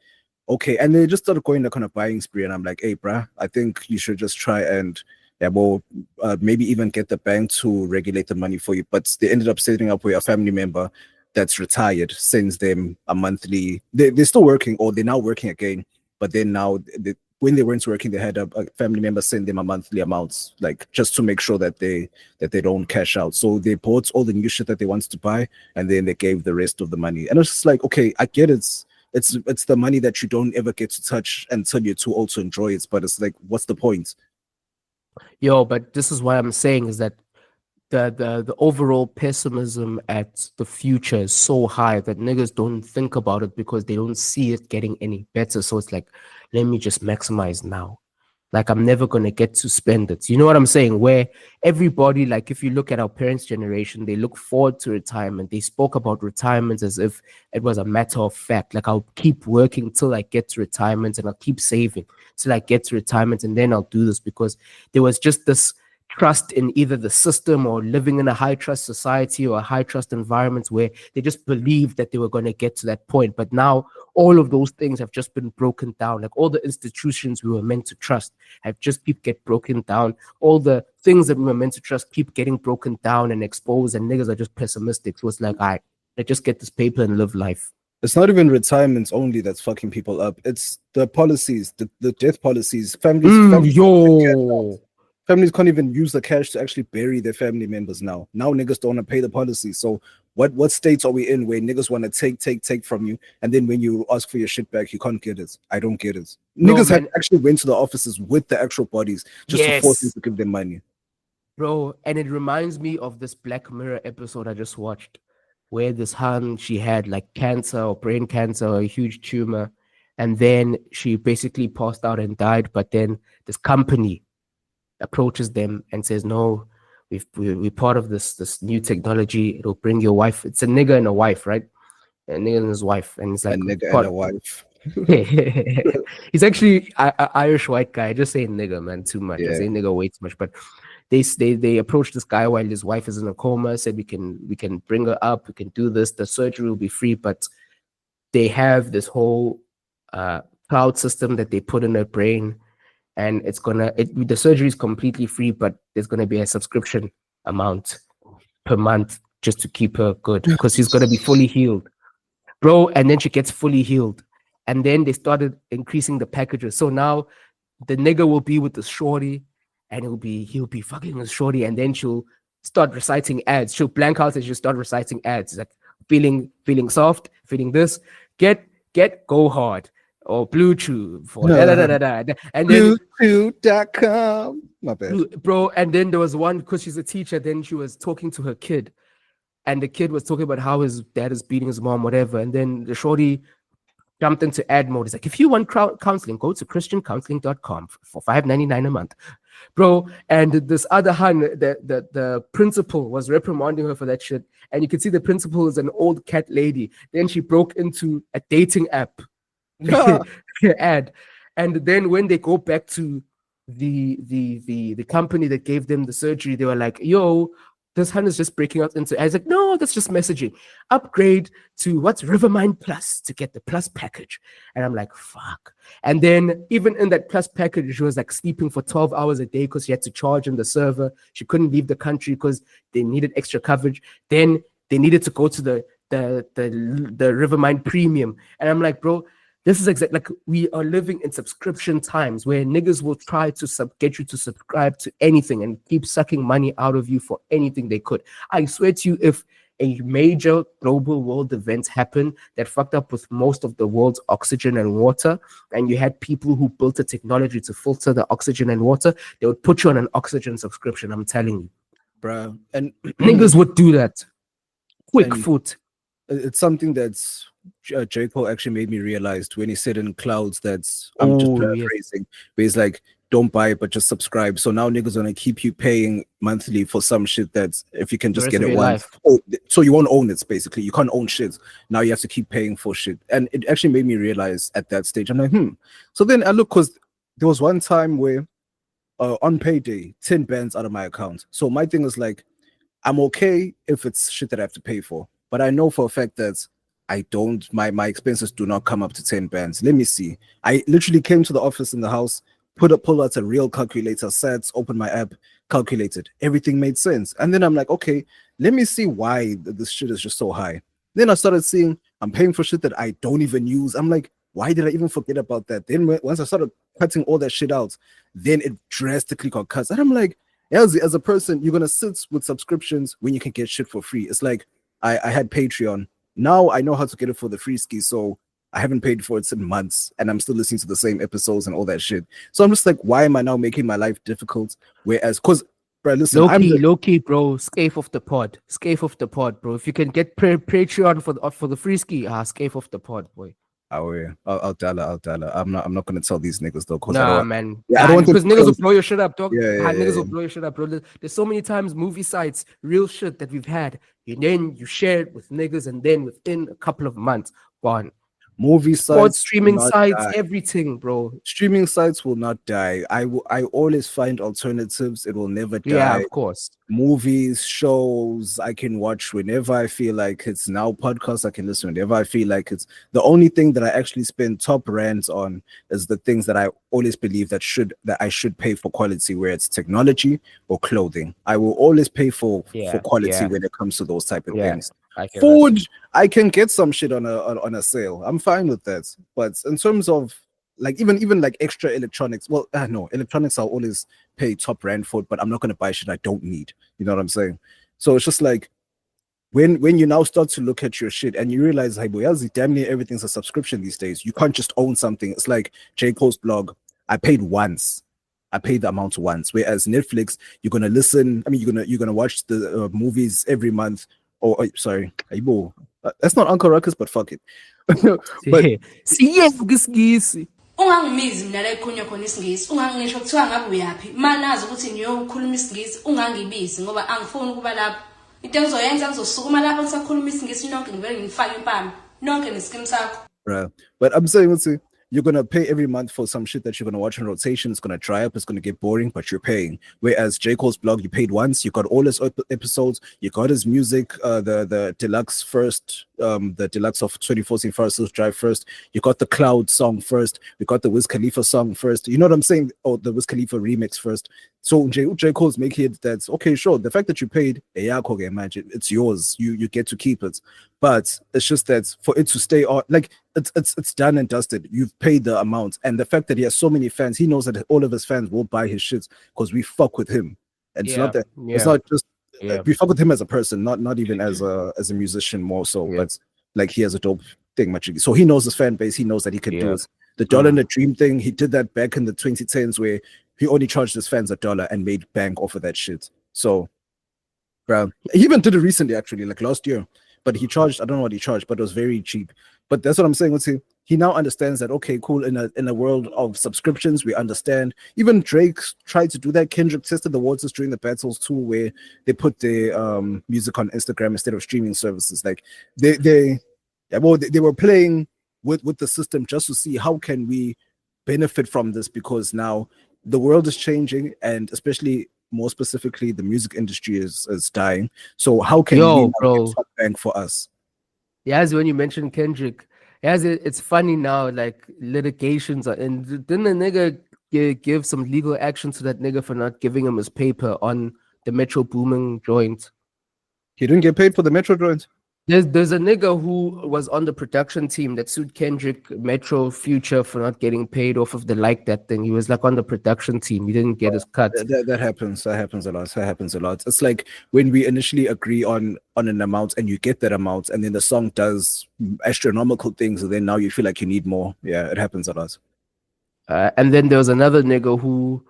okay, and they just started going the kind of buying spree, and I'm like, hey, bro, I think you should just try and maybe even get the bank to regulate the money for you. But they ended up setting up where a family member that's retired sends them a monthly. They're still working, or they're now working again. But then now, when they weren't working, they had a family member send them a monthly amount, like just to make sure that they don't cash out. So they bought all the new shit that they wanted to buy, and then they gave the rest of the money. And it's just like, okay, I get it. It's the money that you don't ever get to touch until you're too old to enjoy it. But it's like, what's the point? Yo, but this is what I'm saying is that the overall pessimism at the future is so high that niggas don't think about it because they don't see it getting any better. So it's like, let me just maximize now. Like, I'm never going to get to spend it. You know what I'm saying? Where everybody, like, if you look at our parents' generation, they look forward to retirement. They spoke about retirement as if it was a matter of fact. Like, I'll keep working till I get to retirement, and I'll keep saving till I get to retirement, and then I'll do this, because there was just this trust in either the system or living in a high trust society or a high trust environment where they just believed that they were going to get to that point. But now all of those things have just been broken down. Like, all the institutions we were meant to trust have just get broken down. All the things that we were meant to trust keep getting broken down and exposed, and niggas are just pessimistic. So it's like, all right, let's just get this paper and live life. It's not even retirements only that's fucking people up. It's the policies, the death policies. Families can't even use the cash to actually bury their family members now. Now niggas don't want to pay the policy. So what states are we in where niggas want to take from you, and then when you ask for your shit back, you can't get it? I don't get it. Niggas had actually went to the offices with the actual bodies just to force them to give them money. Bro, and it reminds me of this Black Mirror episode I just watched, where this hun, she had like cancer or brain cancer or a huge tumor, and then she basically passed out and died. But then this company approaches them and says, no, we're part of this new technology. It'll bring your wife. It's a nigga and a wife, right? A nigga and his wife. And it's like a nigga and a wife. He's actually an Irish white guy. I just say nigga, man, too much. I say nigga way too much. But they approached this guy while his wife is in a coma, said we can bring her up, we can do this, the surgery will be free. But they have this whole cloud system that they put in her brain, and the surgery is completely free, but there's gonna be a subscription amount per month just to keep her good, because she's gonna be fully healed, bro. And then she gets fully healed, and then they started increasing the packages. So now the nigga will be with the shorty, and he'll be fucking with shorty, and then she'll start reciting ads. She'll blank out and she'll start reciting ads like feeling soft, feeling this, get go hard. Or Bluetooth for and then Bluetooth.com. My bad. Bro. And then there was one, because she's a teacher, then she was talking to her kid, and the kid was talking about how his dad is beating his mom, whatever. And then the shorty jumped into ad mode. It's like, if you want counseling, go to christiancounseling.com for $5.99 a month, bro. And this other hun, the principal was reprimanding her for that shit, and you can see the principal is an old cat lady. Then she broke into a dating app ad, and then when they go back to the company that gave them the surgery, they were like, yo, this hun is just breaking out into ads. Like, no, that's just messaging. Upgrade to what's Rivermind Plus to get the plus package. And I'm like, fuck. And then even in that plus package, she was like sleeping for 12 hours a day because she had to charge in the server. She couldn't leave the country because they needed extra coverage. Then they needed to go to the Rivermind Premium. And I'm like, bro, this is exactly like, we are living in subscription times where niggas will try to get you to subscribe to anything and keep sucking money out of you for anything they could. I swear to you, if a major global world event happened that fucked up with most of the world's oxygen and water, and you had people who built a technology to filter the oxygen and water, they would put you on an oxygen subscription. I'm telling you, bro. And niggas would do that. Quick and foot. it's something that's J. Cole actually made me realize when he said in Clouds that's I'm just paraphrasing, but he's like, don't buy it, but just subscribe. So now niggas gonna keep you paying monthly for some shit that's if you can just get it once. Oh, so you won't own it basically. You can't own shit. Now you have to keep paying for shit. And it actually made me realize at that stage, I'm like, So then I look, because there was one time where on payday, 10 bands out of my account. So my thing is like, I'm okay if it's shit that I have to pay for. But I know for a fact that I don't, my expenses do not come up to 10 bands. Let me see. I literally came to the office in the house, pull out a real calculator, sets, open my app, calculated. Everything made sense. And then I'm like, okay, let me see why this shit is just so high. Then I started seeing I'm paying for shit that I don't even use. I'm like, why did I even forget about that? Then once I started cutting all that shit out, then it drastically got cut. And I'm like, as a person, you're gonna sit with subscriptions when you can get shit for free. It's like I had Patreon. Now I know how to get it for the free ski, so I haven't paid for it in months, and I'm still listening to the same episodes and all that shit. So I'm just like, why am I now making my life difficult? Whereas, because, bro, listen, low key, bro. Scave off the pod, bro. If you can get Patreon for the free ski, scave off the pod, boy. I'll tell her. I'm not gonna tell these niggas though, cause nah, man. Yeah, I don't want because niggas will blow your shit up, dog. Niggas will blow your shit up, bro. There's so many times movie sites, real shit that we've had, and then you share it with niggas, and then within a couple of months, gone. Movie sites, streaming sites, everything, bro. Streaming sites will not die. I always find alternatives. It will never die. Yeah, of course. Movies, shows, I can watch whenever I feel like it's. Now podcasts, I can listen whenever I feel like it's. The only thing that I actually spend top rands on is the things that I always believe that I should pay for quality, where it's technology or clothing. I will always pay for quality when it comes to those type of things. Food, I can get some shit on a sale. I'm fine with that. But in terms of like even like extra electronics, well, no, electronics I'll always pay top rand for it, but I'm not gonna buy shit I don't need. You know what I'm saying? So it's just like when you now start to look at your shit and you realize, hey boy, damn near everything's a subscription these days. You can't just own something. It's like J. Cole's blog. I paid once. I paid the amount once. Whereas Netflix, you're gonna listen. I mean, you're gonna watch the movies every month. Sorry, that's not Uncle Ruckus, but fuck it. But ungangimizi mina la ekhulunywa khona isingisi, ungangisho kuthiwa ngabe uyaphi, manazi ukuthi niyokhuluma isingisi, ungangibizi ngoba angifuni ukuba lapho. Into engizoyenza ngizosukuma lapho ngisakhuluma isingisi nonke ngivele ngifake impama nonke neskim sakho. Right. But I'm saying, let's see. You're going to pay every month for some shit that you're going to watch on rotation. It's going to dry up. It's going to get boring, but you're paying. Whereas J. Cole's blog, you paid once. You got all his episodes. You got his music, the deluxe first, the deluxe of 2014 First Drive first. You got the Cloud song first. You got the Wiz Khalifa song first. You know what I'm saying? Or the Wiz Khalifa remix first. So J. Cole's making it that's, okay, sure. The fact that you paid, it's yours. You get to keep it. But it's just that for it to stay on, like, it's done and dusted. You've paid the amount, and the fact that he has so many fans, he knows that all of his fans will buy his shit because we fuck with him. And it's not that it's not just we fuck with him as a person, not even as a musician more so. But like he has a dope thing, much so he knows his fan base. He knows that he can do it. The Dollar and the Dream thing, he did that back in the 2010s where he only charged his fans $1 and made bank off of that shit. So, bro, he even did it recently, actually, like last year. But he charged, I don't know what he charged, but it was very cheap. But that's what I'm saying. Let's see, he now understands that, okay, cool, in a world of subscriptions, we understand. Even Drake tried to do that. Kendrick tested the waters during the battles too, where they put their music on Instagram instead of streaming services. Like they were playing with the system just to see how can we benefit from this, because now the world is changing, and especially more specifically, the music industry is dying. So how can we get top bank for us? Yeah, as when you mentioned Kendrick, it's funny now, like litigations are, and didn't the nigga give some legal action to that nigga for not giving him his paper on the Metro Booming joint? He didn't get paid for the Metro joint? There's a nigga who was on the production team that sued Kendrick Metro Future for not getting paid off of the Like That thing. He was like on the production team. He didn't get his cut. That happens. That happens a lot. That happens a lot. It's like when we initially agree on an amount and you get that amount, and then the song does astronomical things, and then now you feel like you need more. Yeah, it happens a lot. And then there was another nigga who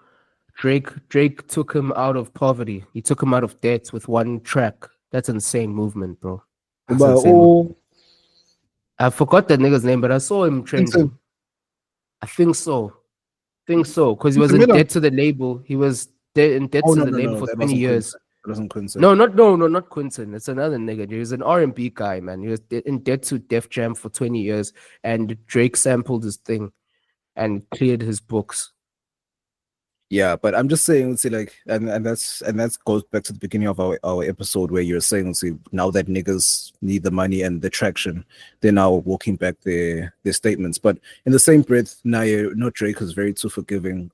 Drake took him out of poverty. He took him out of debt with one track. That's insane movement, bro. That's insane movement. I forgot that nigga's name, but I saw him trending. I think so. Because he was in debt to the label. He was in debt to the label for 20 years. That wasn't Quinton. No, not Quinton. It's another nigga. He was an R&B guy, man. He was in debt to Def Jam for 20 years, and Drake sampled his thing and cleared his books. Yeah, but I'm just saying, see, like, and that goes back to the beginning of our episode where you're saying, see, now that niggas need the money and the traction, they're now walking back their statements. But in the same breath, now Drake is very too forgiving.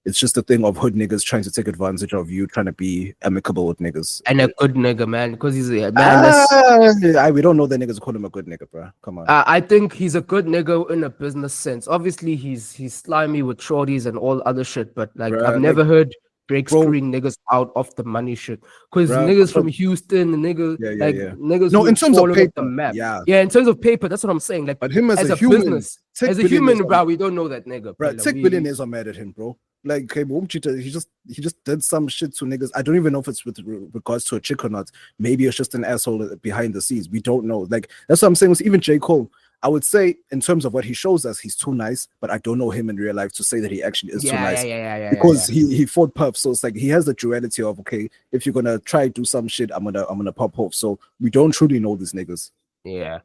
It's just a thing of hood niggas trying to take advantage of you, trying to be amicable with niggas. And a good nigga, man, because he's a man. We don't know that niggas call him a good nigga, bro. Come on. I think he's a good nigga in a business sense. Obviously, he's slimy with shorties and all other shit, but like I've never heard Drake screwing niggas out of the money shit. Because niggas from Houston, niggas no, in terms of paper, the map. Yeah, in terms of paper, that's what I'm saying. Like, but him as a human, business, as a human, bro, we don't know that nigga. Bro, tech billionaires are mad at him, bro. Like, he just did some shit to niggas. I don't even know if it's with regards to a chick or not. Maybe it's just an asshole behind the scenes. We don't know. Like, that's what I'm saying. Even J. Cole, I would say in terms of what he shows us, he's too nice. But I don't know him in real life to say that he actually is too nice. Because he fought Puff, so it's like he has the duality of, okay, if you're gonna try to do some shit, I'm gonna pop off. So we don't truly know these niggas. Yeah,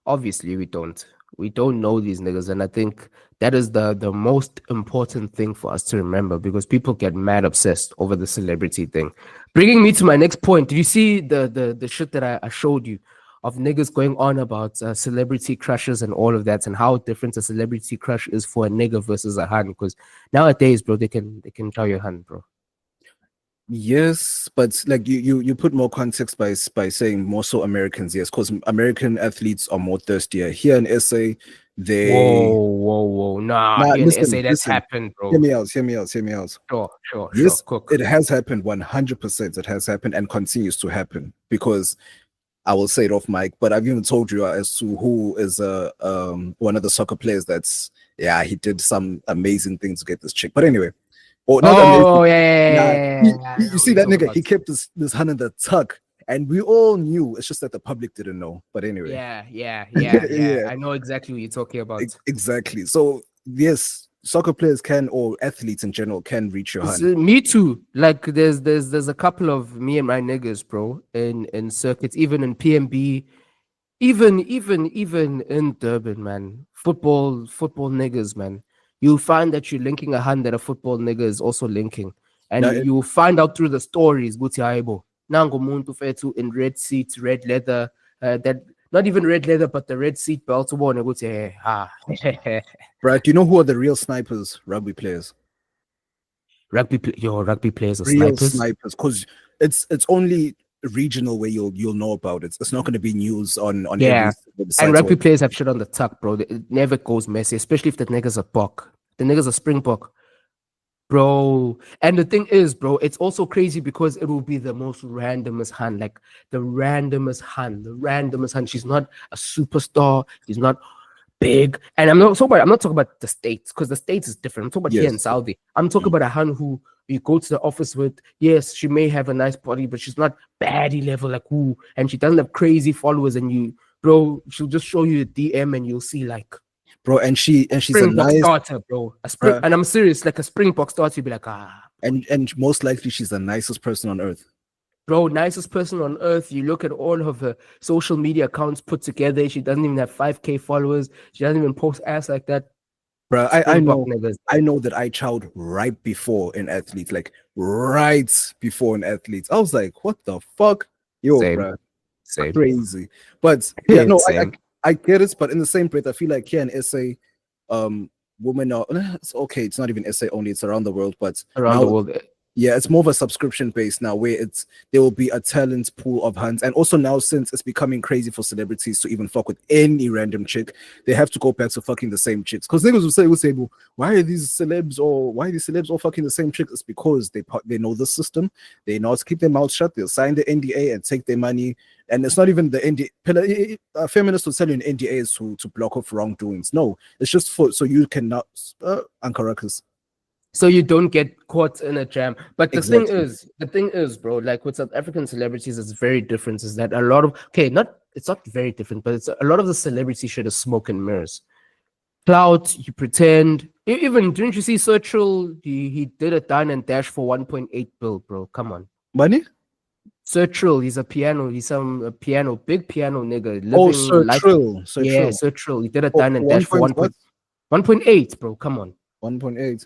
obviously we don't. We don't know these niggas, and I think that is the most important thing for us to remember, because people get mad obsessed over the celebrity thing. Bringing me to my next point, did you see the shit that I showed you of niggas going on about celebrity crushes and all of that, and how different a celebrity crush is for a nigga versus a hun? Because nowadays, bro, they can tell you hun, bro. Yes, but like you put more context by saying more so Americans, yes, because American athletes are more thirstier. Here in SA, they whoa. Nah, here in SA that's happened, bro. Hear me out. Sure. Yes, it has happened 100%. It has happened and continues to happen, because I will say it off mic, but I've even told you as to who is one of the soccer players he did some amazing things to get this chick. But anyway. You see that nigga, he kept this hun in the tuck, and we all knew. It's just that the public didn't know. But anyway. Yeah. I know exactly what you're talking about. Exactly. So yes, soccer players can, or athletes in general, can reach your hun. Me too. Like there's a couple of me and my niggas, bro, in circuits, even in PMB, even in Durban, man. Football niggas, man. You'll find that you're linking a hun that a football nigga is also linking. And you'll find out through the stories, Guti Aibo. Nango muntu fetu in red seats, red leather, that not even red leather, but the red seat belt. Right, do you know who are the real snipers? Rugby players. Rugby players are real snipers, because it's only regional where you'll know about it. It's not going to be news on every website. And rugby players have shit on the tuck, bro. It never goes messy, especially if the niggas are buck. The niggas are Springbok, bro. And the thing is, bro, it's also crazy because it will be the most randomest hun, like the randomest hun. She's not a superstar. She's not big. And I'm not talking about the States, because the States is different. I'm talking about here in Saudi. I'm talking about a hun who you go to the office with. Yes, she may have a nice body, but she's not baddie level like who, and she doesn't have crazy followers. And bro, she'll just show you a DM and you'll see like, bro, and she's a nice starter, bro. And I'm serious, like a Springbok starter, you'll be like, and most likely she's the nicest person on earth. Bro, nicest person on earth. You look at all of her social media accounts put together. She doesn't even have 5K followers. She doesn't even post ass like that. Bro, I know that I chowed right before an athlete. I was like, what the fuck? Yo, bro. Same. Crazy. But yeah, no, I get it, but in the same breath, I feel like here in SA, women are, it's okay, it's not even SA only, it's around the world, but around the world. Yeah, it's more of a subscription base now where there will be a talent pool of hunts. And also now, since it's becoming crazy for celebrities to even fuck with any random chick, they have to go back to fucking the same chicks. Because niggas will say, well, why are these celebs all fucking the same chick? It's because they know the system. They know how to keep their mouths shut. They'll sign the NDA and take their money. And it's not even the NDA. A feminist will tell you an NDA is to block off wrongdoings. No, it's just so you cannot Ankarakas. So you don't get caught in a jam. But the Exactly. thing is, bro, like with South African celebrities, it's very different. Is that it's not very different, but it's a lot of the celebrity shit is smoke and mirrors. Clout, you pretend. Even didn't you see Churchill? He did a dine and dash for 1.8 bill, bro. Come on. Money? Trill, he's big piano nigga. Sir Trill. He did a dine and dash for 1.8, bro. Come on. 1.8.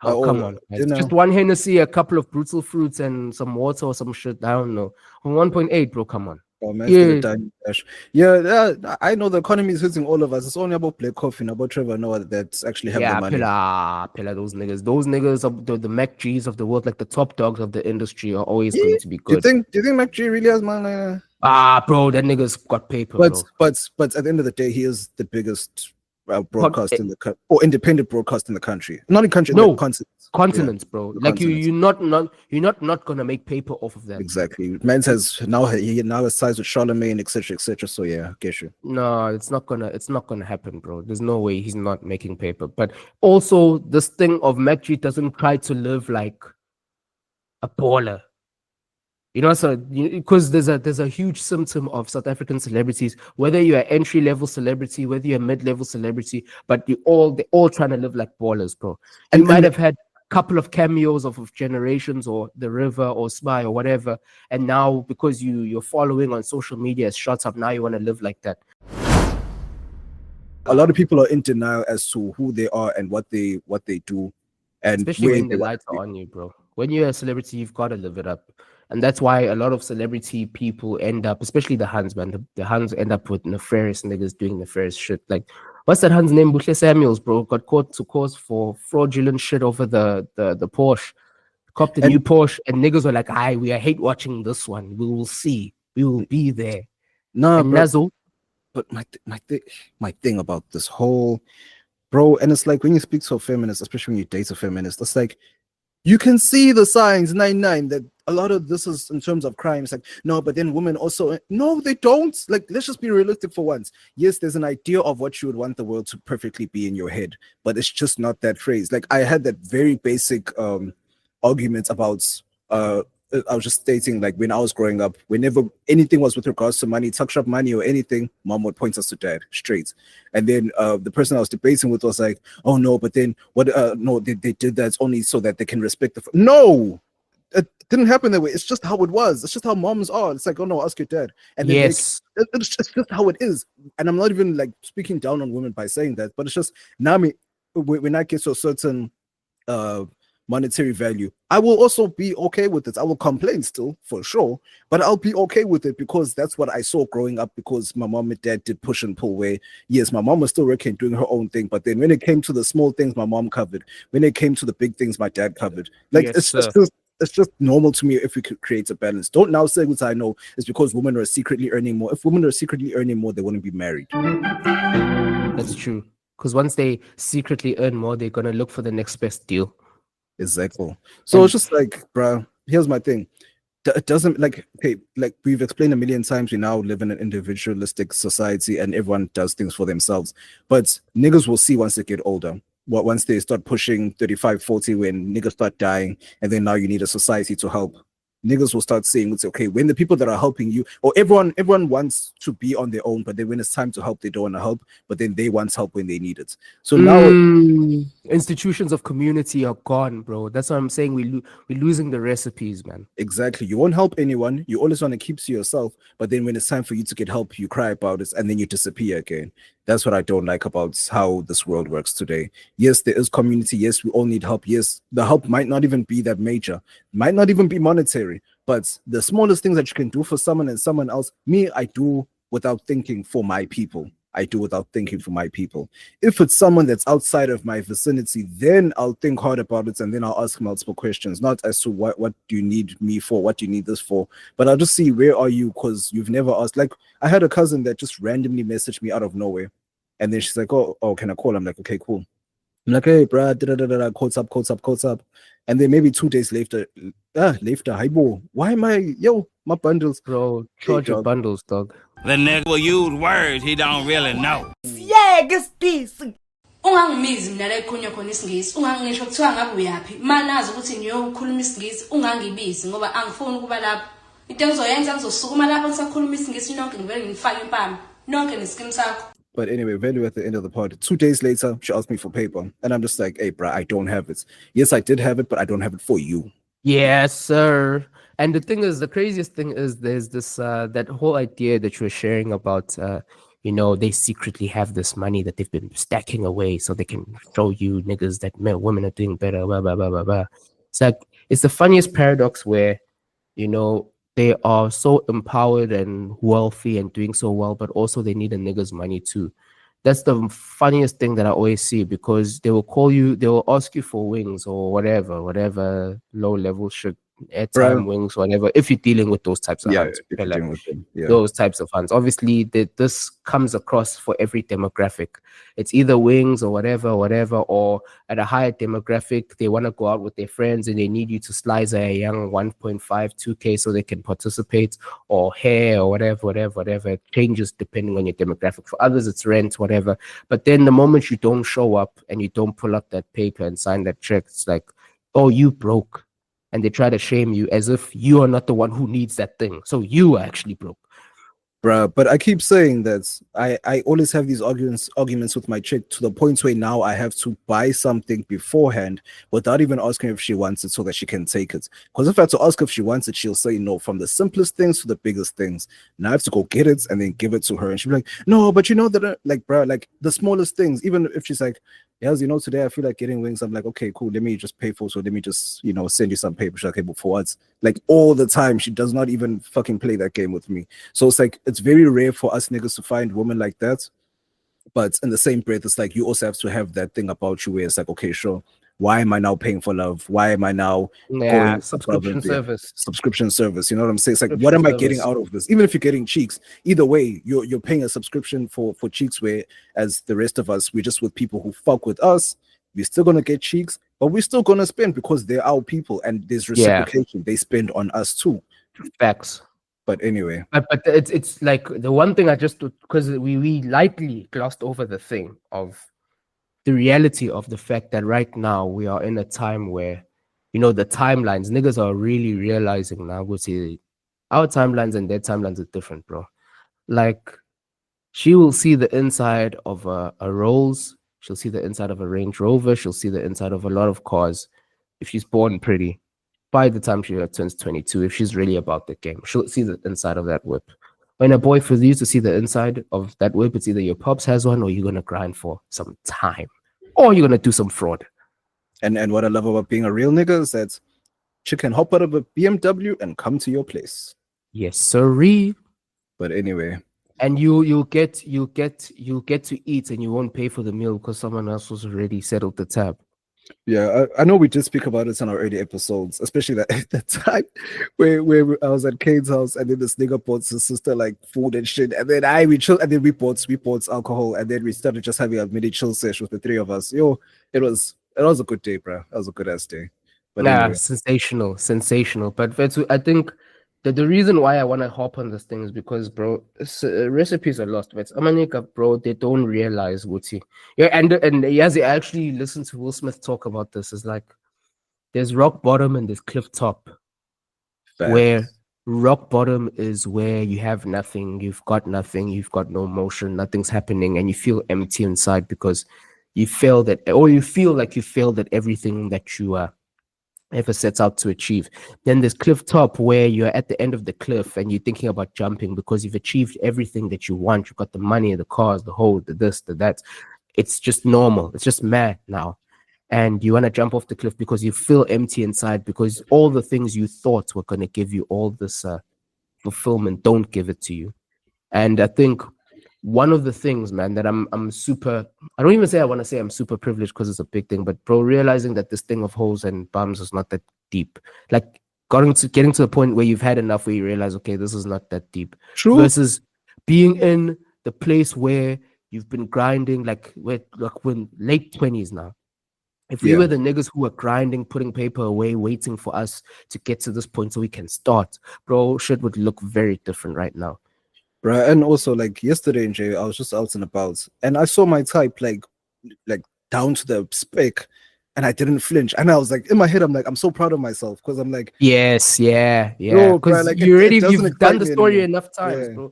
Oh, come on. It's just one Hennessy, a couple of brutal fruits, and some water or some shit. I don't know. 1.8, bro. Come on. Oh, man, yeah, I know the economy is hitting all of us. It's only about Black Coffee and about Trevor Noah that's actually have the money. Pillar, those niggas of the Mac G's of the world, like the top dogs of the industry, are always going to be good. Do you think Mac G really has money? Bro, that nigga's got paper. But at the end of the day, he is the biggest broadcast in the or independent broadcast in the country. Not in country, no continents, bro. Like you're not gonna make paper off of that. Exactly. Men's has now has ties with Charlemagne, etc. So yeah, get you. No, it's not gonna happen, bro. There's no way he's not making paper. But also this thing of Mac G doesn't try to live like a baller. You know, so because there's a huge symptom of South African celebrities, whether you're an entry-level celebrity, whether you're a mid-level celebrity, but they're all trying to live like ballers, bro. And you might have had a couple of cameos of Generations or The River or Spy or whatever, and now because you're following on social media has shot up, now you want to live like that. A lot of people are in denial as to who they are and what they do, and especially when the lights are on you, bro. When you're a celebrity, you've got to live it up. And that's why a lot of celebrity people end up, especially the Huns, man. The Huns end up with nefarious niggas doing nefarious shit. Like, what's that Hun's name? Bushle Samuels, bro. Got caught to cause for fraudulent shit over the Porsche. Copped a new Porsche, and niggas were like, we hate watching this one. We will see. We will be there. No, Nazzle. But my thing about this whole, bro, and it's like when you speak to a feminist, especially when you date a feminist, it's like, you can see the signs, 99, that a lot of this is in terms of crime. It's like, no, but then women also, no, they don't. Like, let's just be realistic for once. Yes, there's an idea of what you would want the world to perfectly be in your head, but it's just not that phrase. Like, I had that very basic argument about, I was just stating, like, when I was growing up, whenever anything was with regards to money, tuck shop money or anything, mom would point us to dad straight. And then the person I was debating with was like, oh no, but then what? No, they did that only so that they can respect the. No, it didn't happen that way. It's just how it was. It's just how moms are. It's like, oh no, ask your dad. And then yes, it's just how it is. And I'm not even like speaking down on women by saying that, but it's just now when I get to a certain monetary value, I will also be okay with it. I will complain still for sure, but I'll be okay with it because that's what I saw growing up, because my mom and dad did push and pull where, yes, my mom was still working, doing her own thing, but then when it came to the small things, my mom covered. When it came to the big things, my dad covered. Like, yes, it's just normal to me if we could create a balance. Don't now say what I know it's because women are secretly earning more. If women are secretly earning more, they wouldn't be married. That's true. Because once they secretly earn more, they're going to look for the next best deal. Exactly. So it's just like, bro, here's my thing. It doesn't, like, okay, like we've explained a million times, we now live in an individualistic society and everyone does things for themselves. But niggas will see once they get older. Once they start pushing 35, 40, when niggas start dying, and then now you need a society to help. Niggas will start saying, it's okay, when the people that are helping you, or everyone wants to be on their own, but then when it's time to help, they don't want to help, but then they want help when they need it. So now institutions of community are gone, bro. That's what I'm saying. We're losing the recipes, man. Exactly. You won't help anyone. You always want to keep to yourself, but then when it's time for you to get help, you cry about it, and then you disappear again. That's what I don't like about how this world works today. Yes, there is community. Yes, we all need help. Yes, the help might not even be that major, might not even be monetary, but the smallest things that you can do for someone and someone else, me, I do without thinking for my people. I do without thinking for my people. If it's someone that's outside of my vicinity, then I'll think hard about it and then I'll ask multiple questions, not as to what do you need me for, what do you need this for, but I'll just see where are you, because you've never asked. Like, I had a cousin that just randomly messaged me out of nowhere, and then she's like, oh, can I call? I'm like, okay, cool. I'm like, hey, bruh, quotes up. And then maybe 2 days later, hi, why am I, my bundles? Bro, charge your bundles, dog. The nigga will use words he don't really know. Yeah, guess this. Ungangimizi mina la ekhulunywa khona isingisi, ungangisho kuthiwa ngabe uyaphi. Manazi ukuthi niyokhuluma isingisi, ungangibisi ngoba angifuni ukuba lapho. Into engizoyenza ngizosukuma lapho ngisakhuluma isingisi nonke ngivele ngifake impama. Nonke neskim sakho. But anyway, value at the end of the pod. 2 days later, she asked me for paper. And I'm just like, hey, bruh, I don't have it. Yes, I did have it, but I don't have it for you. Yes, sir. And the thing is, the craziest thing is there's this, that whole idea that you were sharing about, they secretly have this money that they've been stacking away so they can show you niggas that women are doing better, blah, blah, blah, blah, blah. It's like, it's the funniest paradox where, they are so empowered and wealthy and doing so well, but also they need a nigga's money too. That's the funniest thing that I always see, because they will ask you for wings or whatever low level shit, airtime wings, whatever, if you're dealing with those types of funds. Those types of funds. Obviously, this comes across for every demographic. It's either wings or whatever, or at a higher demographic, they want to go out with their friends and they need you to slice a young 1.5, 2K so they can participate, or hair or whatever. It changes depending on your demographic. For others, it's rent, whatever. But then the moment you don't show up and you don't pull up that paper and sign that check, it's like, oh, you broke. And they try to shame you as if you are not the one who needs that thing. So you are actually broke. Bruh, but I keep saying that I always have these arguments with my chick, to the point where now I have to buy something beforehand without even asking if she wants it so that she can take it. Because if I have to ask if she wants it, she'll say no, from the simplest things to the biggest things. Now I have to go get it and then give it to her. And she'll be like, no, but you know that, like, bruh, like the smallest things, even if she's like, yes, today I feel like getting wings. I'm like, okay, cool. Let me just pay for it. So let me just, send you some paper. She's like, okay, but for what? Like all the time, she does not even fucking play that game with me. So it's like, it's very rare for us niggas to find women like that. But in the same breath, it's like, you also have to have that thing about you where it's like, okay, sure. Why am I now paying for love? Why am I now going subscription service? You know what I'm saying? It's like, what am I getting out of this? Even if you're getting cheeks, either way, you're paying a subscription for cheeks, where as the rest of us, we're just with people who fuck with us. We're still gonna get cheeks, but we're still gonna spend because they're our people and there's reciprocation. They spend on us too. Facts. But anyway, but it's like the one thing I just, because we lightly glossed over the thing of the reality of the fact that right now we are in a time where, the timelines, niggas are really realizing now, our timelines and their timelines are different, bro. Like, she will see the inside of a Rolls, she'll see the inside of a Range Rover, she'll see the inside of a lot of cars if she's born pretty. By the time she turns 22, if she's really about the game, she'll see the inside of that whip. When a boy, for you to see the inside of that whip, it's either your pops has one or you're going to grind for some time, or you're going to do some fraud. And what I love about being a real nigga is that she can hop out of a BMW and come to your place. Yes, sirree. But anyway. And you'll get to eat and you won't pay for the meal because someone else was already settled the tab. Yeah, I know we did speak about it in our early episodes, especially that time where I was at Kane's house and then this nigga bought his sister like food and shit, and then we chill, and then we bought alcohol, and then we started just having a mini chill sesh with the three of us. It was a good day, bro. That was a good ass day. But anyway. sensational. But I think that the reason why I want to hop on this thing is because, bro, recipes are lost. But Amanika, bro, they don't realize Gucci. Yeah, and yes, I actually listened to Will Smith talk about this. It's like there's rock bottom and there's cliff top. Facts. Where rock bottom is where you have nothing, you've got nothing, you've got no motion, nothing's happening, and you feel empty inside because you feel like you failed at everything that you ever sets out to achieve. Then there's cliff top, where you're at the end of the cliff and you're thinking about jumping because you've achieved everything that you want. You've got the money, the cars, the whole, the this, the that. It's just normal. It's just mad now. And you want to jump off the cliff because you feel empty inside, because all the things you thought were going to give you all this fulfillment don't give it to you. And I think one of the things, man, that I'm super, I don't even say I want to say I'm super privileged because it's a big thing, but bro, realizing that this thing of hoes and bums is not that deep. Like getting to the point where you've had enough where you realize, okay, this is not that deep. True. Versus being in the place where you've been grinding, like when late 20s now. If we were the niggas who were grinding, putting paper away, waiting for us to get to this point so we can start, bro, shit would look very different right now. Bro, and also like yesterday in Jay, I was just out and about and I saw my type like down to the spec and I didn't flinch. And I was like, in my head, I'm like, I'm so proud of myself because I'm like, yes, yeah. Bro, Because like, you've done the story enough times, bro.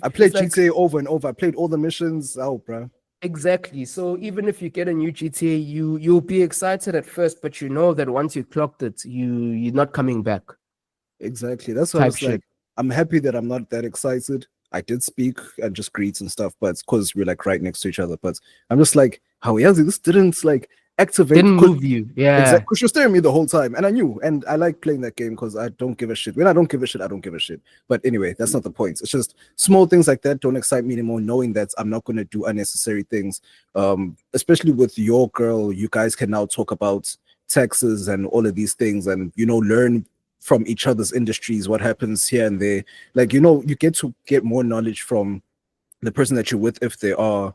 I played GTA over and over. I played all the missions out, bro. Exactly. So even if you get a new GTA, you'll be excited at first, but you know that once you clocked it, you're not coming back. Exactly. That's why I was like, I'm happy that I'm not that excited. I did speak and just greet and stuff, but it's because we're like right next to each other. But I'm just like, how this didn't like activate. Didn't move you. Yeah. Exactly. Because you're staring at me the whole time. And I knew. And I like playing that game because I don't give a shit. When I don't give a shit, I don't give a shit. But anyway, that's not the point. It's just small things like that don't excite me anymore, knowing that I'm not going to do unnecessary things. Especially with your girl, you guys can now talk about taxes and all of these things and, you know, learn from each other's industries, what happens here and there. Like, you know, you get to get more knowledge from the person that you're with if they are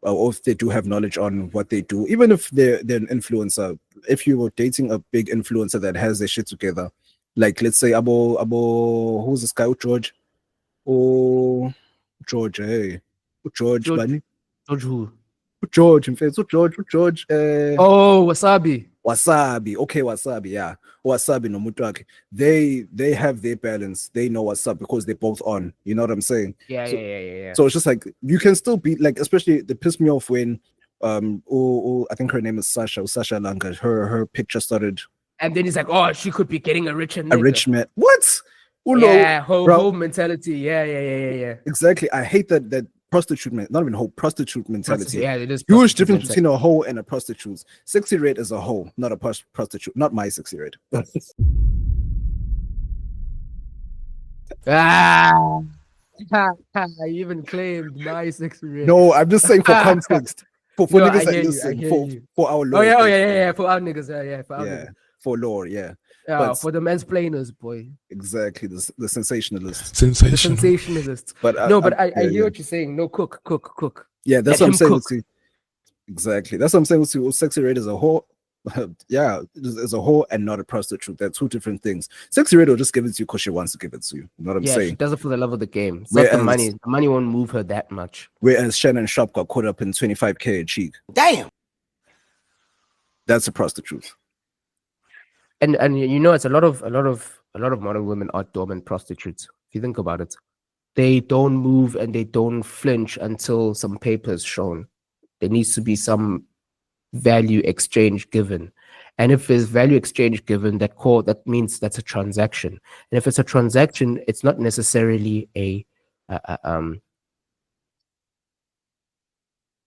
or if they do have knowledge on what they do, even if they're an influencer. If you were dating a big influencer that has their shit together, like let's say Abo, who's this guy? George, hey, George, Bunny, George who? George, in fact, George. Wasabi. Okay, Wasabi, yeah. Wasabi no Mutwake. They have their balance. They know what's up because they're both on. You know what I'm saying? Yeah. So it's just like you can still be like, especially it pissed me off when I think her name is Sasha Langa. Her picture started. And then he's like, oh, she could be getting a rich man. What? Whole mentality. Yeah. Exactly. I hate that prostitute, not even prostitute mentality. Yeah, it is. Huge difference between a hoe and a prostitute. Sexy red is a hoe, not a prostitute. Not my sexy red. I even claimed my sexy red. No, I'm just saying for context. For niggas that listen, for our lore. Oh yeah. For our niggas, for our niggas. For lore, yeah. For the mansplainers, boy. Exactly, the sensationalists. The sensationalists. But I hear what you're saying. No, cook. Yeah, that's what I'm saying. Exactly, that's what I'm saying. With you, sexy red is a whore. Yeah, is a whore and not a prostitute. They're two different things. Sexy red will just give it to you because she wants to give it to you. You know what I'm saying? She does it for the love of the game. It's not the money. The money won't move her that much. Whereas Shannon Sharp got caught up in 25K a cheek. Damn. That's a prostitute. And you know, it's a lot of modern women are dormant prostitutes. If you think about it, they don't move and they don't flinch until some paper is shown. There needs to be some value exchange given, and if there's value exchange given, that means that's a transaction. And if it's a transaction, it's not necessarily a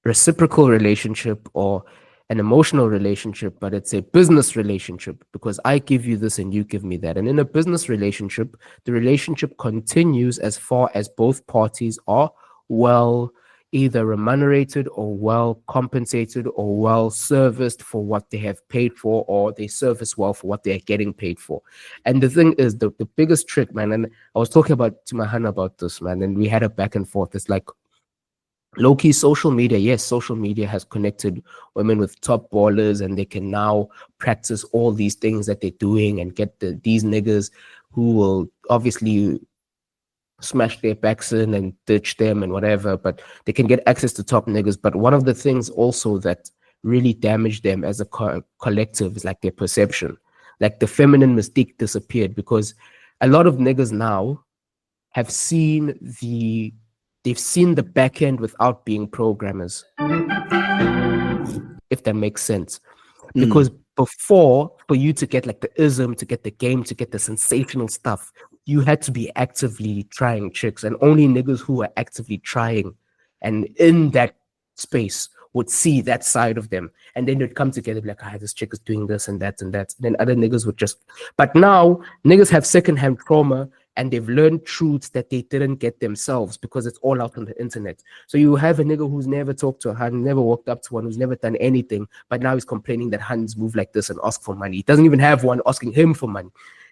reciprocal relationship or an emotional relationship, but it's a business relationship because I give you this and you give me that. And in a business relationship, the relationship continues as far as both parties are well either remunerated or well compensated or well serviced for what they have paid for, or they service well for what they are getting paid for. And the thing is, the biggest trick, man, and I was talking to Mahana about this, man, and we had a back and forth. It's like, low-key social media, yes, social media has connected women with top ballers, and they can now practice all these things that they're doing and get these niggas who will obviously smash their backs in and ditch them and whatever, but they can get access to top niggas. But one of the things also that really damaged them as a collective is like their perception. Like the feminine mystique disappeared because a lot of niggas now have seen they've seen the back end without being programmers, if that makes sense. Because before, for you to get like the ism, to get the game, to get the sensational stuff, you had to be actively trying chicks, and only niggas who were actively trying and in that space would see that side of them. And then they'd come together like, this chick is doing this and that and that. And then other niggas would just, but now niggas have secondhand trauma and they've learned truths that they didn't get themselves because it's all out on the internet. So you have a nigga who's never talked to a hun, never walked up to one, who's never done anything, but now he's complaining that huns move like this and ask for money. He doesn't even have one asking him for money.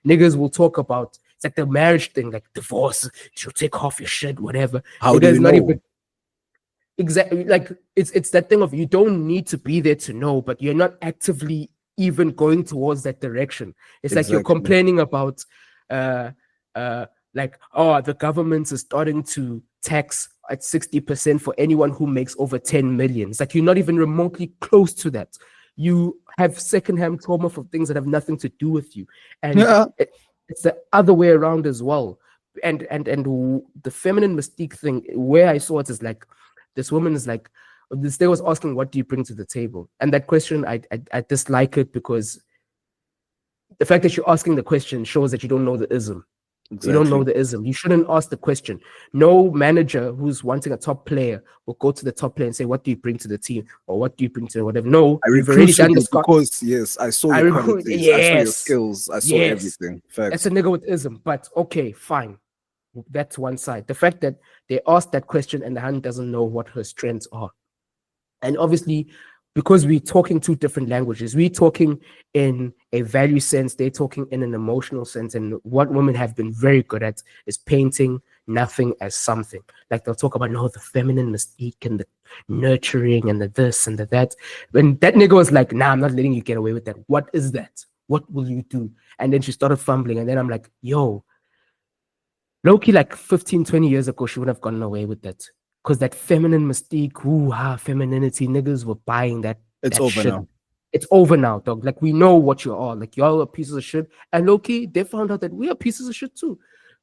Niggas will talk about, it's like the marriage thing, like divorce, she'll take half your shit, whatever. How do you know? Not even exactly, like it's that thing of, you don't need to be there to know, but you're not actively even going towards that direction. It's like you're complaining about like, oh, the government is starting to tax at 60% for anyone who makes over 10 million. It's like you're not even remotely close to that. You have secondhand trauma for things that have nothing to do with you. And it's the other way around as well. And the feminine mystique thing, where I saw it is like, this woman is like, this day was asking, what do you bring to the table? And that question, I dislike it, because the fact that you're asking the question shows that you don't know the ism. Exactly. You don't know the ism. You shouldn't ask the question. No manager who's wanting a top player will go to the top player and say, what do you bring to the team? Or what do you bring to whatever? No, I've already done this because, yes, I saw your qualities, yes, I saw your skills, I saw everything. Facts. That's a nigga with ism. But okay, fine. That's one side. The fact that they asked that question and the hand doesn't know what her strengths are. And obviously, because we're talking two different languages, we're talking in a value sense, they're talking in an emotional sense. And what women have been very good at is painting nothing as something. Like they'll talk about, no, the feminine mystique and the nurturing and the this and the that. When that nigga was like, nah, I'm not letting you get away with that. What is that? What will you do? And then she started fumbling. And then I'm like, yo, low-key, like 15, 20 years ago, she wouldn't have gotten away with that. Because that feminine mystique, femininity, niggas were buying that. It's that over shit. now. It's over now, dog. Like, we know what you are. Like, y'all are pieces of shit. And low-key, they found out that we are pieces of shit too.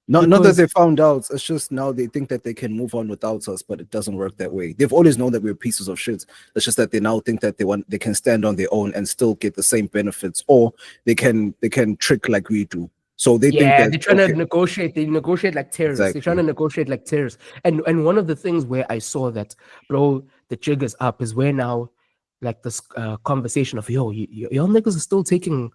Not that they found out. It's just now they think that they can move on without us, but it doesn't work that way. They've always known that we're pieces of shit. It's just that they now think that they can stand on their own and still get the same benefits, or they can trick like we do. So they think that they're trying to negotiate. They negotiate like terrorists. Exactly. They're trying to negotiate like terrorists. And one of the things where I saw that, bro, the jig is up, is where now, like this conversation of, yo, y'all niggas are still taking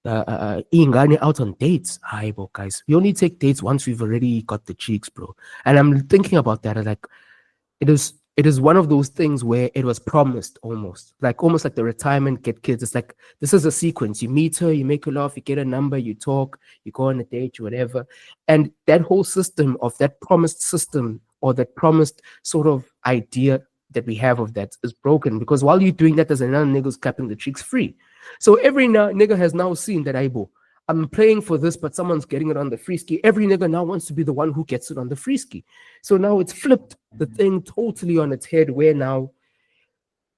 Ingani out on dates. Hi, bro, guys. We only take dates once we've already got the cheeks, bro. And I'm thinking about that. Like, it is one of those things where it was promised almost like the retirement get kids. It's like, this is a sequence. You meet her, you make her laugh, you get a number, you talk, you go on a date, whatever. And that whole system of that promised system, or that promised sort of idea that we have of that, is broken, because while you're doing that, there's another nigga's capping the cheeks free. So every nigga has now seen that, I'm playing for this, but someone's getting it on the free ski. Every nigga now wants to be the one who gets it on the free ski. So now it's flipped the thing totally on its head, where now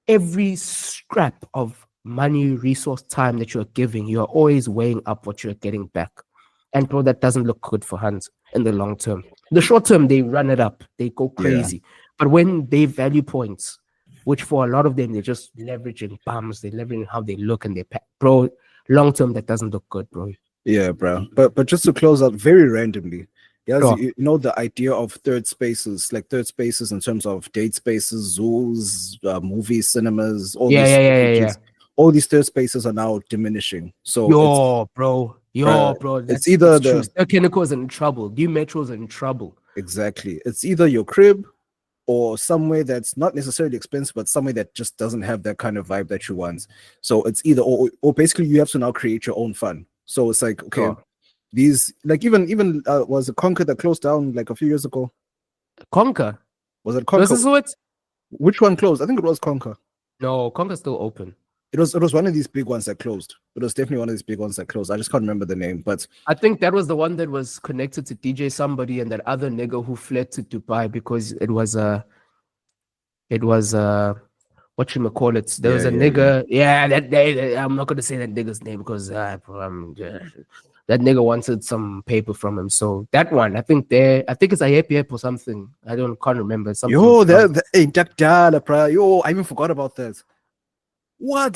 every scrap of money, resource, time that you're giving, you're always weighing up what you're getting back. And bro, that doesn't look good for Hans in the long term. The short term, they run it up, they go crazy. Yeah. But when they value points, which for a lot of them, they're just leveraging bums, they're leveraging how they look and they bro, long term, that doesn't look good, bro. Yeah, bro. But just to close out very randomly, you know the idea of third spaces in terms of date spaces, zoos, movies, cinemas, all these all these third spaces are now diminishing. So bro, it's either the chemicals are in trouble, new metros are in trouble. Exactly. It's either your crib or somewhere that's not necessarily expensive, but somewhere that just doesn't have that kind of vibe that you want. So it's either or basically you have to now create your own fun. So it's like, okay, these, like, even was it Conquer that closed down like a few years ago? Conquer? Was it Conquer? This is what? Which one closed? I think it was Conquer. No, Conquer's still open. It was one of these big ones that closed. It was definitely one of these big ones that closed. I just can't remember the name, but I think that was the one that was connected to DJ somebody and that other nigga who fled to Dubai because it was what you call it. There was a nigga. Yeah, that day. I'm not gonna say that nigga's name because that nigga wanted some paper from him. So that one, I think it's a yep or something. I can't remember. Something. Yo, I even forgot about that. What?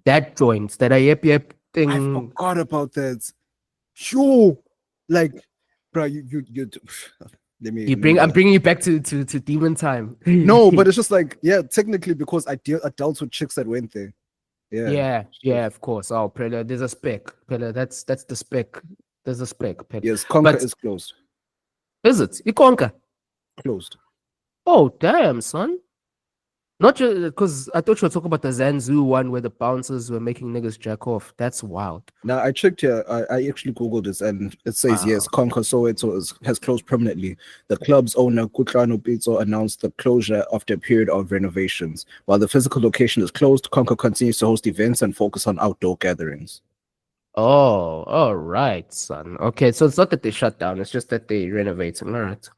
That joint, that yep thing. I forgot about that. Sure. Like, bro, you I'm bringing you back to demon time. No, but it's just like, technically because I dealt with chicks that went there. Yeah, of course. Oh, Prela, there's a spec. Prela, that's the spec. There's a spec. Pet. Yes, Conquer is closed. Is it? Ikonka? Closed. Oh, damn, son. Not just because I thought you were talking about the Zanzu one where the bouncers were making niggas jack off. That's wild. Now I checked here. I actually googled this, and it says yes, Conquer Soweto has closed permanently. The club's owner Kutlano Pitso announced the closure after a period of renovations. While the physical location is closed, Conquer continues to host events and focus on outdoor gatherings. Oh, all right, son. Okay, so it's not that they shut down; it's just that they renovating. All right,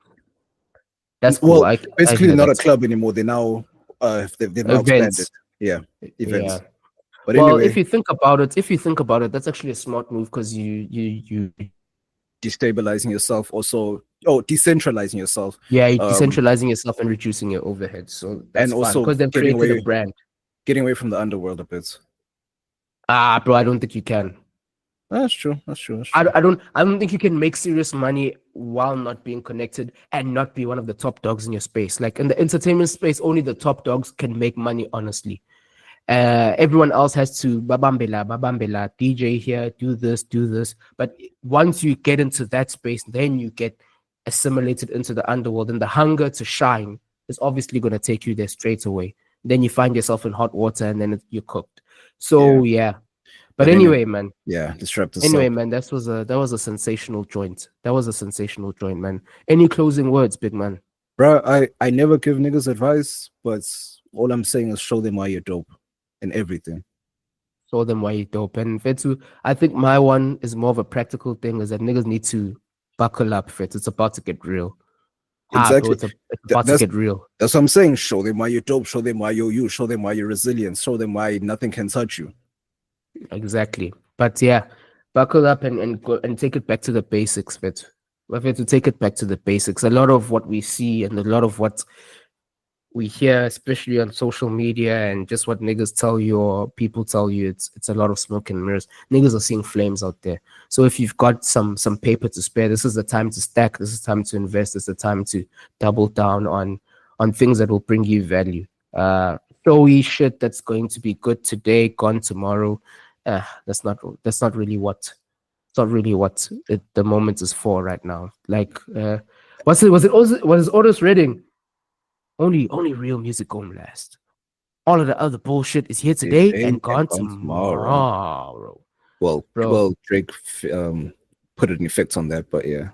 that's cool. Well, basically not a club anymore. They now they've now expanded. Yeah, events. Yeah. But well, anyway, if you think about it, that's actually a smart move because you destabilizing yourself, also decentralizing yourself. Yeah, you're decentralizing yourself and reducing your overhead. So that's and also because they've created a brand. Getting away from the underworld a bit. Bro, I don't think you can. That's true. I don't think you can make serious money while not being connected and not be one of the top dogs in your space. Like in the entertainment space, only the top dogs can make money, honestly. Everyone else has to babambela, DJ here, do this. But once you get into that space, then you get assimilated into the underworld, and the hunger to shine is obviously going to take you there straight away. Then you find yourself in hot water, and then you're cooked. So yeah. But anyway, man. Yeah, let's wrap this anyway, up. Man, that was a sensational joint. Man. Any closing words, big man? Bro, I never give niggas advice, but all I'm saying is show them why you're dope in everything. Show them why you're dope. And Fetu, I think my one is more of a practical thing, is that niggas need to buckle up, Fetu. It's about to get real. Exactly. Bro, it's about to get real. That's what I'm saying. Show them why you're dope. Show them why you're you. Show them why you're resilient. Show them why nothing can touch you. Exactly. But yeah, buckle up and go and take it back to the basics, Fetu. We have to take it back to the basics. A lot of what we see and a lot of what we hear, especially on social media and just what niggas tell you or people tell you, it's a lot of smoke and mirrors. Niggas are seeing flames out there. So if you've got some paper to spare, this is the time to stack. This is the time to invest. This is the time to double down on things that will bring you value. Showy shit that's going to be good today, gone tomorrow. That's not really what. It's not really what the moment is for right now. Like, was Otis Redding? Only real music gonna last. All of the other bullshit is here today and gone tomorrow. Well, Drake put an effect on that, but yeah.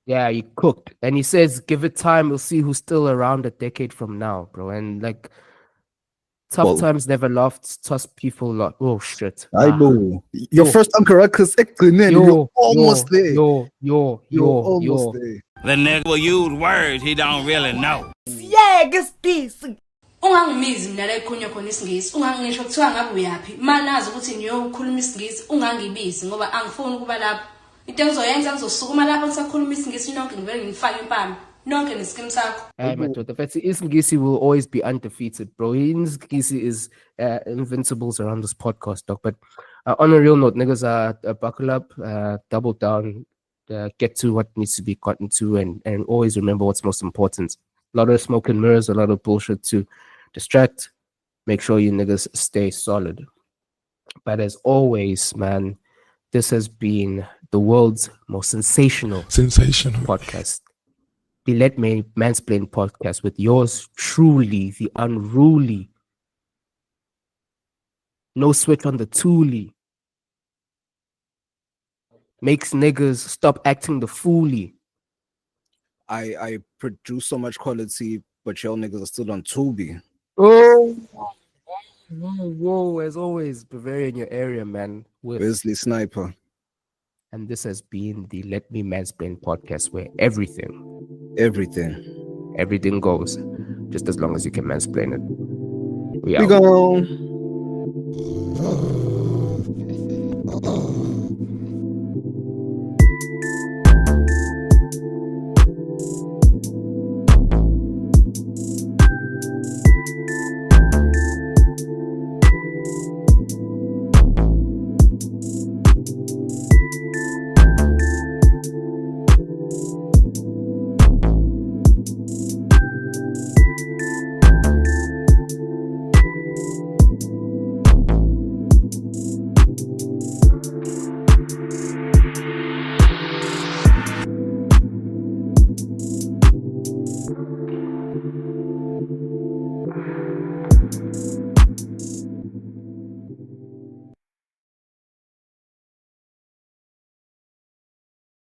Yeah, he cooked, and he says, "Give it time, we'll see who's still around a decade from now, bro." And like, tough times never last. Tough people lot. Oh shit! I know. Your first Uncle Ruckus, you're almost there. You're almost there. The nigga will use words he don't really know. Yeah, guess this. Ungangimizi mina la ekhulunywa khona isingisi, ungangisho kuthiwa ngabe uyapi. Manazi ukuthi niyokhuluma isingisi, ungangibizi ngoba angifuni ukuba lapho. Into engizoyenza ngizosukuma lapho ngisakhuluma isingisi nonke ngivele ngifake impama. Nonke neskim sakho. Hey, madoda, Isingisi will always be undefeated, bro. Isingisi is invincibles around this podcast, dog. But on a real note, niggas buckle up, double down, get to what needs to be gotten to, and always remember what's most important. A lot of smoke and mirrors, a lot of bullshit to distract. Make sure you niggas stay solid. But as always, man, this has been the world's most sensational podcast. The Let Me Mansplain Podcast with yours truly, the unruly. No switch on the toolie. Makes niggas stop acting the foolie. I produce so much quality, but y'all niggas are still on Tubi. Oh, whoa, as always, Bavaria in your area, man. With Wesley Sniper. And this has been the Let Me Mansplain Podcast, where everything goes, just as long as you can mansplain it. We out. go.